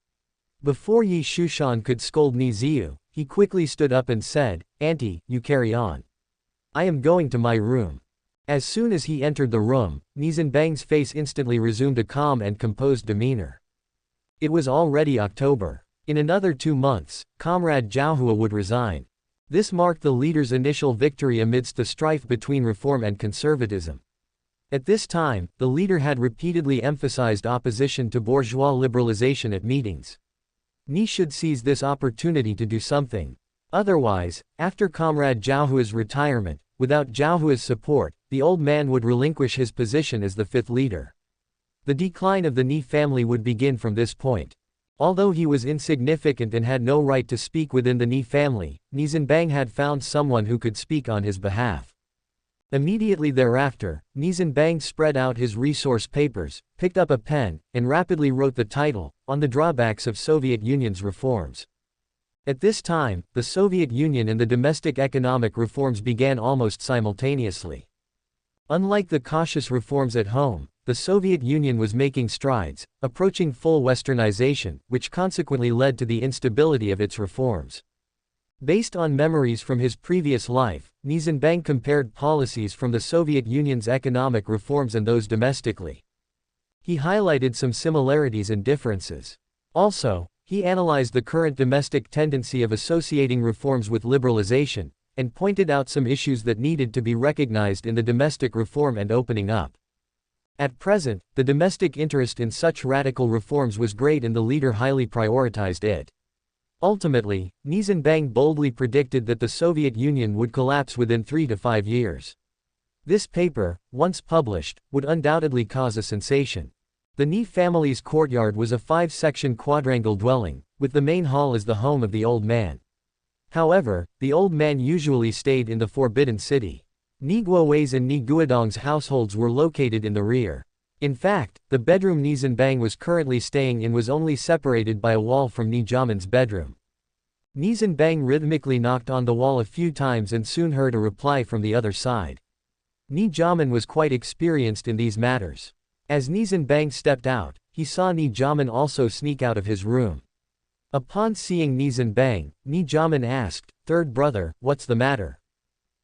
Before Yi Shushan could scold Nie Ziyu, he quickly stood up and said, "Auntie, you carry on. I am going to my room." As soon as he entered the room, Nie Zhenbang's face instantly resumed a calm and composed demeanor. It was already October. In another 2 months, Comrade Zhaohua would resign. This marked the leader's initial victory amidst the strife between reform and conservatism. At this time, the leader had repeatedly emphasized opposition to bourgeois liberalization at meetings. Nie should seize this opportunity to do something. Otherwise, after Comrade Zhaohua's retirement, without Zhaohua's support, the old man would relinquish his position as the fifth leader. The decline of the Nie family would begin from this point. Although he was insignificant and had no right to speak within the Nie family, Nie Zhenbang had found someone who could speak on his behalf. Immediately thereafter, Nie Zhenbang spread out his resource papers, picked up a pen, and rapidly wrote the title, "On the Drawbacks of Soviet Union's Reforms." At this time, the Soviet Union and the domestic economic reforms began almost simultaneously. Unlike the cautious reforms at home, the Soviet Union was making strides, approaching full westernization, which consequently led to the instability of its reforms. Based on memories from his previous life, Nie Zhenbang compared policies from the Soviet Union's economic reforms and those domestically. He highlighted some similarities and differences. Also, he analyzed the current domestic tendency of associating reforms with liberalization, and pointed out some issues that needed to be recognized in the domestic reform and opening up. At present, the domestic interest in such radical reforms was great and the leader highly prioritized it. Ultimately, Nie Zhenbang boldly predicted that the Soviet Union would collapse within 3 to 5 years. This paper, once published, would undoubtedly cause a sensation. The Nie family's courtyard was a 5-section quadrangle dwelling, with the main hall as the home of the old man. However, the old man usually stayed in the Forbidden City. Nie Guowei's and Nie Guodong's households were located in the rear. In fact, the bedroom Nie Zhenbang was currently staying in was only separated by a wall from Nie Zhenbang's bedroom. Nie Zhenbang rhythmically knocked on the wall a few times and soon heard a reply from the other side. Nie Zhenbang was quite experienced in these matters. As Nie Zhenbang stepped out, he saw Nie Zhenbang also sneak out of his room. Upon seeing Nie Zhenbang, Nie Zhenbang asked, "Third brother, what's the matter?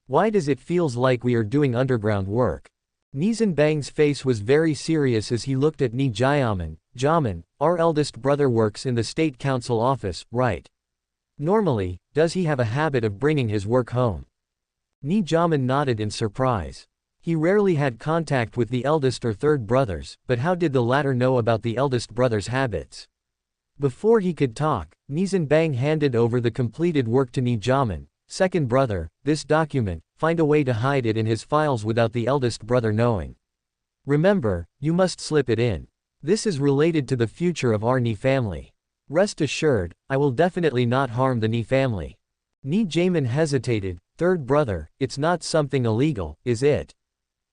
Why does it feels like we are doing underground work?" Nie Zhenbang's face was very serious as he looked at Nie Zhenbang. "Jamin, our eldest brother works in the state council office, right? Normally, does he have a habit of bringing his work home?" Nie Zhenbang nodded in surprise. He rarely had contact with the eldest or third brothers, but how did the latter know about the eldest brother's habits? Before he could talk, Nie Zhenbang handed over the completed work to Nie Zhenbang. "Second brother, this document, find a way to hide it in his files without the eldest brother knowing. Remember, you must slip it in. This is related to the future of our Nie family. Rest assured, I will definitely not harm the Nie family." Nie Zhenbang hesitated. "Third brother, it's not something illegal, is it?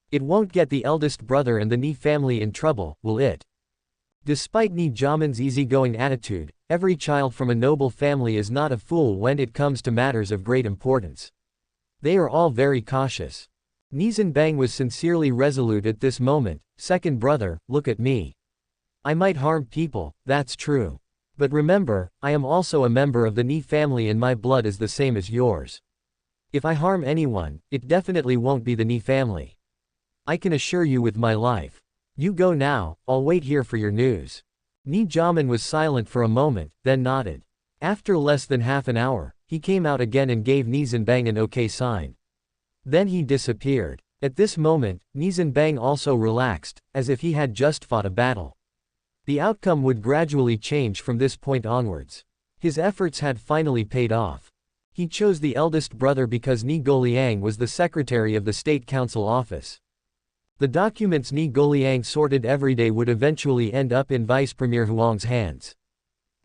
It won't get the eldest brother and the Nie family in trouble, will it?" Despite Nie Zhenbang's easygoing attitude, every child from a noble family is not a fool when it comes to matters of great importance. They are all very cautious. Nie Zhenbang was sincerely resolute at this moment. "Second brother, look at me. I might harm people, that's true. But remember, I am also a member of the Nie family and my blood is the same as yours. If I harm anyone, it definitely won't be the Nie family. I can assure you with my life. You go now, I'll wait here for your news." Nie Zhenbang was silent for a moment, then nodded. After less than half an hour, he came out again and gave Nie Zhenbang an okay sign. Then he disappeared. At this moment, Nie Zhenbang also relaxed, as if he had just fought a battle. The outcome would gradually change from this point onwards. His efforts had finally paid off. He chose the eldest brother because Nie Goliang was the secretary of the state council office. The documents Nie Goliang sorted every day would eventually end up in Vice Premier Huang's hands.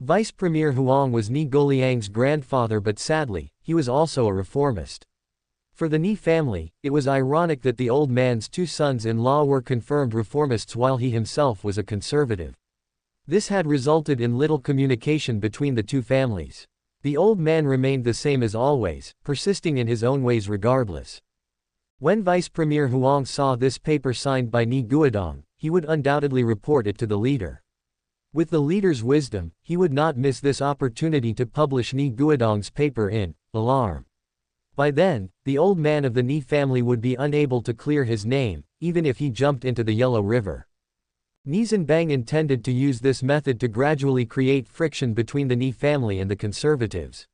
Vice Premier Huang was Nie Goliang's grandfather, but sadly, he was also a reformist. For the Nie family, it was ironic that the old man's two sons-in-law were confirmed reformists while he himself was a conservative. This had resulted in little communication between the two families. The old man remained the same as always, persisting in his own ways regardless. When Vice Premier Huang saw this paper signed by Nie Guodong, he would undoubtedly report it to the leader. With the leader's wisdom, he would not miss this opportunity to publish Nie Guodong's paper in Alarm. By then, the old man of the Nie family would be unable to clear his name, even if he jumped into the Yellow River. Nie Zhenbang intended to use this method to gradually create friction between the Nie family and the conservatives.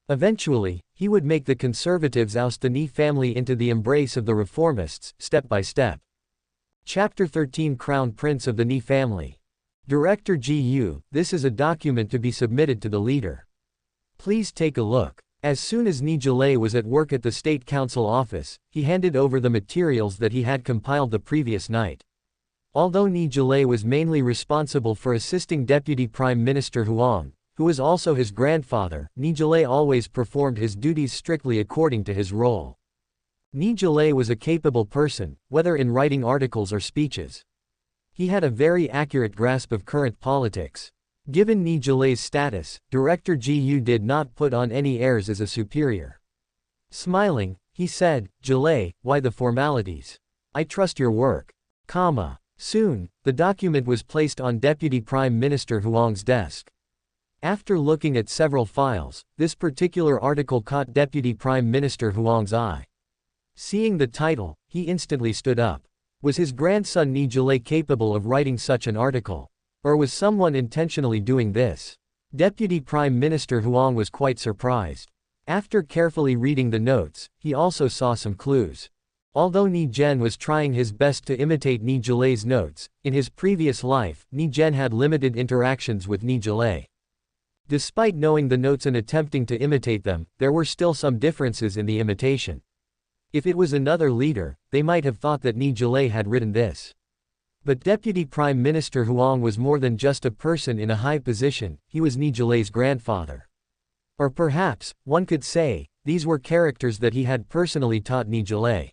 Eventually, he would make the conservatives oust the Nie family into the embrace of the reformists, step by step. Chapter 13 Crown Prince of the Nie family. Director Gu, this is a document to be submitted to the leader. Please take a look. As soon as Nie Zhenbang was at work at the state council office, he handed over the materials that he had compiled the previous night. Although Nie Zhenbang was mainly responsible for assisting Deputy Prime Minister Huang, who was also his grandfather, Nie Zhenbang always performed his duties strictly according to his role. Nie Zhenbang was a capable person, whether in writing articles or speeches. He had a very accurate grasp of current politics. Given Nie Zhenbang's status, Director Gu did not put on any airs as a superior. Smiling, he said, "Zhenbang, why the formalities? I trust your work." Soon, the document was placed on Deputy Prime Minister Huang's desk. After looking at several files, this particular article caught Deputy Prime Minister Huang's eye. Seeing the title, he instantly stood up. Was his grandson Nie Zhenbang capable of writing such an article? Or was someone intentionally doing this? Deputy Prime Minister Huang was quite surprised. After carefully reading the notes, he also saw some clues. Although Nie Zhen was trying his best to imitate Nie Zhenbang's notes, in his previous life, Nie Zhen had limited interactions with Nie Zhenbang. Despite knowing the notes and attempting to imitate them, there were still some differences in the imitation. If it was another leader, they might have thought that Nie Zhenbang had written this. But Deputy Prime Minister Huang was more than just a person in a high position, he was Nie Zhenbang's grandfather. Or perhaps, one could say, these were characters that he had personally taught Nie Zhenbang.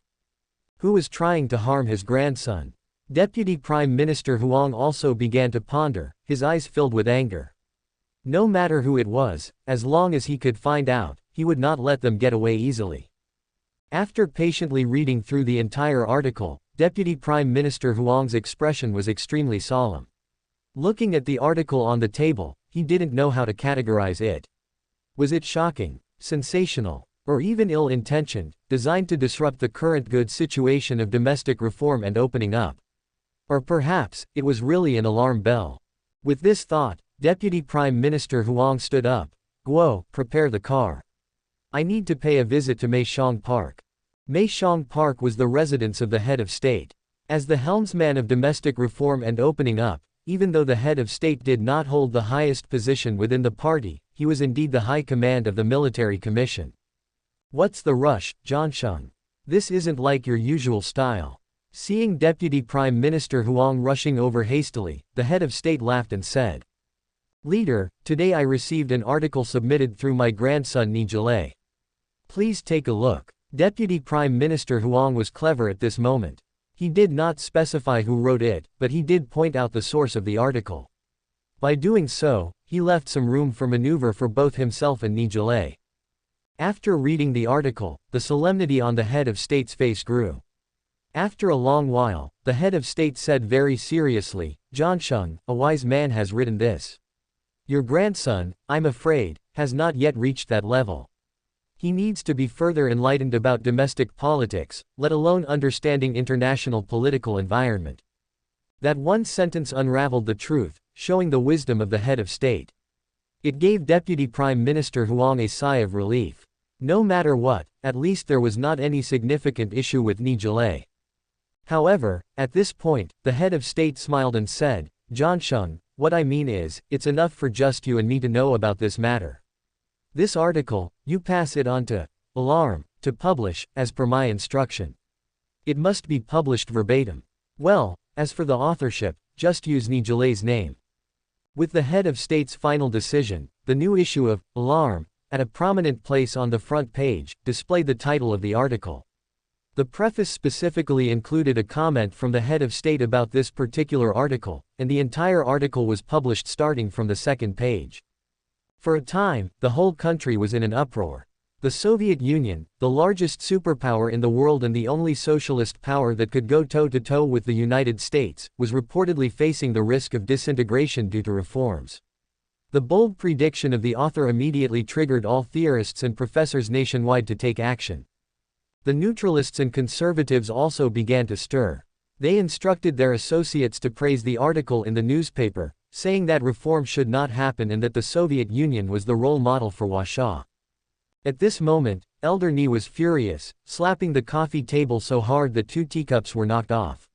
Who was trying to harm his grandson? Deputy Prime Minister Huang also began to ponder, his eyes filled with anger. No matter who it was, as long as he could find out, he would not let them get away easily. After patiently reading through the entire article, Deputy Prime Minister Huang's expression was extremely solemn. Looking at the article on the table, he didn't know how to categorize it. Was it shocking, sensational, or even ill-intentioned, designed to disrupt the current good situation of domestic reform and opening up? Or perhaps, it was really an alarm bell. With this thought, Deputy Prime Minister Huang stood up. Guo, prepare the car. I need to pay a visit to Meixiong Park. Meixiong Park was the residence of the head of state. As the helmsman of domestic reform and opening up, even though the head of state did not hold the highest position within the party, he was indeed the high command of the military commission. What's the rush, Zhansheng? This isn't like your usual style. Seeing Deputy Prime Minister Huang rushing over hastily, the head of state laughed and said, Leader, today I received an article submitted through my grandson Nie Zhenbang. Please take a look. Deputy Prime Minister Huang was clever at this moment. He did not specify who wrote it, but he did point out the source of the article. By doing so, he left some room for maneuver for both himself and Nie Zhenbang. After reading the article, the solemnity on the head of state's face grew. After a long while, the head of state said very seriously, Zhansheng, a wise man has written this. Your grandson, I'm afraid, has not yet reached that level. He needs to be further enlightened about domestic politics, let alone understanding international political environment. That one sentence unraveled the truth, showing the wisdom of the head of state. It gave Deputy Prime Minister Huang a sigh of relief. No matter what, at least there was not any significant issue with Nie Zhenbang. However, at this point, the head of state smiled and said, Zhansheng, what I mean is, it's enough for just you and me to know about this matter. This article, you pass it on to Alarm, to publish, as per my instruction. It must be published verbatim. Well, as for the authorship, just use Nie Zhenbang's name. With the head of state's final decision, the new issue of Alarm, at a prominent place on the front page, displayed the title of the article. The preface specifically included a comment from the head of state about this particular article, and the entire article was published starting from the second page. For a time, the whole country was in an uproar. The Soviet Union, the largest superpower in the world and the only socialist power that could go toe-to-toe with the United States, was reportedly facing the risk of disintegration due to reforms. The bold prediction of the author immediately triggered all theorists and professors nationwide to take action. The neutralists and conservatives also began to stir. They instructed their associates to praise the article in the newspaper, saying that reform should not happen and that the Soviet Union was the role model for Warsaw. At this moment, Elder Nie was furious, slapping the coffee table so hard that 2 teacups were knocked off.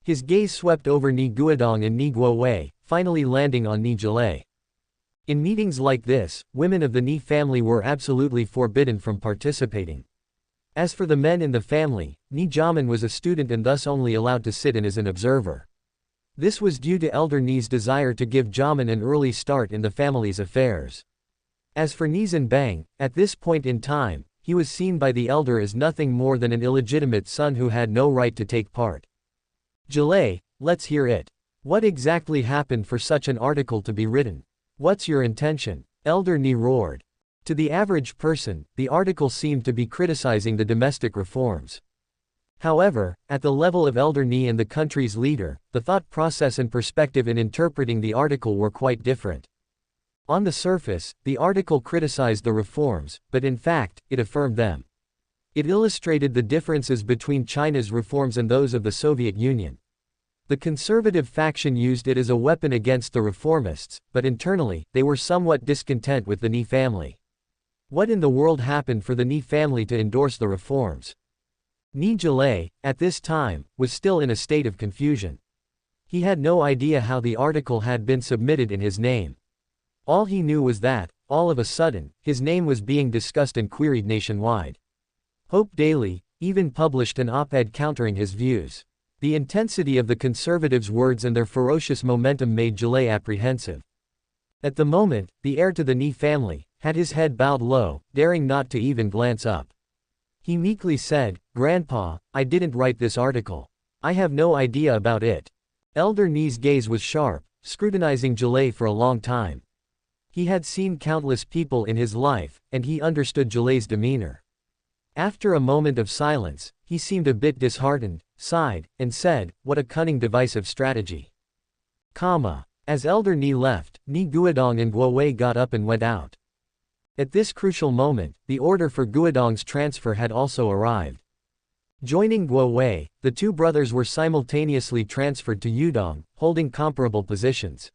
His gaze swept over Nie Guodong and Nie Guowei, finally landing on Nie Zhenbang. In meetings like this, women of the Nie family were absolutely forbidden from participating. As for the men in the family, Nie Zhenbang was a student and thus only allowed to sit in as an observer. This was due to Elder Nie's desire to give Zhenbang an early start in the family's affairs. As for Nie Zhenbang, at this point in time, he was seen by the elder as nothing more than an illegitimate son who had no right to take part. Zhenbang, let's hear it. What exactly happened for such an article to be written? What's your intention? Elder Nie roared. To the average person, the article seemed to be criticizing the domestic reforms. However, at the level of Elder Nie and the country's leader, the thought process and perspective in interpreting the article were quite different. On the surface, the article criticized the reforms, but in fact, it affirmed them. It illustrated the differences between China's reforms and those of the Soviet Union. The conservative faction used it as a weapon against the reformists, but internally, they were somewhat discontent with the Nie family. What in the world happened for the Nie family to endorse the reforms? Nie Zhenbang, at this time, was still in a state of confusion. He had no idea how the article had been submitted in his name. All he knew was that, all of a sudden, his name was being discussed and queried nationwide. Hope Daily even published an op-ed countering his views. The intensity of the conservatives' words and their ferocious momentum made Zhenbang apprehensive. At the moment, the heir to the Nie family had his head bowed low, daring not to even glance up. He meekly said, "Grandpa, I didn't write this article. I have no idea about it." Elder Nie's gaze was sharp, scrutinizing Zhenbang for a long time. He had seen countless people in his life, and he understood Zhenbang's demeanor. After a moment of silence, he seemed a bit disheartened, sighed, and said, "What a cunning divisive strategy. As Elder Nie left, Nie Guodong and Guo Wei got up and went out. At this crucial moment, the order for Guodong's transfer had also arrived. Joining Guo Wei, the two brothers were simultaneously transferred to Yudong, holding comparable positions.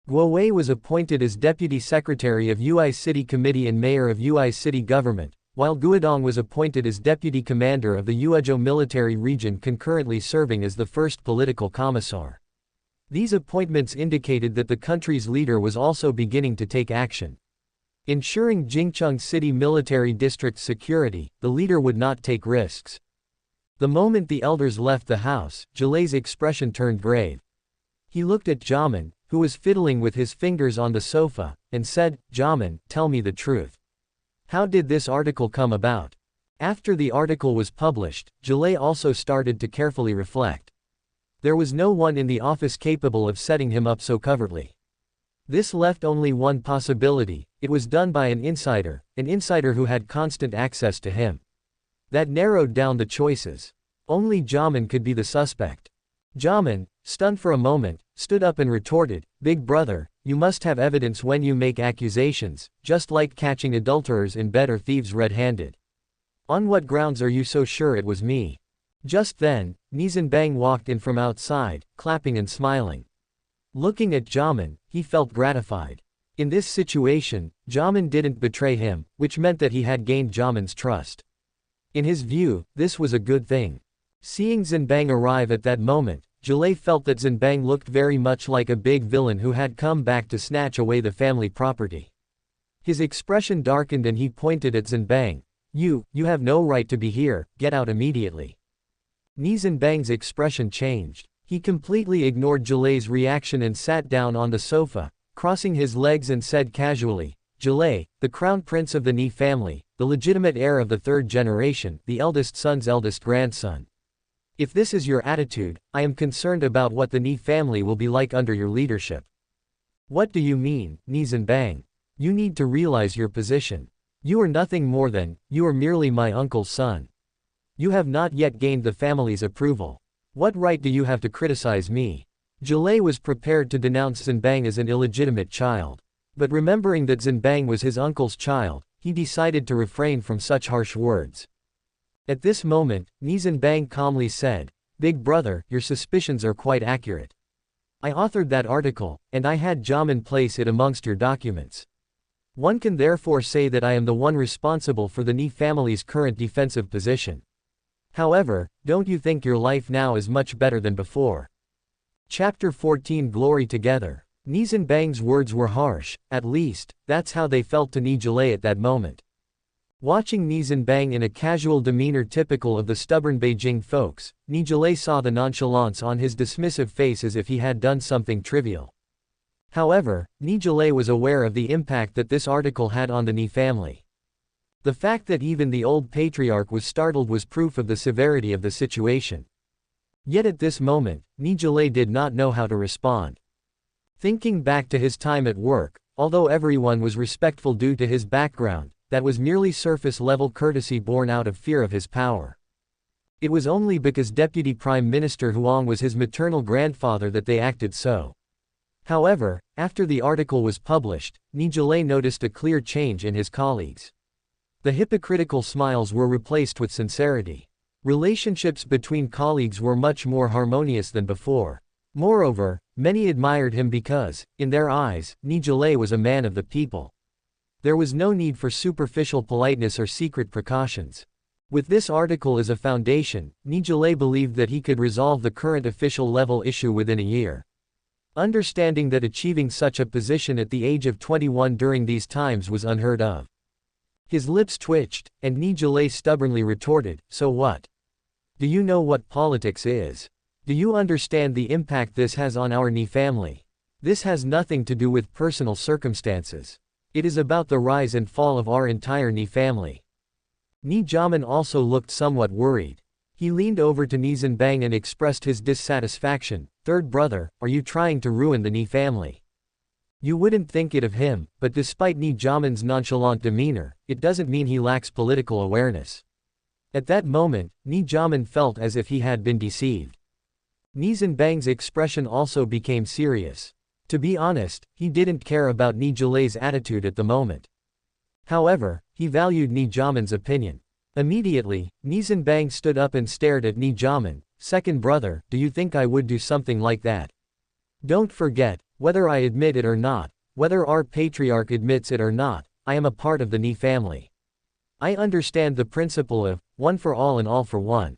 Guo Wei was appointed as Deputy Secretary of Ui City Committee and Mayor of Ui City Government, while Guodong was appointed as Deputy Commander of the Yuezhou Military Region, concurrently serving as the first political commissar. These appointments indicated that the country's leader was also beginning to take action. Ensuring Jingcheng City Military District's security, the leader would not take risks. The moment the elders left the house, Jilei's expression turned grave. He looked at Jiamen, who was fiddling with his fingers on the sofa, and said, "Jiamen, tell me the truth. How did this article come about?" After the article was published, Jilei also started to carefully reflect. There was no one in the office capable of setting him up so covertly. This left only one possibility: it was done by an insider who had constant access to him. That narrowed down the choices. Only Jiamen could be the suspect. Jiamen, stunned for a moment, stood up and retorted, "Big brother, you must have evidence when you make accusations, just like catching adulterers in bed or thieves red-handed. On what grounds are you so sure it was me?" Just then, Nie Zhenbang walked in from outside, clapping and smiling. Looking at Jiamen, he felt gratified. In this situation, Jiamen didn't betray him, which meant that he had gained Jiamen's trust. In his view, this was a good thing. Seeing Zhenbang arrive at that moment, Jilei felt that Zhenbang looked very much like a big villain who had come back to snatch away the family property. His expression darkened and he pointed at Zhenbang. You have no right to be here, get out immediately." Nie Zhenbang's expression changed. He completely ignored Jilei's reaction and sat down on the sofa, crossing his legs, and said casually, "Jilei, the crown prince of the Nie family, the legitimate heir of the third generation, the eldest son's eldest grandson. If this is your attitude, I am concerned about what the Nie family will be like under your leadership." "What do you mean, Nie Zhenbang? You need to realize your position. You are nothing more than, you are merely my uncle's son. You have not yet gained the family's approval. What right do you have to criticize me?" Jilei was prepared to denounce Zhenbang as an illegitimate child. But remembering that Zhenbang was his uncle's child, he decided to refrain from such harsh words. At this moment, Nie Zhenbang calmly said, "Big brother, your suspicions are quite accurate. I authored that article, and I had Jiamen place it amongst your documents. One can therefore say that I am the one responsible for the Nie family's current defensive position. However, don't you think your life now is much better than before?" Chapter 14 Glory Together. Nie Zhenbang's words were harsh, at least, that's how they felt to Nie Jilei at that moment. Watching Nie Zhenbang in a casual demeanor typical of the stubborn Beijing folks, Nie Jilei saw the nonchalance on his dismissive face as if he had done something trivial. However, Nie Jilei was aware of the impact that this article had on the Nie family. The fact that even the old patriarch was startled was proof of the severity of the situation. Yet at this moment, Nie Jilei did not know how to respond. Thinking back to his time at work, although everyone was respectful due to his background, that was merely surface-level courtesy born out of fear of his power. It was only because Deputy Prime Minister Huang was his maternal grandfather that they acted so. However, after the article was published, Nie Jilei noticed a clear change in his colleagues. The hypocritical smiles were replaced with sincerity. Relationships between colleagues were much more harmonious than before. Moreover, many admired him because, in their eyes, Nie Jilei was a man of the people. There was no need for superficial politeness or secret precautions. With this article as a foundation, Nie Jilei believed that he could resolve the current official-level issue within a year. Understanding that achieving such a position at the age of 21 during these times was unheard of. His lips twitched, and Nie Jilei stubbornly retorted, "So what? Do you know what politics is? Do you understand the impact this has on our Nie family? This has nothing to do with personal circumstances. It is about the rise and fall of our entire Nie family." Nie Jiamen also looked somewhat worried. He leaned over to Nie Zhenbang and expressed his dissatisfaction. "Third brother, are you trying to ruin the Nie family? You wouldn't think it of him, but despite Nie Jiamen's nonchalant demeanor, it doesn't mean he lacks political awareness." At that moment, Nie Jiamen felt as if he had been deceived. Nie Zhenbang's expression also became serious. To be honest, he didn't care about Nie Zhelei's attitude at the moment. However, he valued Nie Zhenbang's opinion. Immediately, Nie Zhenbang stood up and stared at Nie Zhenbang. Second brother, do you think I would do something like that? Don't forget, whether I admit it or not, whether our patriarch admits it or not, I am a part of the Nie family. I understand the principle of, one for all and all for one.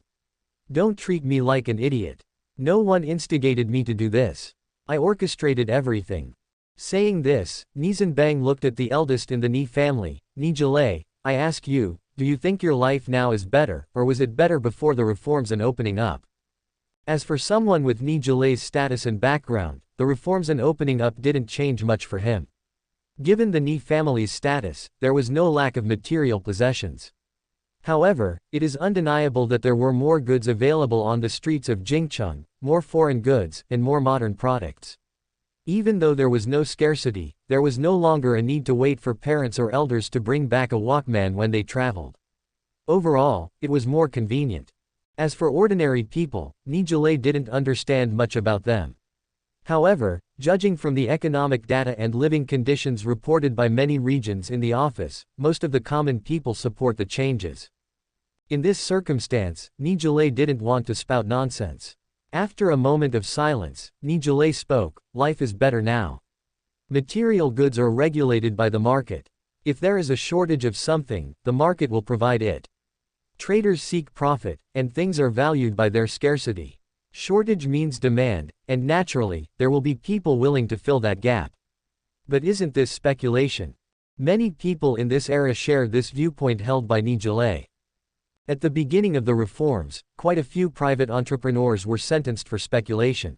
Don't treat me like an idiot. No one instigated me to do this. I orchestrated everything. Saying this, Nie Zhenbang looked at the eldest in the Nie family, Nie Zhelei. I ask you, do you think your life now is better, or was it better before the reforms and opening up? As for someone with Nie Zhelei's status and background, the reforms and opening up didn't change much for him. Given the Nie family's status, there was no lack of material possessions. However, it is undeniable that there were more goods available on the streets of Jingcheng, more foreign goods, and more modern products. Even though there was no scarcity, there was no longer a need to wait for parents or elders to bring back a Walkman when they traveled. Overall, it was more convenient. As for ordinary people, Nie Zhelei didn't understand much about them. However, judging from the economic data and living conditions reported by many regions in the office, most of the common people support the changes. In this circumstance, Nie Zhelei didn't want to spout nonsense. After a moment of silence, Nie Zhelei spoke, life is better now. Material goods are regulated by the market. If there is a shortage of something, the market will provide it. Traders seek profit, and things are valued by their scarcity. Shortage means demand, and naturally, there will be people willing to fill that gap. But isn't this speculation? Many people in this era share this viewpoint held by Nie Zhelei. At the beginning of the reforms, quite a few private entrepreneurs were sentenced for speculation.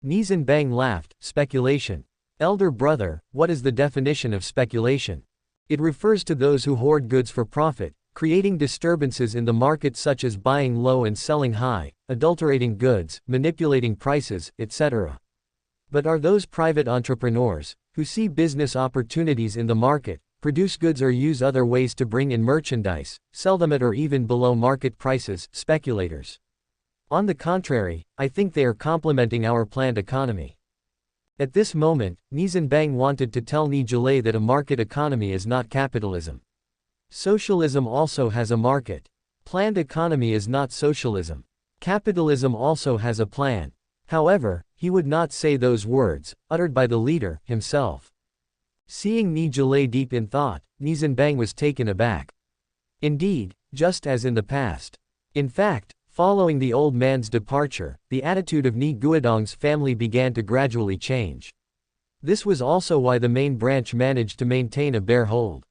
Nie Zhenbang laughed. Speculation. Elder brother, what is the definition of speculation? It refers to those who hoard goods for profit, creating disturbances in the market such as buying low and selling high, adulterating goods, manipulating prices, etc. But are those private entrepreneurs, who see business opportunities in the market, produce goods or use other ways to bring in merchandise, sell them at or even below market prices, speculators? On the contrary, I think they are complementing our planned economy. At this moment, Nie Zhenbang wanted to tell Nie Zhelei that a market economy is not capitalism. Socialism also has a market. Planned economy is not socialism. Capitalism also has a plan. However, he would not say those words, uttered by the leader, himself. Seeing Nie Zhelei deep in thought, Nie Zhenbang was taken aback. Indeed, just as in the past. In fact, following the old man's departure, the attitude of Nie Guodong's family began to gradually change. This was also why the main branch managed to maintain a bare hold.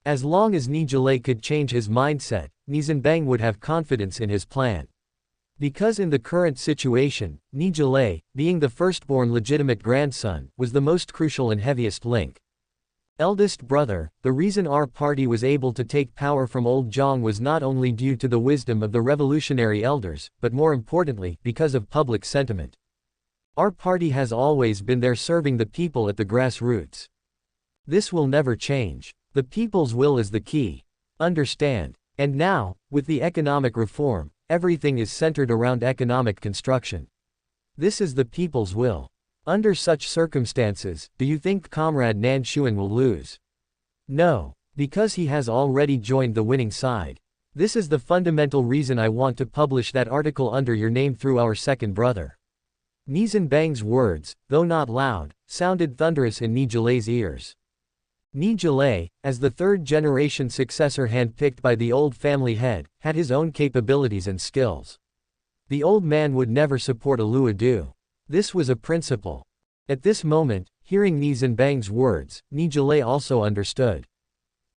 As long as Nie Zhelei could change his mindset, Nie Zhenbang would have confidence in his plan. Because in the current situation, Nie Zhelei, being the firstborn legitimate grandson, was the most crucial and heaviest link. Eldest brother, the reason our party was able to take power from old Zhang was not only due to the wisdom of the revolutionary elders, but more importantly, because of public sentiment. Our party has always been there serving the people at the grassroots. This will never change. The people's will is the key. Understand. And now, with the economic reform, everything is centered around economic construction. This is the people's will. Under such circumstances, do you think Comrade Nan Xuan will lose? No. Because he has already joined the winning side. This is the fundamental reason I want to publish that article under your name through our second brother. Nie Zhenbang's words, though not loud, sounded thunderous in Nie Zhelei's ears. Nie Zhelei, as the third-generation successor handpicked by the old family head, had his own capabilities and skills. The old man would never support a luodu. This was a principle. At this moment, hearing Nie Zhenbang's words, Nie Zhelei also understood.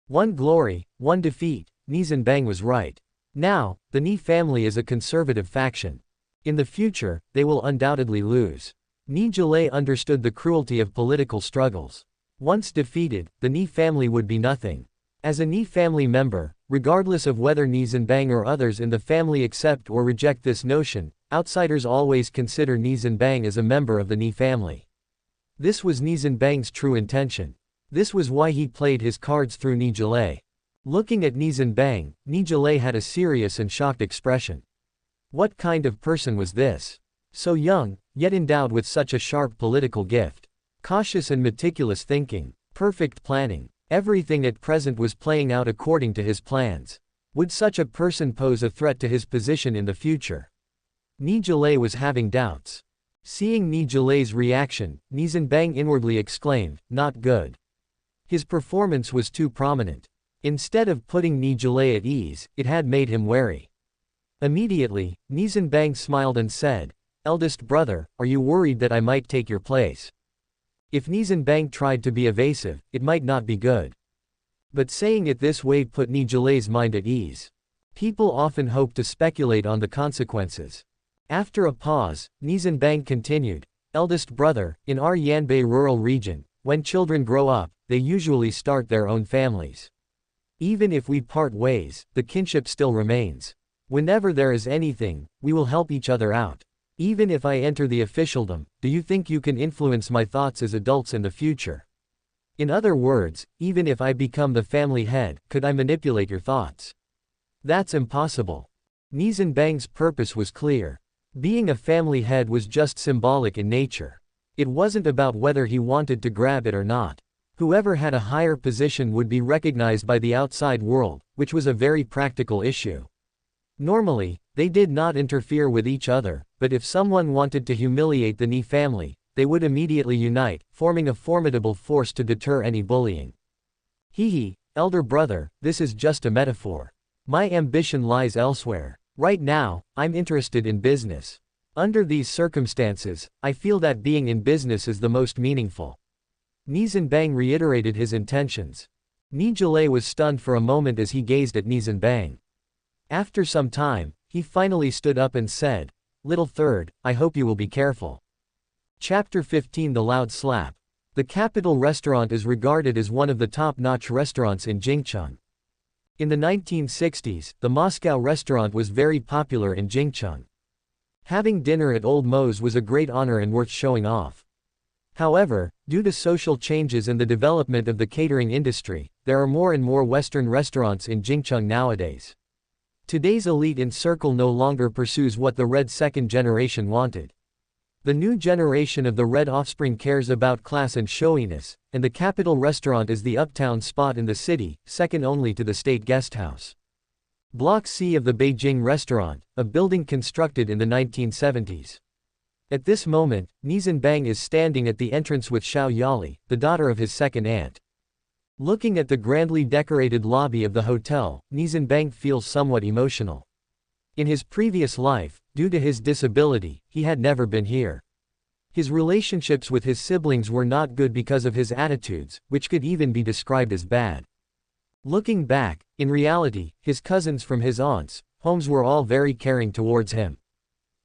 One glory, one defeat. Nie Zhenbang was right. Now, the Nie family is a conservative faction. In the future, they will undoubtedly lose. Nie Zhelei understood the cruelty of political struggles. Once defeated, the Nie family would be nothing. As a Nie family member, regardless of whether Nie Zhenbang or others in the family accept or reject this notion, outsiders always consider Nie Zhenbang as a member of the Nie family. This was Nie Zhenbang's true intention. This was why he played his cards through Nie Zhelei. Looking at Nie Zhenbang, Nie Zhelei had a serious and shocked expression. What kind of person was this? So young, yet endowed with such a sharp political gift. Cautious and meticulous thinking. Perfect planning. Everything at present was playing out according to his plans. Would such a person pose a threat to his position in the future? Nie Zhenbang was having doubts. Seeing Nie Zhenbang's reaction, Nie Zhenbang inwardly exclaimed, "Not good." His performance was too prominent. Instead of putting Nie Zhenbang at ease, it had made him wary. Immediately, Nie Zhenbang smiled and said, "Eldest brother, are you worried that I might take your place?" If Nie Zhenbang tried to be evasive, it might not be good. But saying it this way put Nie Zhenbang's mind at ease. People often hope to speculate on the consequences. After a pause, Nie Zhenbang continued, "Eldest brother, in our Yanbei rural region, when children grow up, they usually start their own families. Even if we part ways, the kinship still remains. Whenever there is anything, we will help each other out. Even if I enter the officialdom, do you think you can influence my thoughts as adults in the future? In other words, even if I become the family head, could I manipulate your thoughts? That's impossible." Nie Zhenbang's purpose was clear. Being a family head was just symbolic in nature. It wasn't about whether he wanted to grab it or not. Whoever had a higher position would be recognized by the outside world, which was a very practical issue. Normally, they did not interfere with each other, but if someone wanted to humiliate the Nie family, they would immediately unite, forming a formidable force to deter any bullying. Hee, elder brother, this is just a metaphor. My ambition lies elsewhere. Right now, I'm interested in business. Under these circumstances, I feel that being in business is the most meaningful." Nie Zhenbang reiterated his intentions. Nie Zhenbang was stunned for a moment as he gazed at Nie Zhenbang. After some time, he finally stood up and said, "Little third, I hope you will be careful." Chapter 15 The Loud Slap. The Capital Restaurant is regarded as one of the top-notch restaurants in Jingcheng. In the 1960s, the Moscow restaurant was very popular in Jingcheng. Having dinner at Old Mo's was a great honor and worth showing off. However, due to social changes and the development of the catering industry, there are more and more Western restaurants in Jingcheng nowadays. Today's elite in circle no longer pursues what the Red second generation wanted. The new generation of the Red offspring cares about class and showiness, and the Capital Restaurant is the uptown spot in the city, second only to the State Guesthouse. Block C of the Beijing Restaurant, a building constructed in the 1970s. At this moment, Nie Zhenbang is standing at the entrance with Xiao Yali, the daughter of his second aunt. Looking at the grandly decorated lobby of the hotel, Nie Zhenbang feels somewhat emotional. In his previous life, due to his disability, he had never been here. His relationships with his siblings were not good because of his attitudes, which could even be described as bad. Looking back, in reality, his cousins from his aunt's homes were all very caring towards him.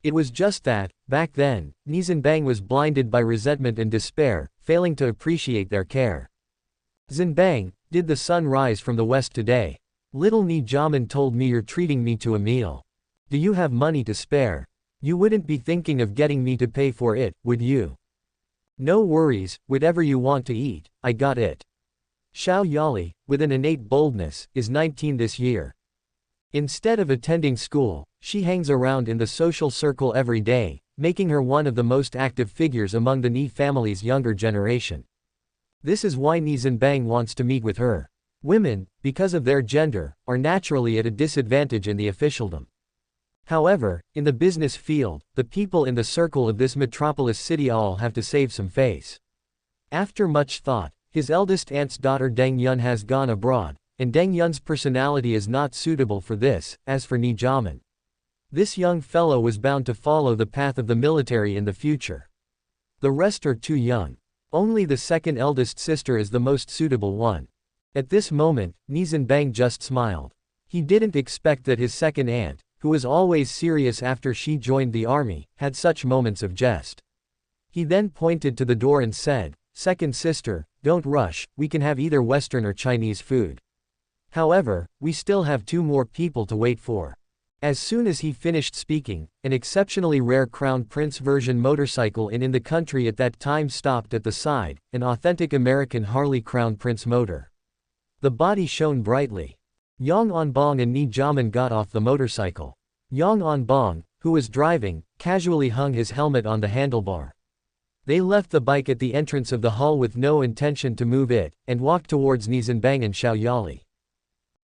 It was just that, back then, Nie Zhenbang was blinded by resentment and despair, failing to appreciate their care. "Zhenbang, did the sun rise from the west today? Little Nie Zhenbang told me you're treating me to a meal. Do you have money to spare? You wouldn't be thinking of getting me to pay for it, would you?" "No worries, whatever you want to eat, I got it." Xiao Yali, with an innate boldness, is 19 this year. Instead of attending school, she hangs around in the social circle every day, making her one of the most active figures among the Nie family's younger generation. This is why Nie Zhenbang wants to meet with her. Women, because of their gender, are naturally at a disadvantage in the officialdom. However, in the business field, the people in the circle of this metropolis city all have to save some face. After much thought, his eldest aunt's daughter Deng Yun has gone abroad, and Deng Yun's personality is not suitable for this. As for Nie Zhenbang, this young fellow was bound to follow the path of the military in the future. The rest are too young. Only the second eldest sister is the most suitable one. At this moment, Nie Zhenbang just smiled. He didn't expect that his second aunt, who was always serious after she joined the army, had such moments of jest. He then pointed to the door and said, "Second sister, don't rush, we can have either Western or Chinese food. However, we still have 2 more people to wait for." As soon as he finished speaking, an exceptionally rare Crown Prince version motorcycle in the country at that time stopped at the side, an authentic American Harley Crown Prince motor. The body shone brightly. Yang Onbong and Nie Zhenbang got off the motorcycle. Yang Onbong, who was driving, casually hung his helmet on the handlebar. They left the bike at the entrance of the hall with no intention to move it, and walked towards Nie Zhenbang and Xiao Yali.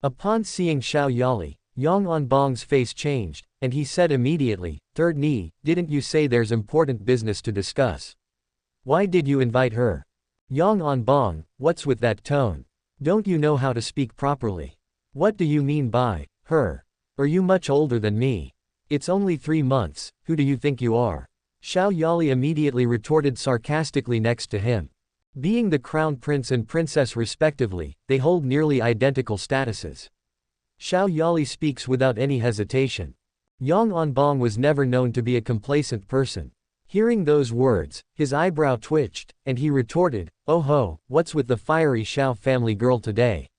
Upon seeing Xiao Yali, Yang Onbong's face changed, and he said immediately, "Third Nie, didn't you say there's important business to discuss? Why did you invite her?" "Yang Onbong, what's with that tone? Don't you know how to speak properly? What do you mean by her? Are you much older than me? It's only 3 months, who do you think you are?" Xiao Yali immediately retorted sarcastically next to him. Being the crown prince and princess respectively, they hold nearly identical statuses. Xiao Yali speaks without any hesitation. Yang Onbong was never known to be a complacent person. Hearing those words, his eyebrow twitched, and he retorted, "Oh ho, what's with the fiery Xiao family girl today?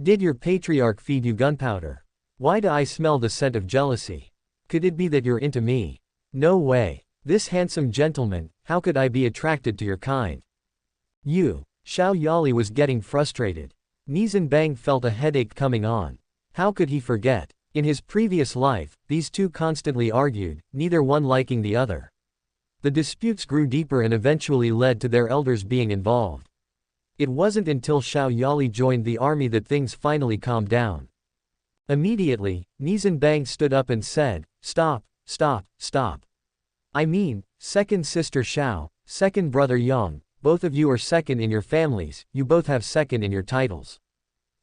Did your patriarch feed you gunpowder? Why do I smell the scent of jealousy? Could it be that you're into me? No way. This handsome gentleman, how could I be attracted to your kind? You." Xiao Yali was getting frustrated. Nie Zhenbang felt a headache coming on. How could he forget? In his previous life, these two constantly argued, neither one liking the other. The disputes grew deeper and eventually led to their elders being involved. It wasn't until Xiao Yali joined the army that things finally calmed down. Immediately, Nie Zhenbang stood up and said, "Stop, stop, stop. I mean, second sister Xiao, second brother Yang, both of you are second in your families, you both have second in your titles.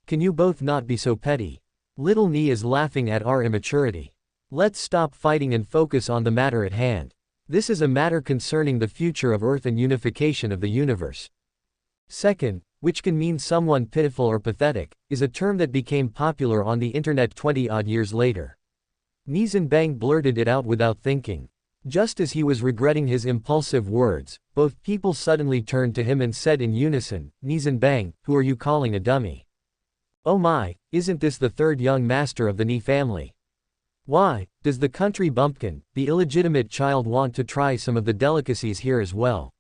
Can you both not be so petty? Little Nie is laughing at our immaturity. Let's stop fighting and focus on the matter at hand. This is a matter concerning the future of Earth and unification of the universe." Second, which can mean someone pitiful or pathetic, is a term that became popular on the internet 20-odd years later. Nie Zhenbang blurted it out without thinking. Just as he was regretting his impulsive words, both people suddenly turned to him and said in unison, "Nie Zhenbang, who are you calling a dummy? Oh my, isn't this the third young master of the Nie family? Why, does the country bumpkin, the illegitimate child, want to try some of the delicacies here as well?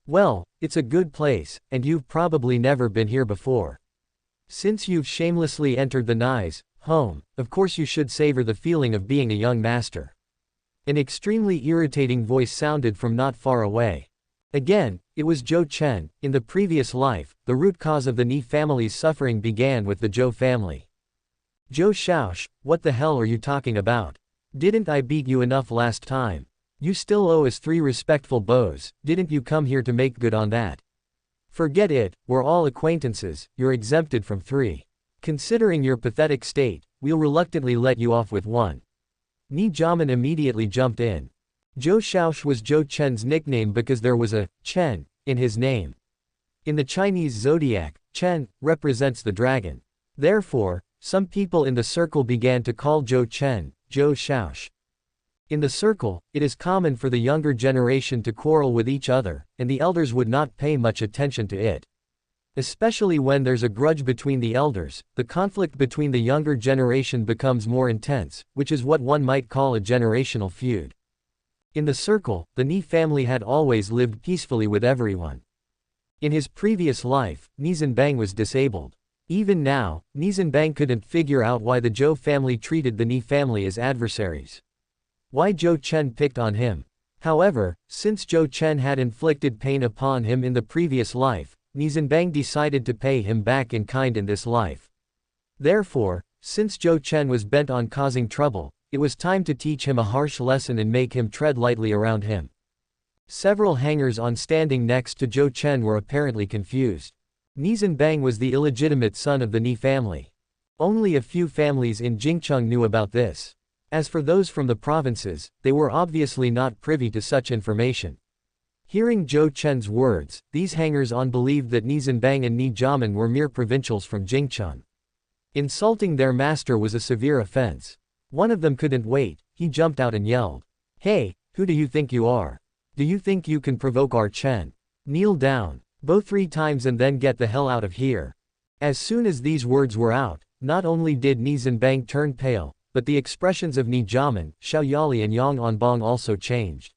Well, it's a good place, and you've probably never been here before. Since you've shamelessly entered the Nie's home, of course you should savor the feeling of being a young master." An extremely irritating voice sounded from not far away. Again, it was Zhou Chen. In the previous life, the root cause of the Nie family's suffering began with the Zhou family. "Zhou Xiaosh, what the hell are you talking about? Didn't I beat you enough last time? You still owe us 3 respectful bows, didn't you come here to make good on that? Forget it, we're all acquaintances, you're exempted from 3. Considering your pathetic state, we'll reluctantly let you off with 1. Nie Zhenbang immediately jumped in. Zhou Xiaosh was Zhou Chen's nickname because there was a Chen in his name. In the Chinese zodiac, Chen represents the dragon. Therefore, some people in the circle began to call Zhou Chen, Zhou Xiaosh. In the circle, it is common for the younger generation to quarrel with each other, and the elders would not pay much attention to it. Especially when there's a grudge between the elders, the conflict between the younger generation becomes more intense, which is what one might call a generational feud. In the circle, the Nie family had always lived peacefully with everyone. In his previous life, Nie Zhenbang was disabled. Even now, Nie Zhenbang couldn't figure out why the Zhou family treated the Nie family as adversaries. Why Zhou Chen picked on him. However, since Zhou Chen had inflicted pain upon him in the previous life, Nie Zhenbang decided to pay him back in kind in this life. Therefore, since Zhou Chen was bent on causing trouble, it was time to teach him a harsh lesson and make him tread lightly around him. Several hangers-on standing next to Zhou Chen were apparently confused. Nie Zhenbang was the illegitimate son of the Nie family. Only a few families in Jingcheng knew about this. As for those from the provinces, they were obviously not privy to such information. Hearing Zhou Chen's words, these hangers-on believed that Nie Zhenbang and Nie Zhenbang were mere provincials from Jingcheng. Insulting their master was a severe offense. One of them couldn't wait, he jumped out and yelled, "Hey, who do you think you are? Do you think you can provoke our Chen? Kneel down, both 3 times and then get the hell out of here." As soon as these words were out, not only did Nie Zhenbang turn pale, but the expressions of Nie Zhenbang, Xiao Yali and Yang Onbong also changed.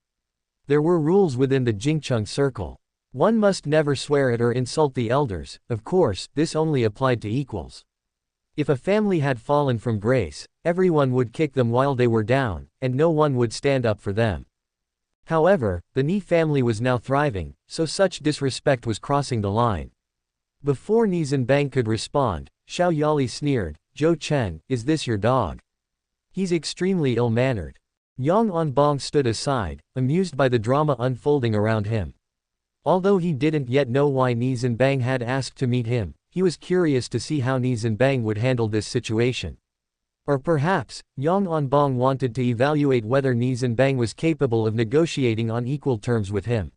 There were rules within the Jingcheng circle. One must never swear at or insult the elders, of course, this only applied to equals. If a family had fallen from grace, everyone would kick them while they were down, and no one would stand up for them. However, the Nie family was now thriving, so such disrespect was crossing the line. Before Nie Zhenbang could respond, Xiao Yali sneered, "Zhou Chen, is this your dog? He's extremely ill-mannered." Yang Onbong stood aside, amused by the drama unfolding around him. Although he didn't yet know why Nie Zhenbang had asked to meet him, he was curious to see how Nie Zhenbang would handle this situation. Or perhaps, Yang Onbong wanted to evaluate whether Nie Zhenbang was capable of negotiating on equal terms with him.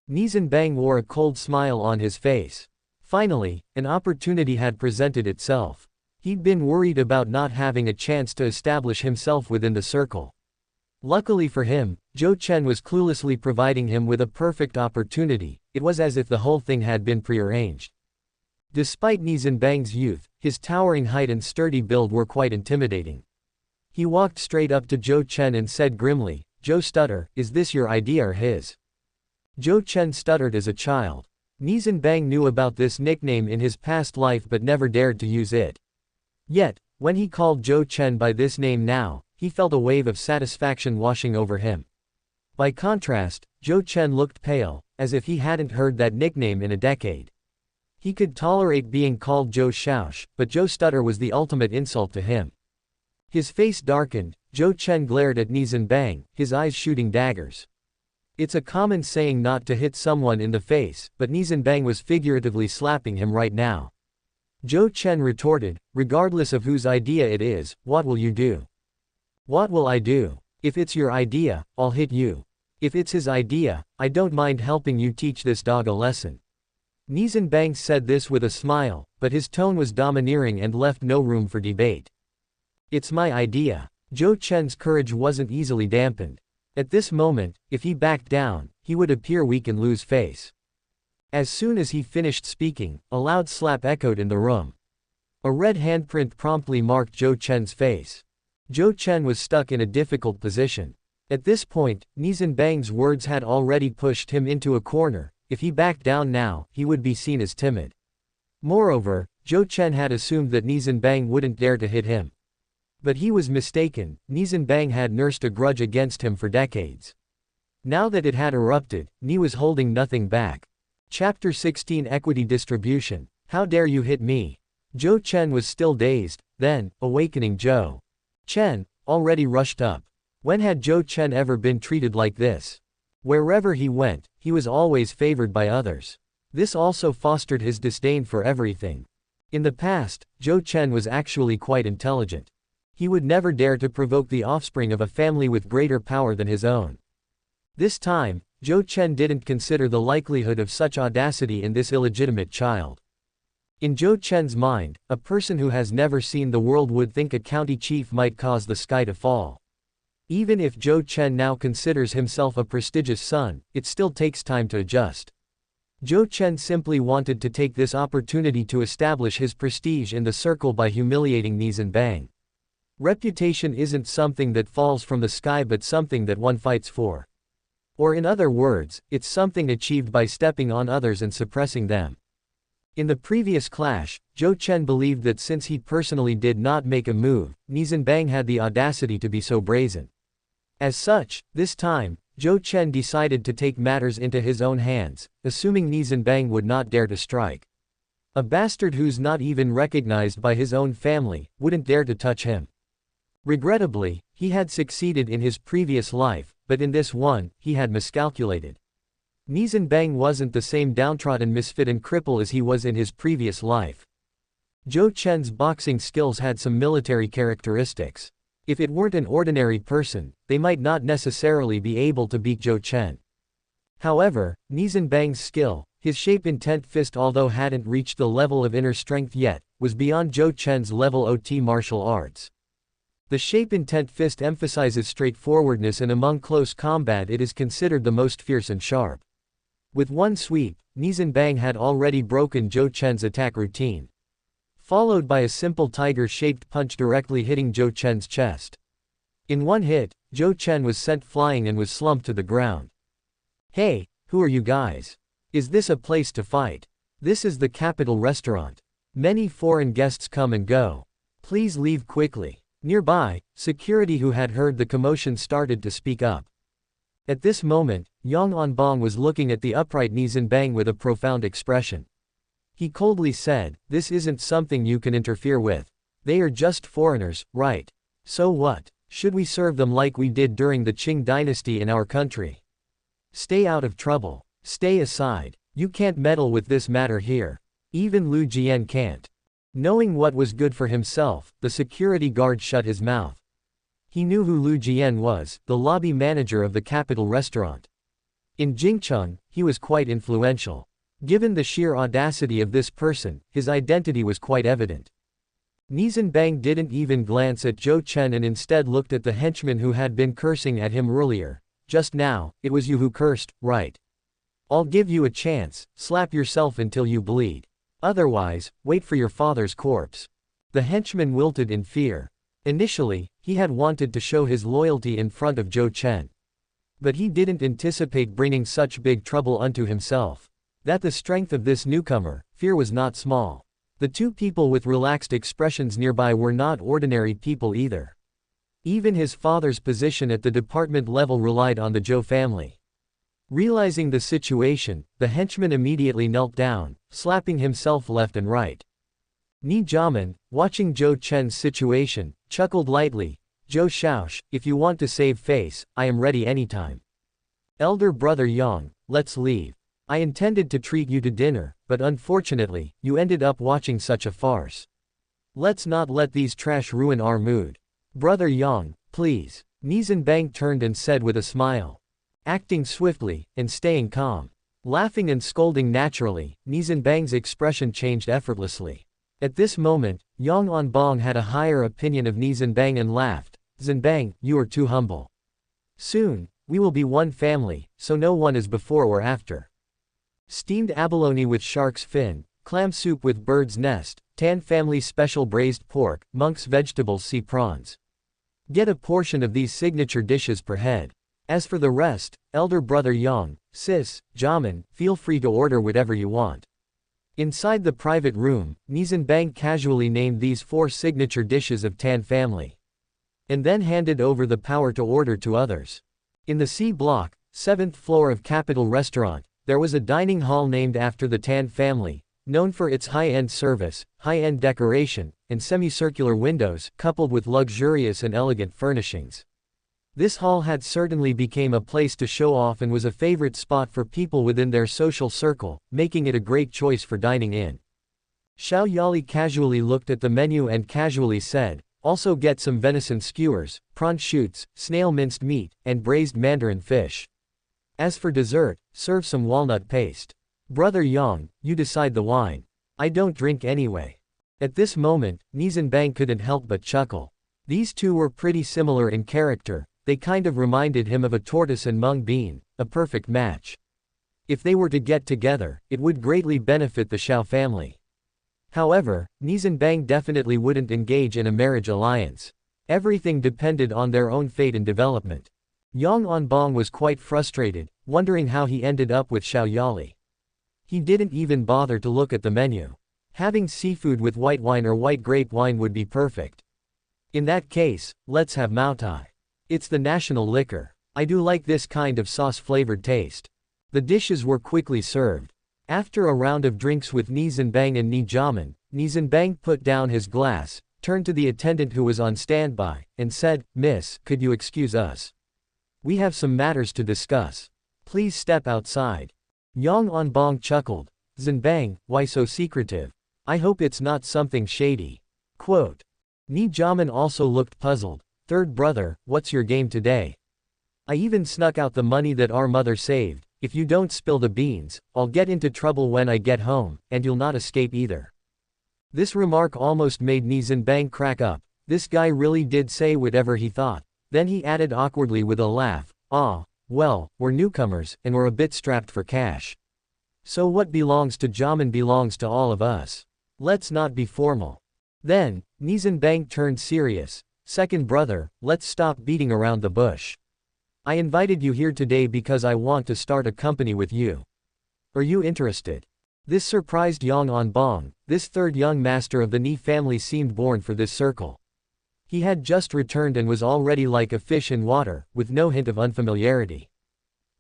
Nie Zhenbang wore a cold smile on his face. Finally, an opportunity had presented itself. He'd been worried about not having a chance to establish himself within the circle. Luckily for him, Zhou Chen was cluelessly providing him with a perfect opportunity. It was as if the whole thing had been prearranged. Despite Nie Zhenbang's youth, his towering height and sturdy build were quite intimidating. He walked straight up to Zhou Chen and said grimly, "Zhou Stutter, is this your idea or his?" Zhou Chen stuttered as a child. Nie Zhenbang knew about this nickname in his past life but never dared to use it. Yet, when he called Zhou Chen by this name now, he felt a wave of satisfaction washing over him. By contrast, Zhou Chen looked pale, as if he hadn't heard that nickname in a decade. He could tolerate being called Zhou Xiaosh, but Zhou Stutter was the ultimate insult to him. His face darkened. Zhou Chen glared at Nie Zhenbang, his eyes shooting daggers. It's a common saying not to hit someone in the face, but Nie Zhenbang was figuratively slapping him right now. Zhou Chen retorted, "Regardless of whose idea it is, what will you do?" "What will I do? If it's your idea, I'll hit you. If it's his idea, I don't mind helping you teach this dog a lesson." Nie Zhenbang said this with a smile, but his tone was domineering and left no room for debate. "It's my idea." Zhou Chen's courage wasn't easily dampened. At this moment, if he backed down, he would appear weak and lose face. As soon as he finished speaking, a loud slap echoed in the room. A red handprint promptly marked Zhou Chen's face. Zhou Chen was stuck in a difficult position. At this point, Nie Zhenbang's words had already pushed him into a corner. If he backed down now, he would be seen as timid. Moreover, Zhou Chen had assumed that Nie Zhenbang wouldn't dare to hit him. But he was mistaken. Nie Zhenbang had nursed a grudge against him for decades. Now that it had erupted, Nie was holding nothing back. Chapter 16 Equity Distribution. How dare you hit me? Zhou Chen was still dazed, then, awakening Zhou Chen, already rushed up. When had Zhou Chen ever been treated like this? Wherever he went, he was always favored by others. This also fostered his disdain for everything. In the past, Zhou Chen was actually quite intelligent. He would never dare to provoke the offspring of a family with greater power than his own. This time, Zhou Chen didn't consider the likelihood of such audacity in this illegitimate child. In Zhou Chen's mind, a person who has never seen the world would think a county chief might cause the sky to fall. Even if Zhou Chen now considers himself a prestigious son, it still takes time to adjust. Zhou Chen simply wanted to take this opportunity to establish his prestige in the circle by humiliating Nie Zhenbang. Reputation isn't something that falls from the sky but something that one fights for. Or in other words, it's something achieved by stepping on others and suppressing them. In the previous clash, Zhou Chen believed that since he personally did not make a move, Nie Zhenbang had the audacity to be so brazen. As such, this time, Zhou Chen decided to take matters into his own hands, assuming Nie Zhenbang would not dare to strike. A bastard who's not even recognized by his own family wouldn't dare to touch him. Regrettably, he had succeeded in his previous life, but in this one, he had miscalculated. Nie Zhenbang wasn't the same downtrodden misfit and cripple as he was in his previous life. Zhou Chen's boxing skills had some military characteristics. If it weren't an ordinary person, they might not necessarily be able to beat Zhou Chen. However, Nie Zhenbang's skill, his shape-intent fist although hadn't reached the level of inner strength yet, was beyond Zhou Chen's level OT martial arts. The shape-intent fist emphasizes straightforwardness and among close combat it is considered the most fierce and sharp. With one sweep, Nie Zhenbang had already broken Zhou Chen's attack routine. Followed by a simple tiger-shaped punch directly hitting Zhou Chen's chest. In one hit, Zhou Chen was sent flying and was slumped to the ground. "Hey, who are you guys? Is this a place to fight? This is the Capital Restaurant. Many foreign guests come and go. Please leave quickly." Nearby, security who had heard the commotion started to speak up. At this moment, Yang Onbong was looking at the upright Nie Zhenbang with a profound expression. He coldly said, "This isn't something you can interfere with. They are just foreigners, right? So what? Should we serve them like we did during the Qing dynasty in our country? Stay out of trouble. Stay aside. You can't meddle with this matter here. Even Lu Jian can't." Knowing what was good for himself, the security guard shut his mouth. He knew who Lu Jian was, the lobby manager of the capital restaurant. In Jingcheng, he was quite influential. Given the sheer audacity of this person, his identity was quite evident. Nie Zhenbang didn't even glance at Zhou Chen and instead looked at the henchman who had been cursing at him earlier. "Just now, it was you who cursed, right? I'll give you a chance, slap yourself until you bleed. Otherwise, wait for your father's corpse." The henchman wilted in fear. Initially, he had wanted to show his loyalty in front of Zhou Chen. But he didn't anticipate bringing such big trouble unto himself. That the strength of this newcomer, fear was not small. The two people with relaxed expressions nearby were not ordinary people either. Even his father's position at the department level relied on the Zhou family. Realizing the situation, the henchman immediately knelt down, slapping himself left and right. Nie Zhenbang, watching Zhou Chen's situation, chuckled lightly. "Zhou Shaosh, if you want to save face, I am ready anytime. Elder brother Yang, let's leave. I intended to treat you to dinner, but unfortunately, you ended up watching such a farce. Let's not let these trash ruin our mood. Brother Yang, please." Nie Zhenbang turned and said with a smile. Acting swiftly, and staying calm. Laughing and scolding naturally, Nie Zhenbang's expression changed effortlessly. At this moment, Yang Onbong had a higher opinion of Nie Zhenbang and laughed. "Zhenbang, you are too humble. Soon, we will be one family, so no one is before or after. Steamed abalone with shark's fin, clam soup with bird's nest, Tan family special braised pork, monk's vegetables sea prawns. Get a portion of these signature dishes per head. As for the rest, elder brother Yang, sis, Jamin, feel free to order whatever you want." Inside the private room, Nie Zhenbang casually named these 4 signature dishes of Tan family. And then handed over the power to order to others. In the C block, 7th floor of Capital Restaurant, there was a dining hall named after the Tan family, known for its high-end service, high-end decoration, and semicircular windows, coupled with luxurious and elegant furnishings. This hall had certainly become a place to show off and was a favorite spot for people within their social circle, making it a great choice for dining in. Xiao Yali casually looked at the menu and casually said, "Also get some venison skewers, prawn shoots, snail minced meat, and braised mandarin fish. As for dessert, serve some walnut paste. Brother Yang, you decide the wine. I don't drink anyway." At this moment, Nie Zhenbang couldn't help but chuckle. These two were pretty similar in character. They kind of reminded him of a tortoise and mung bean, a perfect match. If they were to get together, it would greatly benefit the Xiao family. However, Nie Zhenbang definitely wouldn't engage in a marriage alliance. Everything depended on their own fate and development. Yang Onbong was quite frustrated, wondering how he ended up with Xiao Yali. He didn't even bother to look at the menu. Having seafood with white wine or white grape wine would be perfect. In that case, let's have Maotai. It's the national liquor. I do like this kind of sauce-flavored taste. The dishes were quickly served. After a round of drinks with Nie Zhenbang and Nie Zhenbang, Nie Zhenbang put down his glass, turned to the attendant who was on standby, and said, "Miss, could you excuse us? We have some matters to discuss. Please step outside." Yang Onbong chuckled. "Zhenbang, why so secretive? I hope it's not something shady." Quote. Nie Zhenbang also looked puzzled. "Third brother, what's your game today? I even snuck out the money that our mother saved. If you don't spill the beans, I'll get into trouble when I get home, and you'll not escape either." This remark almost made Nie Zhenbang crack up. This guy really did say whatever he thought. Then he added awkwardly with a laugh, "Ah, well, we're newcomers, and we're a bit strapped for cash. So what belongs to Jamin belongs to all of us. Let's not be formal." Then, Nie Zhenbang turned serious. "Second brother, let's stop beating around the bush. I invited you here today because I want to start a company with you. Are you interested?" This surprised Yang Onbong. This third young master of the Nie family seemed born for this circle. He had just returned and was already like a fish in water, with no hint of unfamiliarity.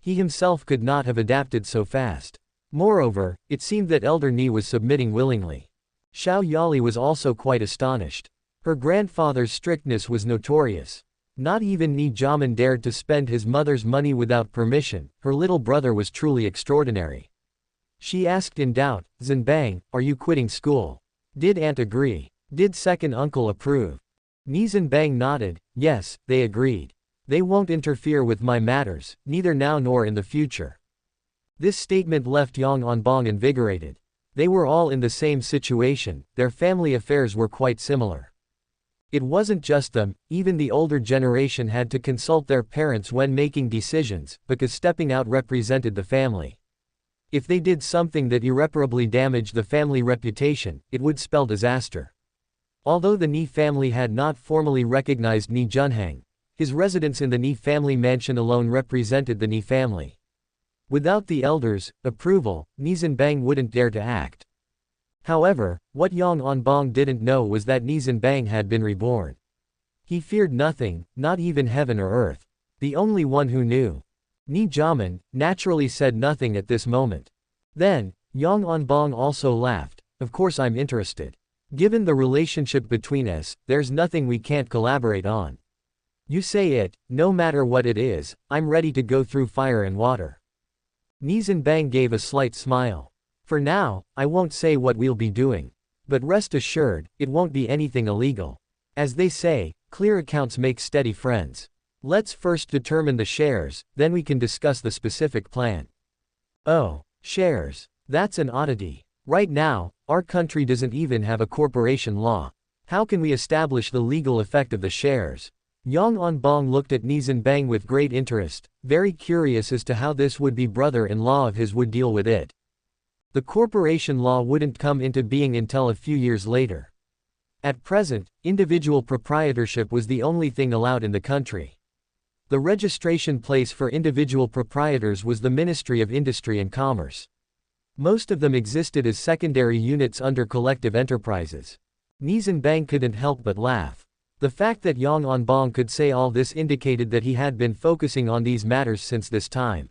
He himself could not have adapted so fast. Moreover, it seemed that elder Nie was submitting willingly. Xiao Yali was also quite astonished. Her grandfather's strictness was notorious. Not even Nie Zhenbang dared to spend his mother's money without permission. Her little brother was truly extraordinary. She asked in doubt, "Zhenbang, are you quitting school? Did aunt agree? Did second uncle approve?" Nie Zhenbang nodded. Yes, they agreed. They won't interfere with my matters, neither now nor in the future. This statement left Yang Onbong invigorated. They were all in the same situation, their family affairs were quite similar. It wasn't just them, even the older generation had to consult their parents when making decisions, because stepping out represented the family. If they did something that irreparably damaged the family reputation, it would spell disaster. Although the Nie family had not formally recognized Nie Zhenbang, his residence in the Nie family mansion alone represented the Nie family. Without the elders' approval, Nie Zhenbang wouldn't dare to act. However, what Yang Onbong didn't know was that Nie Zhenbang had been reborn. He feared nothing, not even heaven or earth. The only one who knew. Nie Zhenbang naturally said nothing at this moment. Then, Yang Onbong also laughed. Of course I'm interested. Given the relationship between us, there's nothing we can't collaborate on. You say it, no matter what it is, I'm ready to go through fire and water. Nie Zhenbang gave a slight smile. For now, I won't say what we'll be doing. But rest assured, it won't be anything illegal. As they say, clear accounts make steady friends. Let's first determine the shares, then we can discuss the specific plan. Oh, shares. That's an oddity. Right now, our country doesn't even have a corporation law. How can we establish the legal effect of the shares? Yang Onbong looked at Nie Zhenbang with great interest, very curious as to how this would-be brother-in-law of his would deal with it. The corporation law wouldn't come into being until a few years later. At present, individual proprietorship was the only thing allowed in the country. The registration place for individual proprietors was the Ministry of Industry and Commerce. Most of them existed as secondary units under collective enterprises. Nie Zhenbang couldn't help but laugh. The fact that Yang Onbong could say all this indicated that he had been focusing on these matters since this time.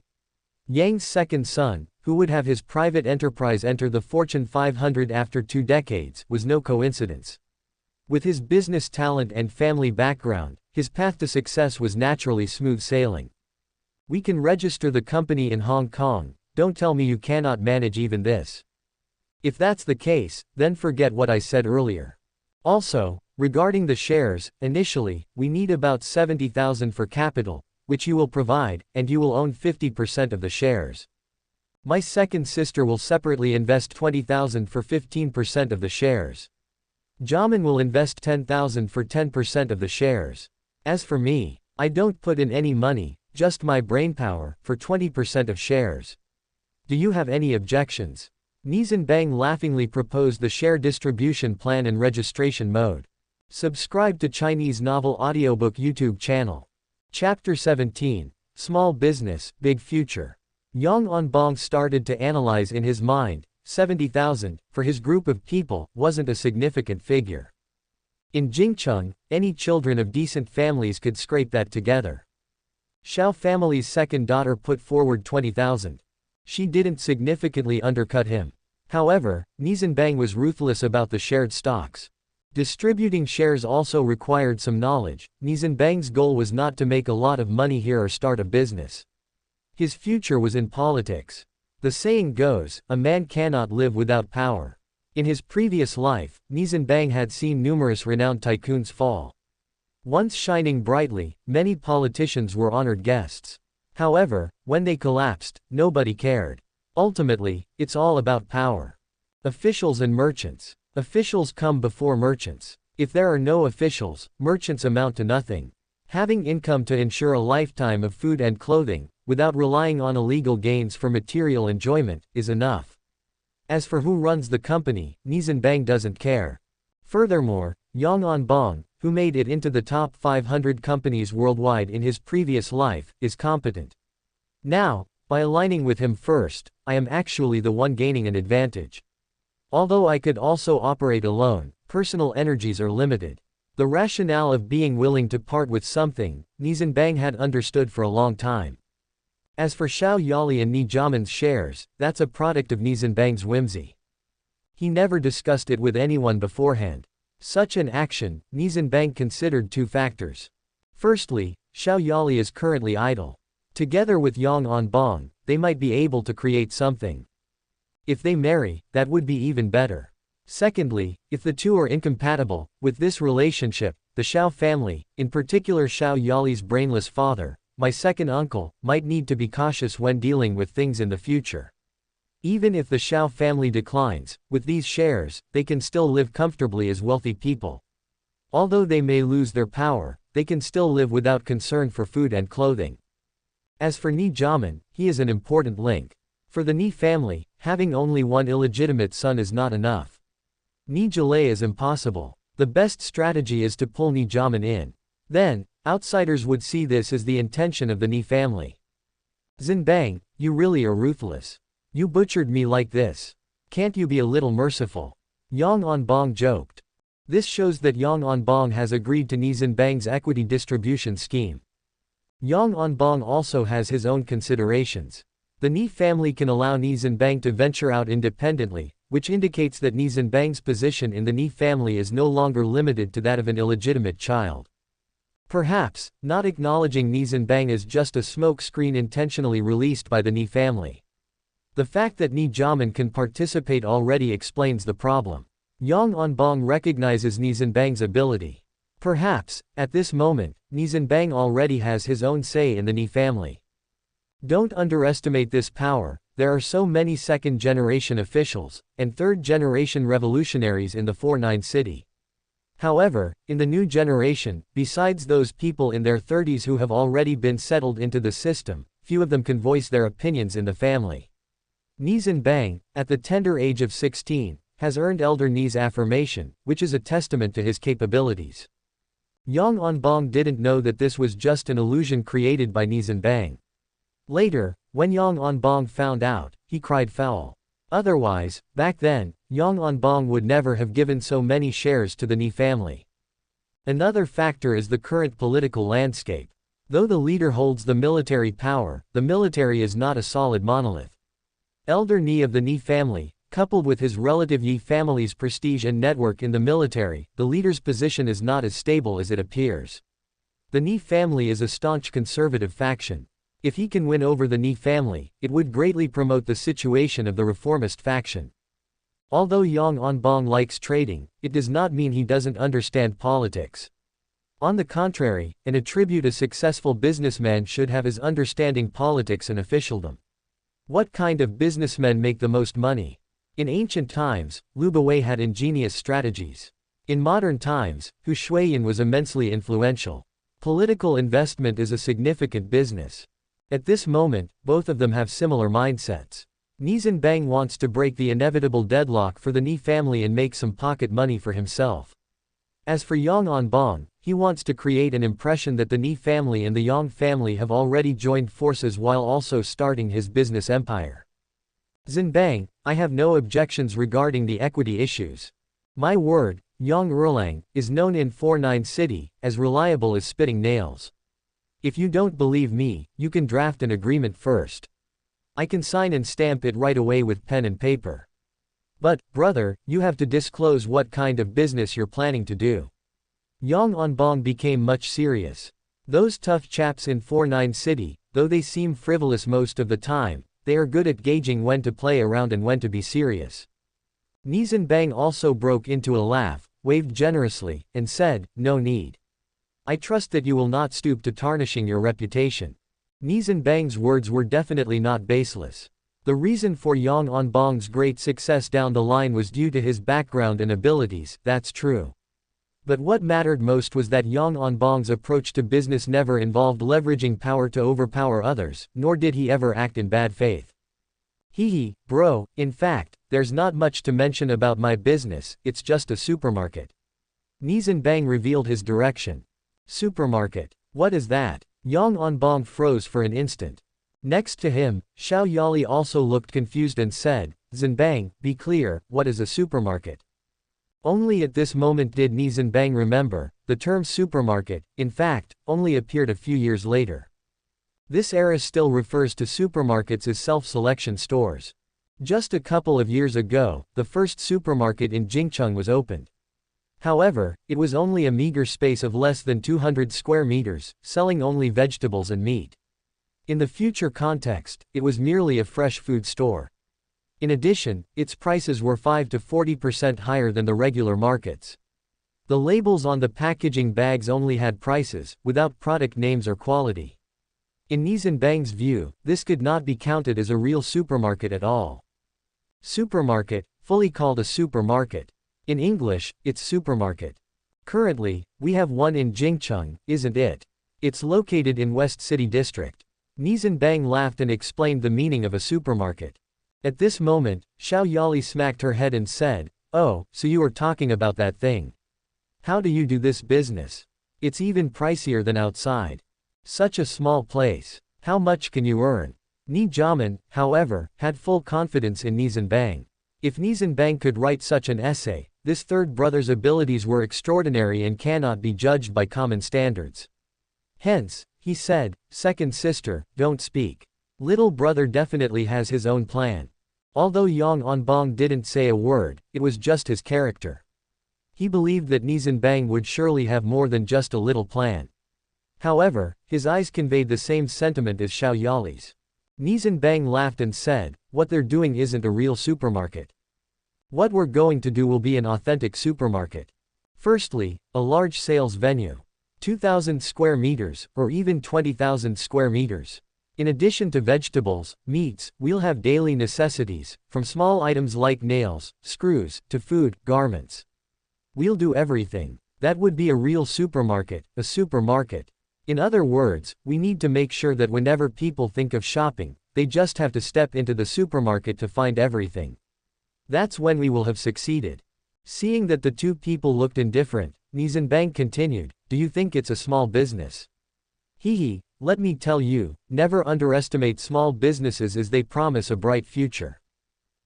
Yang's second son, who would have his private enterprise enter the Fortune 500 after 2 decades, was no coincidence. With his business talent and family background, his path to success was naturally smooth sailing. We can register the company in Hong Kong, don't tell me you cannot manage even this. If that's the case, then forget what I said earlier. Also, regarding the shares, initially, we need about 70,000 for capital, which you will provide, and you will own 50% of the shares. My second sister will separately invest 20,000 for 15% of the shares. Jamin will invest 10,000 for 10% of the shares. As for me, I don't put in any money, just my brainpower, for 20% of shares. Do you have any objections? Nie Zhenbang laughingly proposed the share distribution plan in registration mode. Subscribe to Chinese Novel Audiobook YouTube channel. Chapter 17. Small Business, Big Future. Yang Onbong started to analyze in his mind. 70,000, for his group of people, wasn't a significant figure. In Jingcheng, any children of decent families could scrape that together. Xiao family's second daughter put forward 20,000. She didn't significantly undercut him. However, Nie Zhenbang was ruthless about the shared stocks. Distributing shares also required some knowledge. Nie Zhenbang's goal was not to make a lot of money here or start a business. His future was in politics. The saying goes, a man cannot live without power. In his previous life, Nie Zhenbang had seen numerous renowned tycoons fall. Once shining brightly, many politicians were honored guests. However, when they collapsed, nobody cared. Ultimately, it's all about power. Officials and merchants. Officials come before merchants. If there are no officials, merchants amount to nothing. Having income to ensure a lifetime of food and clothing, without relying on illegal gains for material enjoyment, is enough. As for who runs the company, Nie Zhenbang doesn't care. Furthermore, Yang Onbong, who made it into the top 500 companies worldwide in his previous life, is competent. Now, by aligning with him first, I am actually the one gaining an advantage. Although I could also operate alone, personal energies are limited. The rationale of being willing to part with something, Nie Zhenbang had understood for a long time. As for Xiao Yali and Nie Zhenbang's shares, that's a product of Nie Zhenbang's whimsy. He never discussed it with anyone beforehand. Such an action, Nie Zhenbang considered two factors. Firstly, Xiao Yali is currently idle. Together with Yang Onbong, they might be able to create something. If they marry, that would be even better. Secondly, if the two are incompatible with this relationship, the Xiao family, in particular Xiao Yali's brainless father, my second uncle, might need to be cautious when dealing with things in the future. Even if the Xiao family declines, with these shares, they can still live comfortably as wealthy people. Although they may lose their power, they can still live without concern for food and clothing. As for Nie Zhenbang, he is an important link. For the Nie family, having only one illegitimate son is not enough. Nie Zhenbang is impossible. The best strategy is to pull Nie Zhenbang in. Then, outsiders would see this as the intention of the Nie family. Zhenbang, you really are ruthless. You butchered me like this. Can't you be a little merciful? Yang Onbong joked. This shows that Yang Onbong has agreed to Nie Zhenbang's equity distribution scheme. Yang Onbong also has his own considerations. The Nie family can allow Nie Zhenbang to venture out independently, which indicates that Nie Zhenbang's position in the Nie family is no longer limited to that of an illegitimate child. Perhaps, not acknowledging Nie Zhenbang is just a smoke screen intentionally released by the Nie family. The fact that Nie Zhenbang can participate already explains the problem. Yang Onbong recognizes Nie Zhenbang's ability. Perhaps, at this moment, Nie Zhenbang already has his own say in the Nie family. Don't underestimate this power. There are so many second-generation officials, and third-generation revolutionaries in the 4-9 city. However, in the new generation, besides those people in their 30s who have already been settled into the system, few of them can voice their opinions in the family. Nie Zhenbang, at the tender age of 16, has earned Elder Nie's affirmation, which is a testament to his capabilities. Yang Onbong didn't know that this was just an illusion created by Nie Zhenbang. Later, when Yang Onbong found out, he cried foul. Otherwise, back then, Yang Onbong would never have given so many shares to the Nie family. Another factor is the current political landscape. Though the leader holds the military power, the military is not a solid monolith. Elder Nie of the Nie family, coupled with his relative Yi family's prestige and network in the military, the leader's position is not as stable as it appears. The Nie family is a staunch conservative faction. If he can win over the Nie family, it would greatly promote the situation of the reformist faction. Although Yang Onbong likes trading, it does not mean he doesn't understand politics. On the contrary, an attribute a successful businessman should have is understanding politics and officialdom. What kind of businessmen make the most money? In ancient times, Liu Bei had ingenious strategies. In modern times, Hu Shuiyan was immensely influential. Political investment is a significant business. At this moment, both of them have similar mindsets. Nie Zhenbang wants to break the inevitable deadlock for the Nie family and make some pocket money for himself. As for Yang Onbong, he wants to create an impression that the Nie family and the Yang family have already joined forces while also starting his business empire. Zhenbang, I have no objections regarding the equity issues. My word, Yang Erlang, is known in 4-9 city, as reliable as spitting nails. If you don't believe me, you can draft an agreement first. I can sign and stamp it right away with pen and paper. But, brother, you have to disclose what kind of business you're planning to do. Yang Onbong became much serious. Those tough chaps in 4-9 city, though they seem frivolous most of the time, they are good at gauging when to play around and when to be serious. Nie Zhenbang also broke into a laugh, waved generously, and said, no need. I trust that you will not stoop to tarnishing your reputation. Nie Zhenbang's words were definitely not baseless. The reason for Yang Onbong's great success down the line was due to his background and abilities, that's true. But what mattered most was that Yang Onbong's approach to business never involved leveraging power to overpower others, nor did he ever act in bad faith. Hee, bro, in fact, there's not much to mention about my business, it's just a supermarket. Nie Zhenbang revealed his direction. Supermarket. What is that? Yang Onbong froze for an instant. Next to him, Xiao Yali also looked confused and said, Zhenbang, be clear, what is a supermarket? Only at this moment did Nie Zhenbang remember, the term supermarket, in fact, only appeared a few years later. This era still refers to supermarkets as self-selection stores. Just a couple of years ago, the first supermarket in Jingcheng was opened. However, it was only a meager space of less than 200 square meters, selling only vegetables and meat. In the future context, it was merely a fresh food store. In addition, its prices were 5 to 40% higher than the regular markets. The labels on the packaging bags only had prices, without product names or quality. In Nie Zhenbang's view, this could not be counted as a real supermarket at all. Supermarket, fully called a supermarket. In English, it's supermarket. Currently, we have one in Jingcheng, isn't it? It's located in West City District. Nie Zhenbang laughed and explained the meaning of a supermarket. At this moment, Xiao Yali smacked her head and said, "Oh, so you are talking about that thing. How do you do this business? It's even pricier than outside. Such a small place. How much can you earn?" Nie Zhenbang, however, had full confidence in Nie Zhenbang. If Nie Zhenbang could write such an essay, this third brother's abilities were extraordinary and cannot be judged by common standards. Hence, he said, "Second sister, don't speak. Little brother definitely has his own plan." Although Yang Onbong didn't say a word, it was just his character. He believed that Nie Zhenbang would surely have more than just a little plan. However, his eyes conveyed the same sentiment as Xiao Yali's. Nie Zhenbang laughed and said, "What they're doing isn't a real supermarket. What we're going to do will be an authentic supermarket. Firstly, a large sales venue. 2,000 square meters, or even 20,000 square meters. In addition to vegetables, meats, we'll have daily necessities, from small items like nails, screws, to food, garments. We'll do everything. That would be a real supermarket, a supermarket. In other words, we need to make sure that whenever people think of shopping, they just have to step into the supermarket to find everything. That's when we will have succeeded." Seeing that the two people looked indifferent, Nie Zhenbang continued, "Do you think it's a small business? Hee, let me tell you, never underestimate small businesses as they promise a bright future.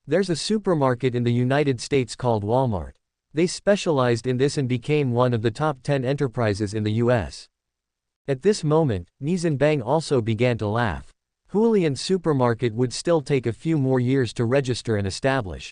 There's a supermarket in the United States called Walmart. They specialized in this and became one of the top 10 enterprises in the US. At this moment, Nie Zhenbang also began to laugh. Hualien supermarket would still take a few more years to register and establish.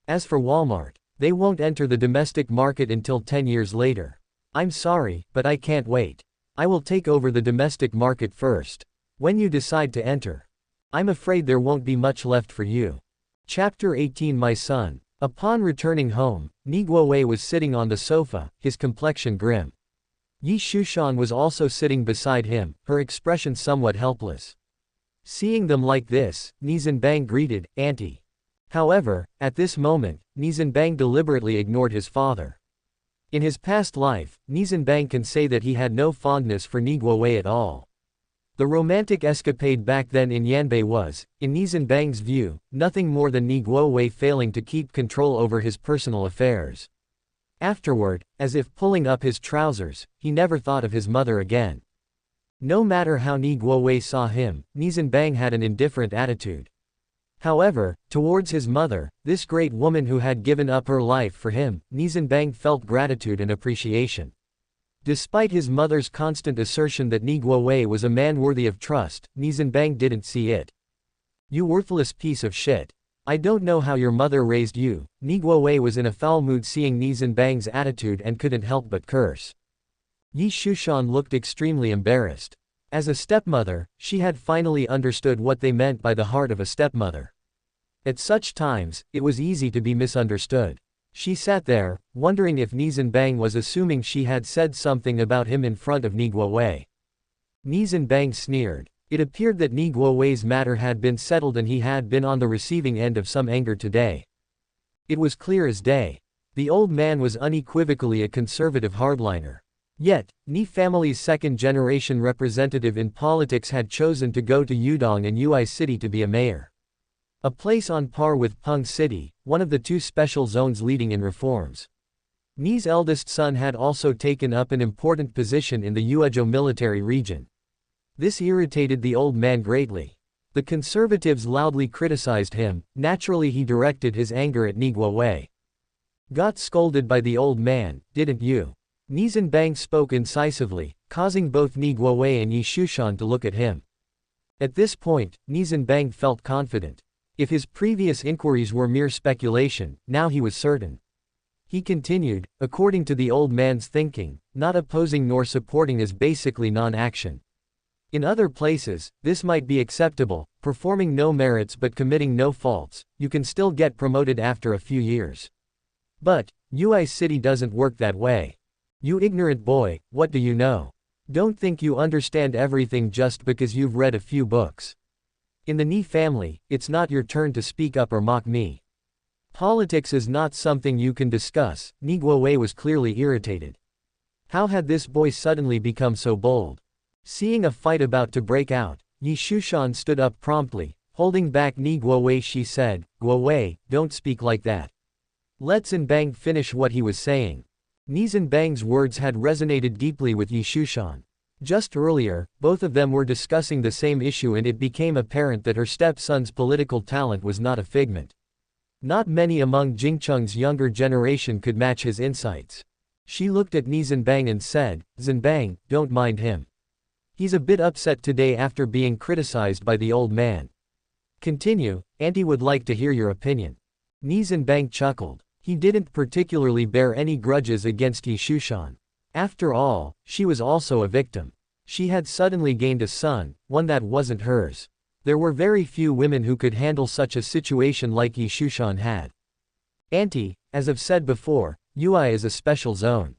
As for Walmart, they won't enter the domestic market until 10 years later. I'm sorry, but I can't wait. I will take over the domestic market first. When you decide to enter, I'm afraid there won't be much left for you." Chapter 18 My son. Upon returning home, Nie Guowei was sitting on the sofa, his complexion grim. Yi Shushan was also sitting beside him, her expression somewhat helpless. Seeing them like this, Nie Zhenbang greeted, "Auntie." However, at this moment, Nie Zhenbang deliberately ignored his father. In his past life, Nie Zhenbang can say that he had no fondness for Nie Guowei at all. The romantic escapade back then in Yanbei was, in Nie Zhenbang's view, nothing more than Nie Guowei failing to keep control over his personal affairs. Afterward, as if pulling up his trousers, he never thought of his mother again. No matter how Nie Guowei saw him, Nie Zhenbang had an indifferent attitude. However, towards his mother, this great woman who had given up her life for him, Nie Zhenbang felt gratitude and appreciation. Despite his mother's constant assertion that Nie Guowei was a man worthy of trust, Nie Zhenbang didn't see it. "You worthless piece of shit. I don't know how your mother raised you." Nie Guowei was in a foul mood seeing Nie Zhenbang's attitude and couldn't help but curse. Yi Shushan looked extremely embarrassed. As a stepmother, she had finally understood what they meant by the heart of a stepmother. At such times, it was easy to be misunderstood. She sat there, wondering if Nie Zhenbang was assuming she had said something about him in front of Nie Guowei. Nie Zhenbang sneered. It appeared that Nie Guowei's matter had been settled and he had been on the receiving end of some anger today. It was clear as day. The old man was unequivocally a conservative hardliner. Yet, Nie family's second-generation representative in politics had chosen to go to Yudong and Ui City to be a mayor. A place on par with Peng City, one of the two special zones leading in reforms. Nie's eldest son had also taken up an important position in the Uezhou military region. This irritated the old man greatly. The conservatives loudly criticized him. Naturally he directed his anger at Nie Guowei. "Got scolded by the old man, didn't you?" Nie Zhenbang spoke incisively, causing both Nie Guowei and Yi Shushan to look at him. At this point, Nie Zhenbang felt confident. If his previous inquiries were mere speculation, now he was certain. He continued, according to the old man's thinking, not opposing nor supporting is basically non-action. In other places, this might be acceptable, performing no merits but committing no faults, you can still get promoted after a few years. But, Ui City doesn't work that way. You ignorant boy, what do you know? Don't think you understand everything just because you've read a few books. In the Nie family, it's not your turn to speak up or mock me. Politics is not something you can discuss. Nie Guowei was clearly irritated. How had this boy suddenly become so bold? Seeing a fight about to break out, Yi Shushan stood up promptly, holding back Nie Guowei. She said, "Guowei, don't speak like that. Let Zhenbang finish what he was saying." Nie Zhenbang's words had resonated deeply with Yi Shushan. Just earlier, both of them were discussing the same issue and it became apparent that her stepson's political talent was not a figment. Not many among Jingcheng's younger generation could match his insights. She looked at Nie Zhenbang and said, "Zhenbang, don't mind him. He's a bit upset today after being criticized by the old man. Continue, Auntie would like to hear your opinion." Nie Zhenbang chuckled. He didn't particularly bear any grudges against Yi Shushan. After all, she was also a victim. She had suddenly gained a son, one that wasn't hers. There were very few women who could handle such a situation like Yi Shushan had. "Auntie, as I've said before, UI is a special zone.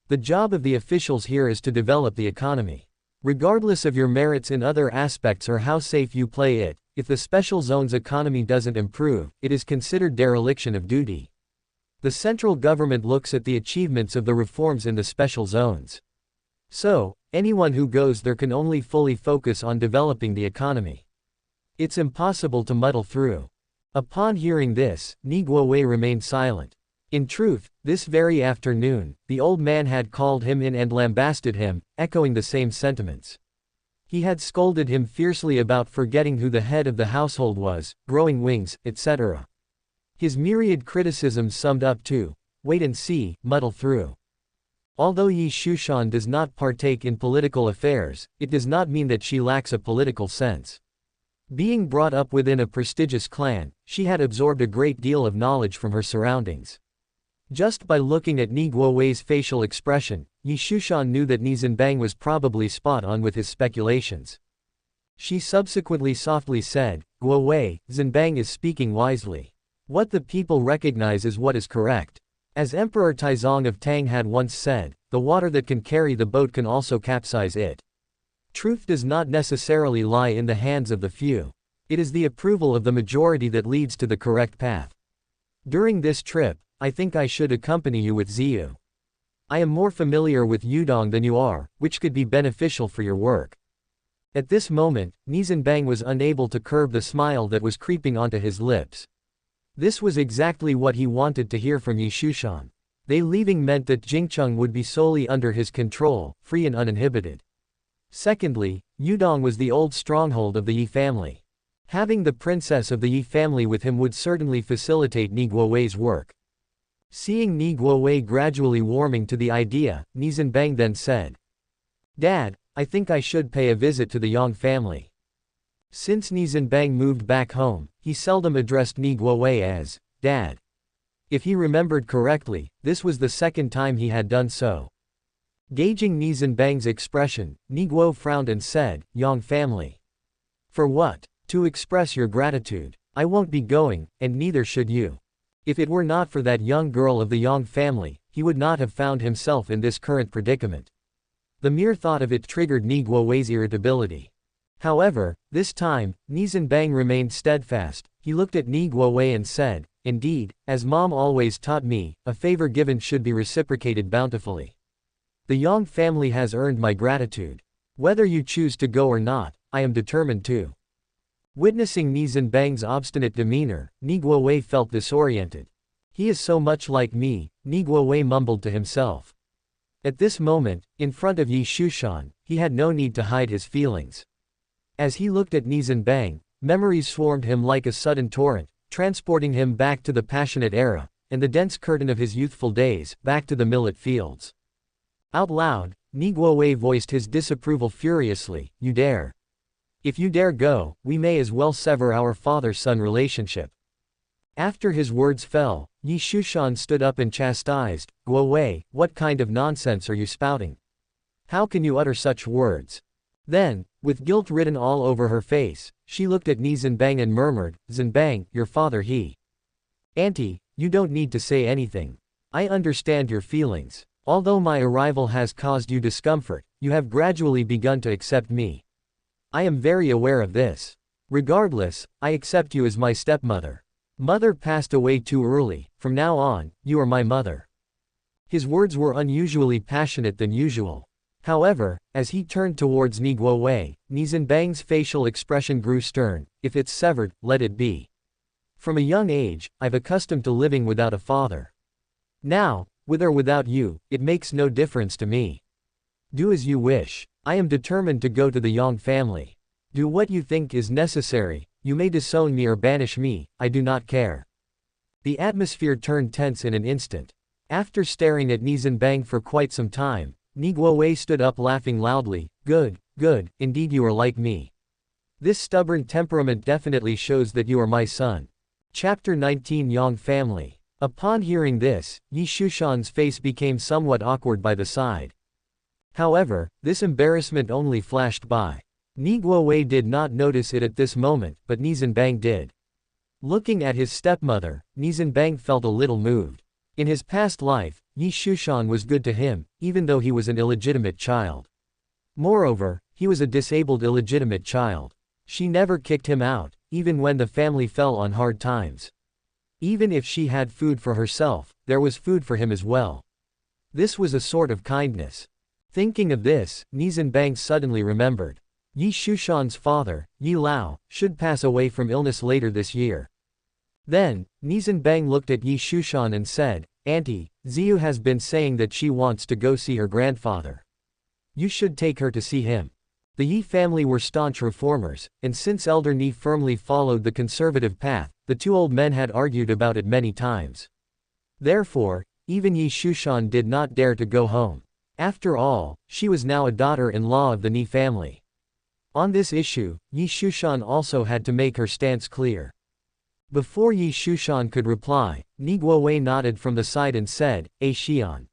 The job of the officials here is to develop the economy. Regardless of your merits in other aspects or how safe you play it, if the special zone's economy doesn't improve, it is considered dereliction of duty. The central government looks at the achievements of the reforms in the special zones. So, anyone who goes there can only fully focus on developing the economy. It's impossible to muddle through." Upon hearing this, Nie Guowei remained silent. In truth, this very afternoon, the old man had called him in and lambasted him, echoing the same sentiments. He had scolded him fiercely about forgetting who the head of the household was, growing wings, etc. His myriad criticisms summed up to, "Wait and see, muddle through." Although Yi Shushan does not partake in political affairs, it does not mean that she lacks a political sense. Being brought up within a prestigious clan, she had absorbed a great deal of knowledge from her surroundings. Just by looking at Nie Guowei's facial expression, Yi Shushan knew that Nie Zhenbang was probably spot on with his speculations. She subsequently softly said, "Guowei, Zhenbang is speaking wisely. What the people recognize is what is correct. As Emperor Taizong of Tang had once said, the water that can carry the boat can also capsize it. Truth does not necessarily lie in the hands of the few. It is the approval of the majority that leads to the correct path. During this trip, I think I should accompany you with Ziyu. I am more familiar with Yudong than you are, which could be beneficial for your work." At this moment, Nie Zhenbang was unable to curb the smile that was creeping onto his lips. This was exactly what he wanted to hear from Yi Shushan. They leaving meant that Jingcheng would be solely under his control, free and uninhibited. Secondly, Yudong was the old stronghold of the Yi family. Having the princess of the Yi family with him would certainly facilitate Nie Guowei's work. Seeing Nie Guowei gradually warming to the idea, Nie Zhenbang then said, "Dad, I think I should pay a visit to the Yang family." Since Nie Zhenbang moved back home, he seldom addressed Nie Guowei as Dad. If he remembered correctly, this was the second time he had done so. Gauging Nie Zhenbang's expression, Nie Guo frowned and said, "Yang family. For what?" "To express your gratitude. I won't be going, and neither should you. If it were not for that young girl of the Yang family, he would not have found himself in this current predicament." The mere thought of it triggered Nie Guowei's irritability. However, this time, Nie Zhenbang remained steadfast. He looked at Nie Guowei and said, "Indeed, as Mom always taught me, a favor given should be reciprocated bountifully. The Yang family has earned my gratitude. Whether you choose to go or not, I am determined to." Witnessing Nie Zhenbang's obstinate demeanor, Nie Guowei felt disoriented. "He is so much like me," Nie Guowei mumbled to himself. At this moment, in front of Yi Shushan, he had no need to hide his feelings. As he looked at Nie Zhenbang, memories swarmed him like a sudden torrent, transporting him back to the passionate era, and the dense curtain of his youthful days, back to the millet fields. Out loud, Nie Guowei voiced his disapproval furiously, "You dare. If you dare go, we may as well sever our father-son relationship. After his words fell, Yi Shushan stood up and chastised, Guo Wei, what kind of nonsense are you spouting? How can you utter such words? Then, with guilt written all over her face, she looked at Nie Zhenbang and murmured, Zhenbang, your father he. Auntie, you don't need to say anything. I understand your feelings. Although my arrival has caused you discomfort, you have gradually begun to accept me. I am very aware of this. Regardless, I accept you as my stepmother. Mother passed away too early, from now on, you are my mother. His words were unusually passionate than usual. However, as he turned towards Nie Wei, Nie Zhenbang's facial expression grew stern, if it's severed, let it be. From a young age, I've accustomed to living without a father. Now, with or without you, it makes no difference to me. Do as you wish. I am determined to go to the Yang family. Do what you think is necessary, you may disown me or banish me, I do not care. The atmosphere turned tense in an instant. After staring at Nie Zhenbang for quite some time, Nie Wei stood up laughing loudly, good, indeed you are like me. This stubborn temperament definitely shows that you are my son. Chapter 19 Yang Family. Upon hearing this, Yi Shushan's face became somewhat awkward by the side. However, this embarrassment only flashed by. Nie Wei did not notice it at this moment, but Nie Zhenbang did. Looking at his stepmother, Nie Zhenbang felt a little moved. In his past life, Yi Shushan was good to him, even though he was an illegitimate child. Moreover, he was a disabled illegitimate child. She never kicked him out, even when the family fell on hard times. Even if she had food for herself, there was food for him as well. This was a sort of kindness. Thinking of this, Nie Zhenbang suddenly remembered. Yi Shushan's father, Yi Lao, should pass away from illness later this year. Then, Nie Zhenbang looked at Yi Shushan and said, Auntie, Ziyu has been saying that she wants to go see her grandfather. You should take her to see him. The Yi family were staunch reformers, and since Elder Nie firmly followed the conservative path, the two old men had argued about it many times. Therefore, even Yi Shushan did not dare to go home. After all, she was now a daughter-in-law of the Nie family. On this issue, Yi Shushan also had to make her stance clear. Before Yi Shushan could reply, Nie Wei nodded from the side and said, A Xian.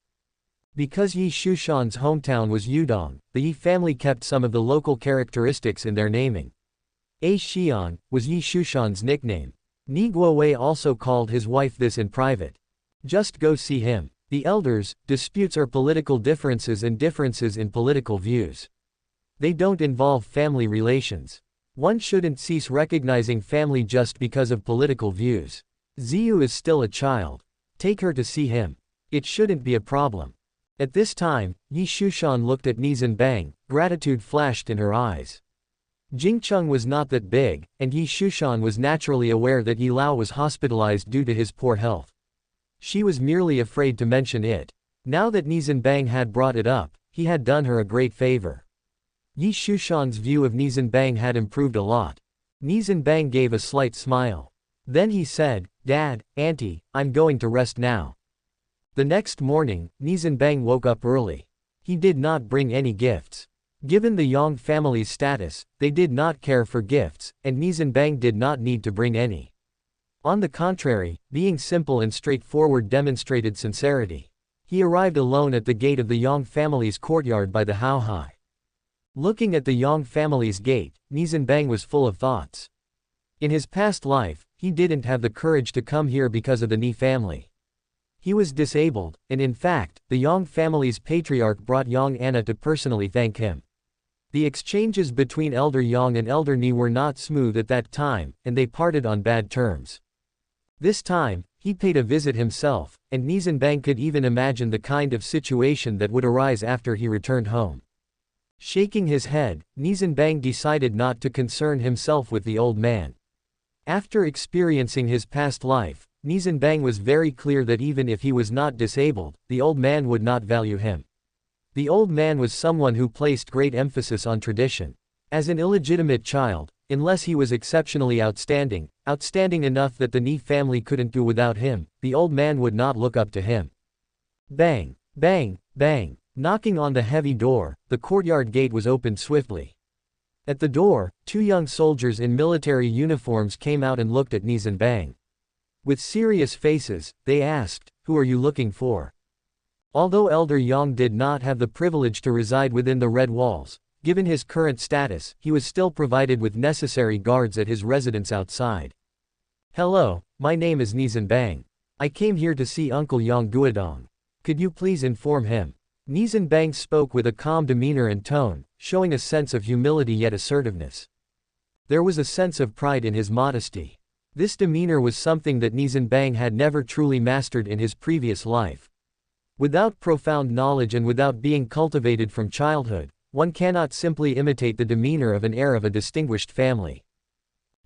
Because Yi Shushan's hometown was Yudong, the Yi family kept some of the local characteristics in their naming. A Xian was Yi Shushan's nickname. Nie Wei also called his wife this in private. Just go see him. The elders, disputes are political differences and differences in political views. They don't involve family relations. One shouldn't cease recognizing family just because of political views. Ziyu is still a child. Take her to see him. It shouldn't be a problem. At this time, Yi Shushan looked at Nie Zhenbang, gratitude flashed in her eyes. Jingcheng was not that big, and Yi Shushan was naturally aware that Yi Lao was hospitalized due to his poor health. She was merely afraid to mention it. Now that Nie Zhenbang had brought it up, he had done her a great favor. Yi Shushan's view of Nie Zhenbang had improved a lot. Nie Zhenbang gave a slight smile. Then he said, Dad, Auntie, I'm going to rest now. The next morning, Nie Zhenbang woke up early. He did not bring any gifts. Given the Yang family's status, they did not care for gifts, and Nie Zhenbang did not need to bring any. On the contrary, being simple and straightforward demonstrated sincerity. He arrived alone at the gate of the Yang family's courtyard by the Haohai. Looking at the Yang family's gate, Nie Zhenbang was full of thoughts. In his past life, he didn't have the courage to come here because of the Nie family. He was disabled, and in fact, the Yang family's patriarch brought Yang Anna to personally thank him. The exchanges between Elder Yang and Elder Nie were not smooth at that time, and they parted on bad terms. This time, he paid a visit himself, and Nie Zhenbang could even imagine the kind of situation that would arise after he returned home. Shaking his head, Nie Zhenbang decided not to concern himself with the old man. After experiencing his past life, Nie Zhenbang was very clear that even if he was not disabled, the old man would not value him. The old man was someone who placed great emphasis on tradition. As an illegitimate child, unless he was exceptionally outstanding enough that the Nie family couldn't do without him, the old man would not look up to him. Bang, bang, bang. Knocking on the heavy door, the courtyard gate was opened swiftly. At the door, two young soldiers in military uniforms came out and looked at Nie Zhenbang. With serious faces, they asked, "Who are you looking for?" Although Elder Yang did not have the privilege to reside within the Red Walls, given his current status, he was still provided with necessary guards at his residence outside. "Hello, my name is Nie Zhenbang. I came here to see Uncle Yang Guodong. Could you please inform him?" Nie Zhenbang spoke with a calm demeanor and tone, showing a sense of humility yet assertiveness. There was a sense of pride in his modesty. This demeanor was something that Nie Zhenbang had never truly mastered in his previous life. Without profound knowledge and without being cultivated from childhood, one cannot simply imitate the demeanor of an heir of a distinguished family.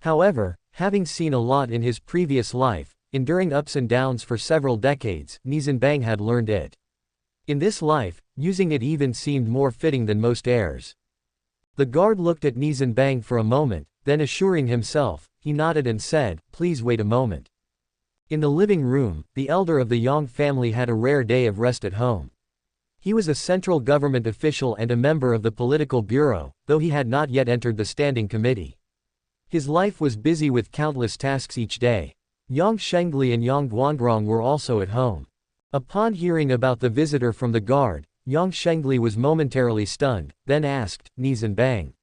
However, having seen a lot in his previous life, enduring ups and downs for several decades, Nie Zhenbang had learned it. In this life, using it even seemed more fitting than most heirs. The guard looked at Nie Zhenbang for a moment, then assuring himself, he nodded and said, "Please wait a moment." In the living room, the elder of the Yang family had a rare day of rest at home. He was a central government official and a member of the political bureau, though he had not yet entered the standing committee. His life was busy with countless tasks each day. Yang Shengli and Yang Guangrong were also at home. Upon hearing about the visitor from the guard, Yang Shengli was momentarily stunned, then asked, "Nie Zhenbang?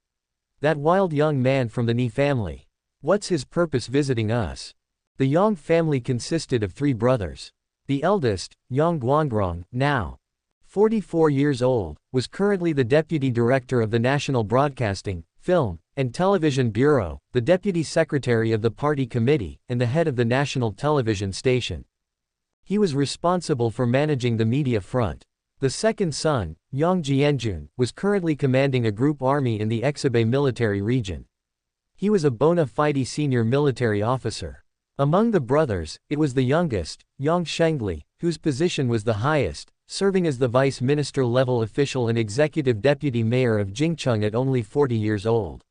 That wild young man from the Nie family. What's his purpose visiting us?" The Yang family consisted of three brothers. The eldest, Yang Guangrong, now 44 years old, was currently the deputy director of the National Broadcasting, Film, and Television Bureau, the deputy secretary of the party committee, and the head of the national television station. He was responsible for managing the media front. The second son, Yang Jianjun, was currently commanding a group army in the Exibay military region. He was a bona fide senior military officer. Among the brothers, it was the youngest, Yang Shengli, whose position was the highest, serving as the vice minister level official and executive deputy mayor of Jingcheng at only 40 years old.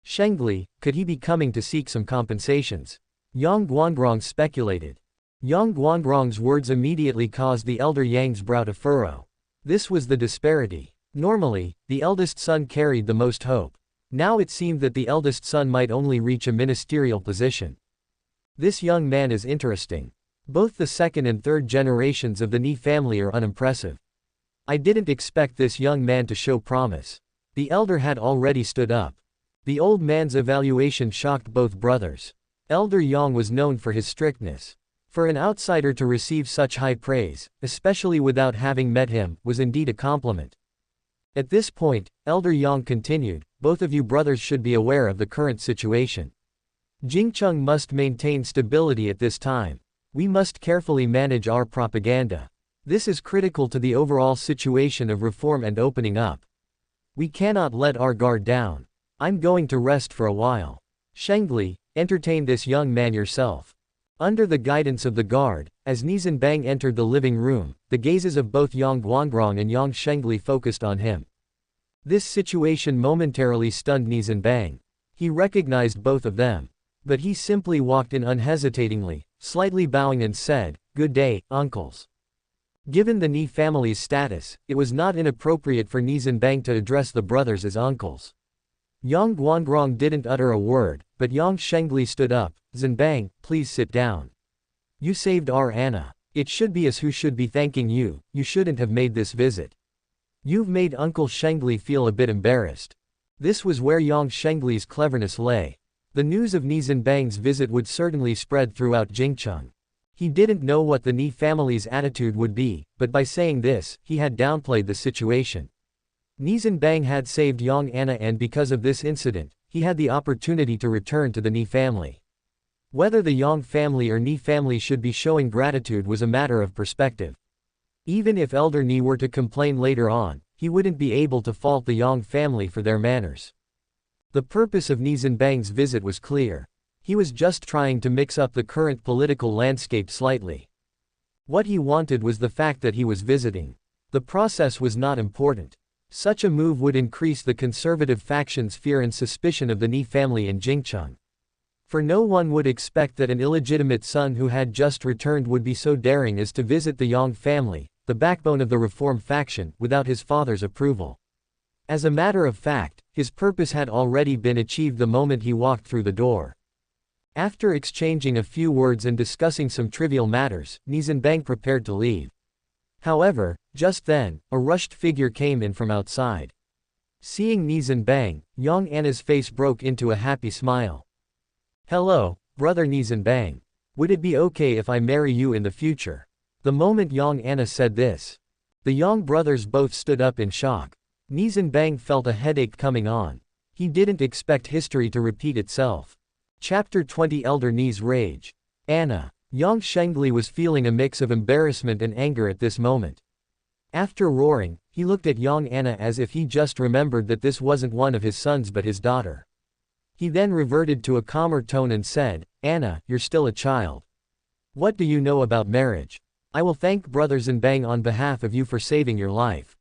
Shengli, could he be coming to seek some compensations? Yang Guangrong speculated. Yang Guangrong's words immediately caused the elder Yang's brow to furrow. This was the disparity. Normally, the eldest son carried the most hope. Now it seemed that the eldest son might only reach a ministerial position. This young man is interesting. Both the second and third generations of the Nie family are unimpressive. I didn't expect this young man to show promise. The elder had already stood up. The old man's evaluation shocked both brothers. Elder Yang was known for his strictness. For an outsider to receive such high praise, especially without having met him, was indeed a compliment. At this point, Elder Yang continued, "Both of you brothers should be aware of the current situation. Jingcheng must maintain stability at this time. We must carefully manage our propaganda. This is critical to the overall situation of reform and opening up. We cannot let our guard down. I'm going to rest for a while. Shengli, entertain this young man yourself." Under the guidance of the guard, as Nie Zhenbang entered the living room, the gazes of both Yang Guangrong and Yang Shengli focused on him. This situation momentarily stunned Nie Zhenbang. He recognized both of them. But he simply walked in unhesitatingly, slightly bowing and said, "Good day, uncles." Given the Nie family's status, it was not inappropriate for Nie Zhenbang to address the brothers as uncles. Yang Guangrong didn't utter a word, but Yang Shengli stood up. "Zhenbang, please sit down. You saved our Anna. It should be us who should be thanking you. You shouldn't have made this visit. You've made Uncle Shengli feel a bit embarrassed." This was where Yang Shengli's cleverness lay. The news of Nie Zhenbang's visit would certainly spread throughout Jingcheng. He didn't know what the Nie family's attitude would be, but by saying this, he had downplayed the situation. Nie Zhenbang had saved young Anna, and because of this incident, he had the opportunity to return to the Nie family. Whether the Yang family or Nie family should be showing gratitude was a matter of perspective. Even if Elder Nie were to complain later on, he wouldn't be able to fault the Yang family for their manners. The purpose of Nie Zhenbang's visit was clear. He was just trying to mix up the current political landscape slightly. What he wanted was the fact that he was visiting. The process was not important. Such a move would increase the conservative faction's fear and suspicion of the Nie family in Jingcheng. For no one would expect that an illegitimate son who had just returned would be so daring as to visit the Yang family, the backbone of the reform faction, without his father's approval. As a matter of fact, his purpose had already been achieved the moment he walked through the door. After exchanging a few words and discussing some trivial matters, Nie Zhenbang prepared to leave. However, just then, a rushed figure came in from outside. Seeing Nie Zhenbang, young Anna's face broke into a happy smile. "Hello, brother Nie Zhenbang. Would it be okay if I marry you in the future?" The moment young Anna said this, the young brothers both stood up in shock. Nie Zhenbang felt a headache coming on. He didn't expect history to repeat itself. Chapter 20 Elder Nie's Rage. Anna. Yang Shengli was feeling a mix of embarrassment and anger at this moment. After roaring, he looked at young Anna as if he just remembered that this wasn't one of his sons but his daughter. He then reverted to a calmer tone and said, "Anna, you're still a child. What do you know about marriage? I will thank Brother Zhenbang on behalf of you for saving your life.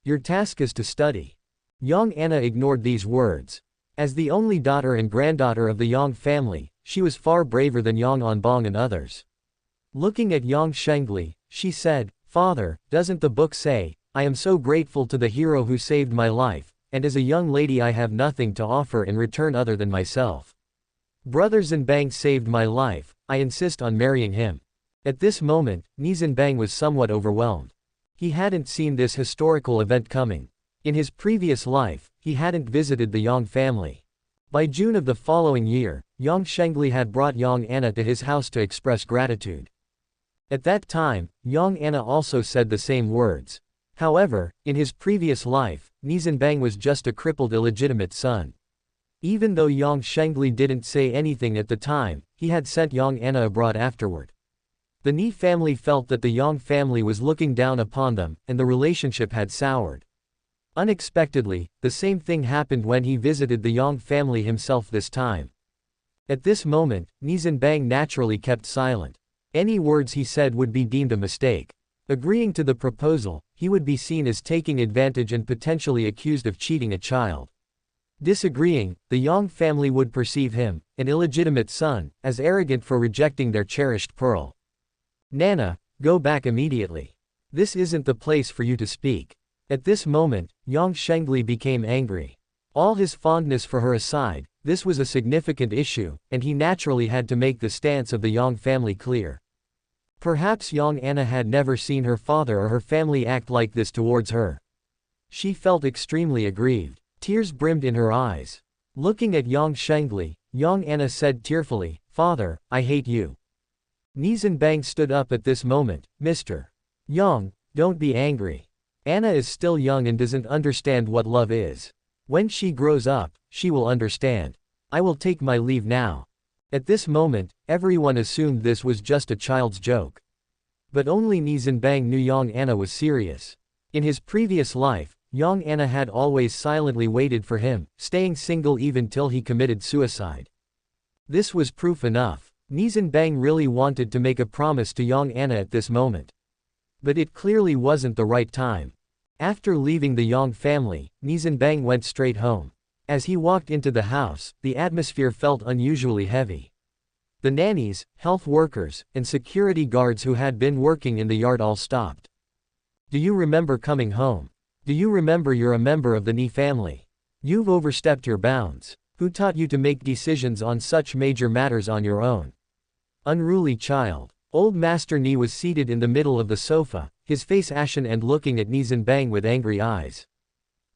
Your task is to study." Young Anna ignored these words. As the only daughter and granddaughter of the Yang family, she was far braver than Yang Onbong and others. Looking at Yang Shengli, she said, "Father, doesn't the book say, 'I am so grateful to the hero who saved my life, and as a young lady I have nothing to offer in return other than myself. Brother Zhenbang saved my life, I insist on marrying him.'" At this moment, Nie Zhenbang was somewhat overwhelmed. He hadn't seen this historical event coming. In his previous life, he hadn't visited the Yang family. By June of the following year, Yang Shengli had brought Yang Anna to his house to express gratitude. At that time, Yang Anna also said the same words. However, in his previous life, Nie Zhenbang was just a crippled illegitimate son. Even though Yang Shengli didn't say anything at the time, he had sent Yang Anna abroad afterward. The Nie family felt that the Yang family was looking down upon them, and the relationship had soured. Unexpectedly, the same thing happened when he visited the Yang family himself this time. At this moment, Nie Zhenbang naturally kept silent. Any words he said would be deemed a mistake. Agreeing to the proposal, he would be seen as taking advantage and potentially accused of cheating a child. Disagreeing, the Yang family would perceive him, an illegitimate son, as arrogant for rejecting their cherished pearl. "Nana, go back immediately. This isn't the place for you to speak." At this moment, Yang Shengli became angry. All his fondness for her aside, this was a significant issue, and he naturally had to make the stance of the Yang family clear. Perhaps Yang Anna had never seen her father or her family act like this towards her. She felt extremely aggrieved. Tears brimmed in her eyes. Looking at Yang Shengli, Yang Anna said tearfully, "Father, I hate you." Nie Zhenbang stood up at this moment. "Mr. Yang, don't be angry. Anna is still young and doesn't understand what love is. When she grows up, she will understand. I will take my leave now." At this moment, everyone assumed this was just a child's joke. But only Nie Zhenbang knew Yang Anna was serious. In his previous life, Yang Anna had always silently waited for him, staying single even till he committed suicide. This was proof enough. Nie Zhenbang really wanted to make a promise to Yang Anna at this moment. But it clearly wasn't the right time. After leaving the Yang family, Nie Zhenbang went straight home. As he walked into the house, the atmosphere felt unusually heavy. The nannies, health workers, and security guards who had been working in the yard all stopped. "Do you remember coming home? Do you remember you're a member of the Nie family? You've overstepped your bounds. Who taught you to make decisions on such major matters on your own? Unruly child." Old Master Nie was seated in the middle of the sofa, his face ashen and looking at Nie Zhenbang with angry eyes.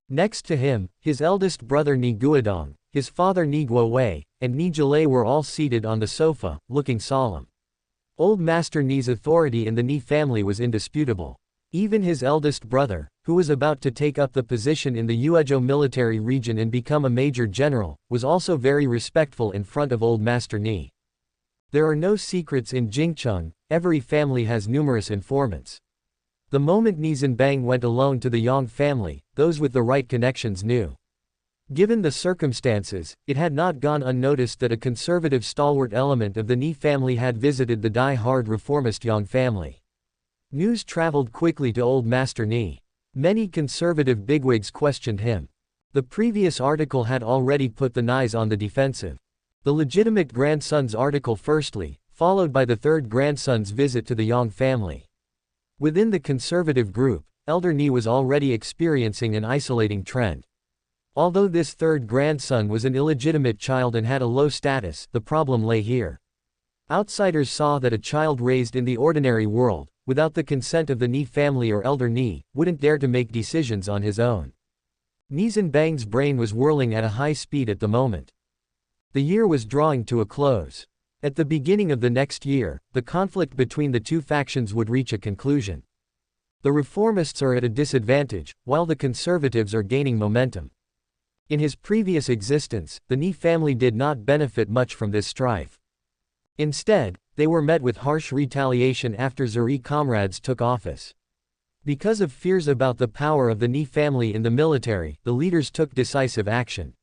Next to him, his eldest brother Nie Guodong, his father Nie Guowei, and Nie Zhilei were all seated on the sofa, looking solemn. Old Master Nie's authority in the Nie family was indisputable. Even his eldest brother, who was about to take up the position in the Yuezhou military region and become a major general, was also very respectful in front of Old Master Nie. There are no secrets in Jingcheng, every family has numerous informants. The moment Nie Zhenbang went alone to the Yang family, those with the right connections knew. Given the circumstances, it had not gone unnoticed that a conservative stalwart element of the Nie family had visited the die-hard reformist Yang family. News traveled quickly to Old Master Nie. Many conservative bigwigs questioned him. The previous article had already put the Nies on the defensive. The legitimate grandson's article firstly, followed by the third grandson's visit to the Yang family. Within the conservative group, Elder Nie was already experiencing an isolating trend. Although this third grandson was an illegitimate child and had a low status, the problem lay here. Outsiders saw that a child raised in the ordinary world, without the consent of the Nie family or Elder Nie, wouldn't dare to make decisions on his own. Nie Zhenbang's brain was whirling at a high speed at the moment. The year was drawing to a close. At the beginning of the next year, the conflict between the two factions would reach a conclusion. The reformists are at a disadvantage, while the conservatives are gaining momentum. In his previous existence, the Nie family did not benefit much from this strife. Instead, they were met with harsh retaliation after Zuri comrades took office. Because of fears about the power of the Nie family in the military, the leaders took decisive action.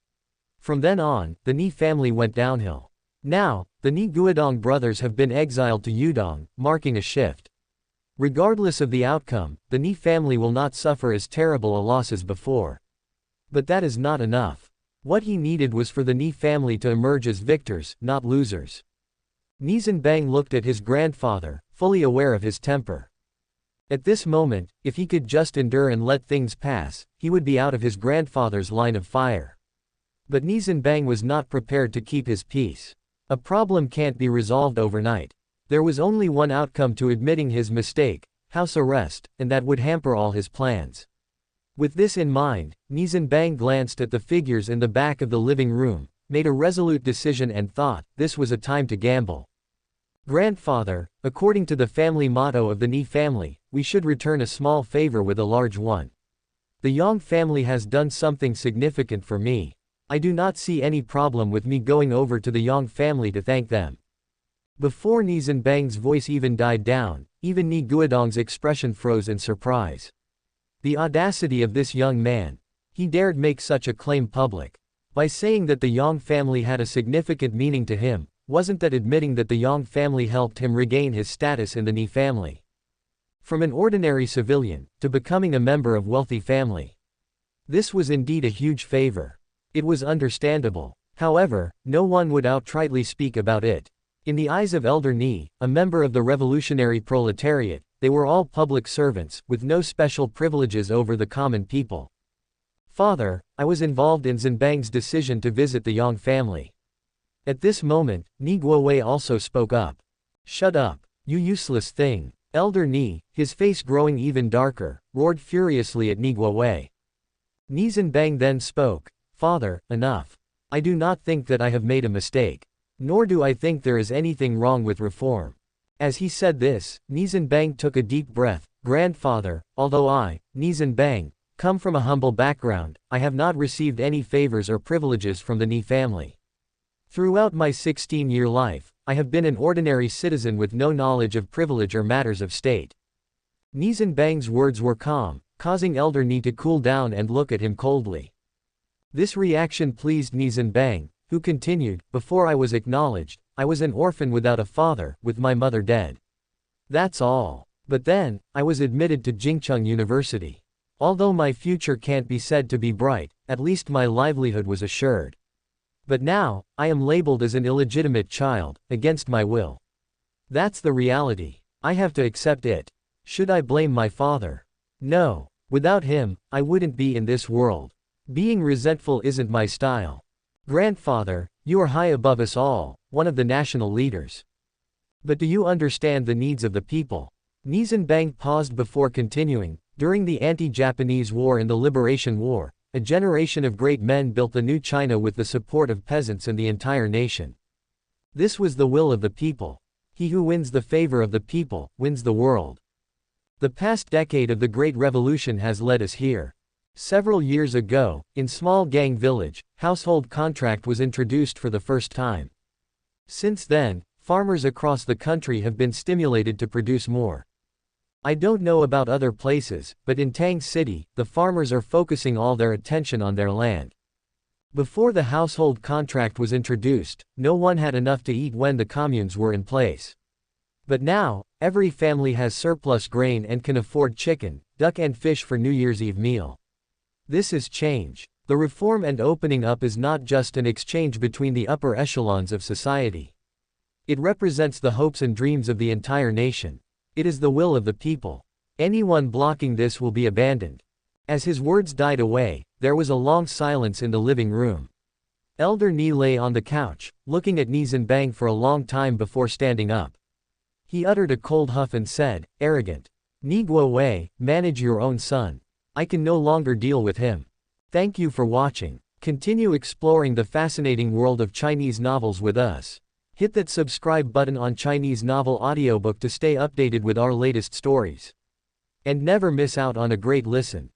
From then on, the Nie family went downhill. Now, the Nie Guodong brothers have been exiled to Yudong, marking a shift. Regardless of the outcome, the Nie family will not suffer as terrible a loss as before. But that is not enough. What he needed was for the Nie family to emerge as victors, not losers. Nie Zhenbang looked at his grandfather, fully aware of his temper. At this moment, if he could just endure and let things pass, he would be out of his grandfather's line of fire. But Nie Zhenbang was not prepared to keep his peace. A problem can't be resolved overnight. There was only one outcome to admitting his mistake: house arrest, and that would hamper all his plans. With this in mind, Nie Zhenbang glanced at the figures in the back of the living room, made a resolute decision and thought, this was a time to gamble. Grandfather, according to the family motto of the Nie family, we should return a small favor with a large one. The Yang family has done something significant for me. I do not see any problem with me going over to the Yang family to thank them. Before Nie Zhenbang's voice even died down, even Nie Guodong's expression froze in surprise. The audacity of this young man. He dared make such a claim public. By saying that the Yang family had a significant meaning to him, wasn't that admitting that the Yang family helped him regain his status in the Nie family? From an ordinary civilian, to becoming a member of wealthy family. This was indeed a huge favor. It was understandable. However, no one would outrightly speak about it. In the eyes of Elder Nie, a member of the revolutionary proletariat, they were all public servants, with no special privileges over the common people. Father, I was involved in Zhenbang's decision to visit the Yang family. At this moment, Nie Guowei also spoke up. Shut up, you useless thing. Elder Nie, his face growing even darker, roared furiously at Nie Guowei. Nie Zhenbang then spoke. Father, enough. I do not think that I have made a mistake. Nor do I think there is anything wrong with reform. As he said this, Nie Zhenbang took a deep breath. Grandfather, although I, Nie Zhenbang, come from a humble background, I have not received any favors or privileges from the Nie family. Throughout my 16-year life, I have been an ordinary citizen with no knowledge of privilege or matters of state. Nie Zhenbang's words were calm, causing Elder Nie to cool down and look at him coldly. This reaction pleased Nie Zhenbang, who continued, before I was acknowledged, I was an orphan without a father, with my mother dead. That's all. But then, I was admitted to Jingcheng University. Although my future can't be said to be bright, at least my livelihood was assured. But now, I am labeled as an illegitimate child, against my will. That's the reality. I have to accept it. Should I blame my father? No. Without him, I wouldn't be in this world. Being resentful isn't my style. Grandfather, you are high above us all, one of the national leaders. But do you understand the needs of the people? Nie Zhenbang paused before continuing. During the anti-Japanese war and the Liberation War, a generation of great men built the new China with the support of peasants and the entire nation. This was the will of the people. He who wins the favor of the people, wins the world. The past decade of the Great Revolution has led us here. Several years ago, in small gang village, household contract was introduced for the first time. Since then, farmers across the country have been stimulated to produce more. I don't know about other places, but in Tang City, the farmers are focusing all their attention on their land. Before the household contract was introduced, no one had enough to eat when the communes were in place. But now, every family has surplus grain and can afford chicken, duck and fish for New Year's Eve meal. This is change. The reform and opening up is not just an exchange between the upper echelons of society. It represents the hopes and dreams of the entire nation. It is the will of the people. Anyone blocking this will be abandoned. As his words died away, there was a long silence in the living room. Elder Nie lay on the couch, looking at Nie Zhenbang for a long time before standing up. He uttered a cold huff and said, "Arrogant. Nie Guo Wei, manage your own son. I can no longer deal with him." Thank you for watching. Continue exploring the fascinating world of Chinese novels with us. Hit that subscribe button on Chinese Novel Audiobook to stay updated with our latest stories. And never miss out on a great listen.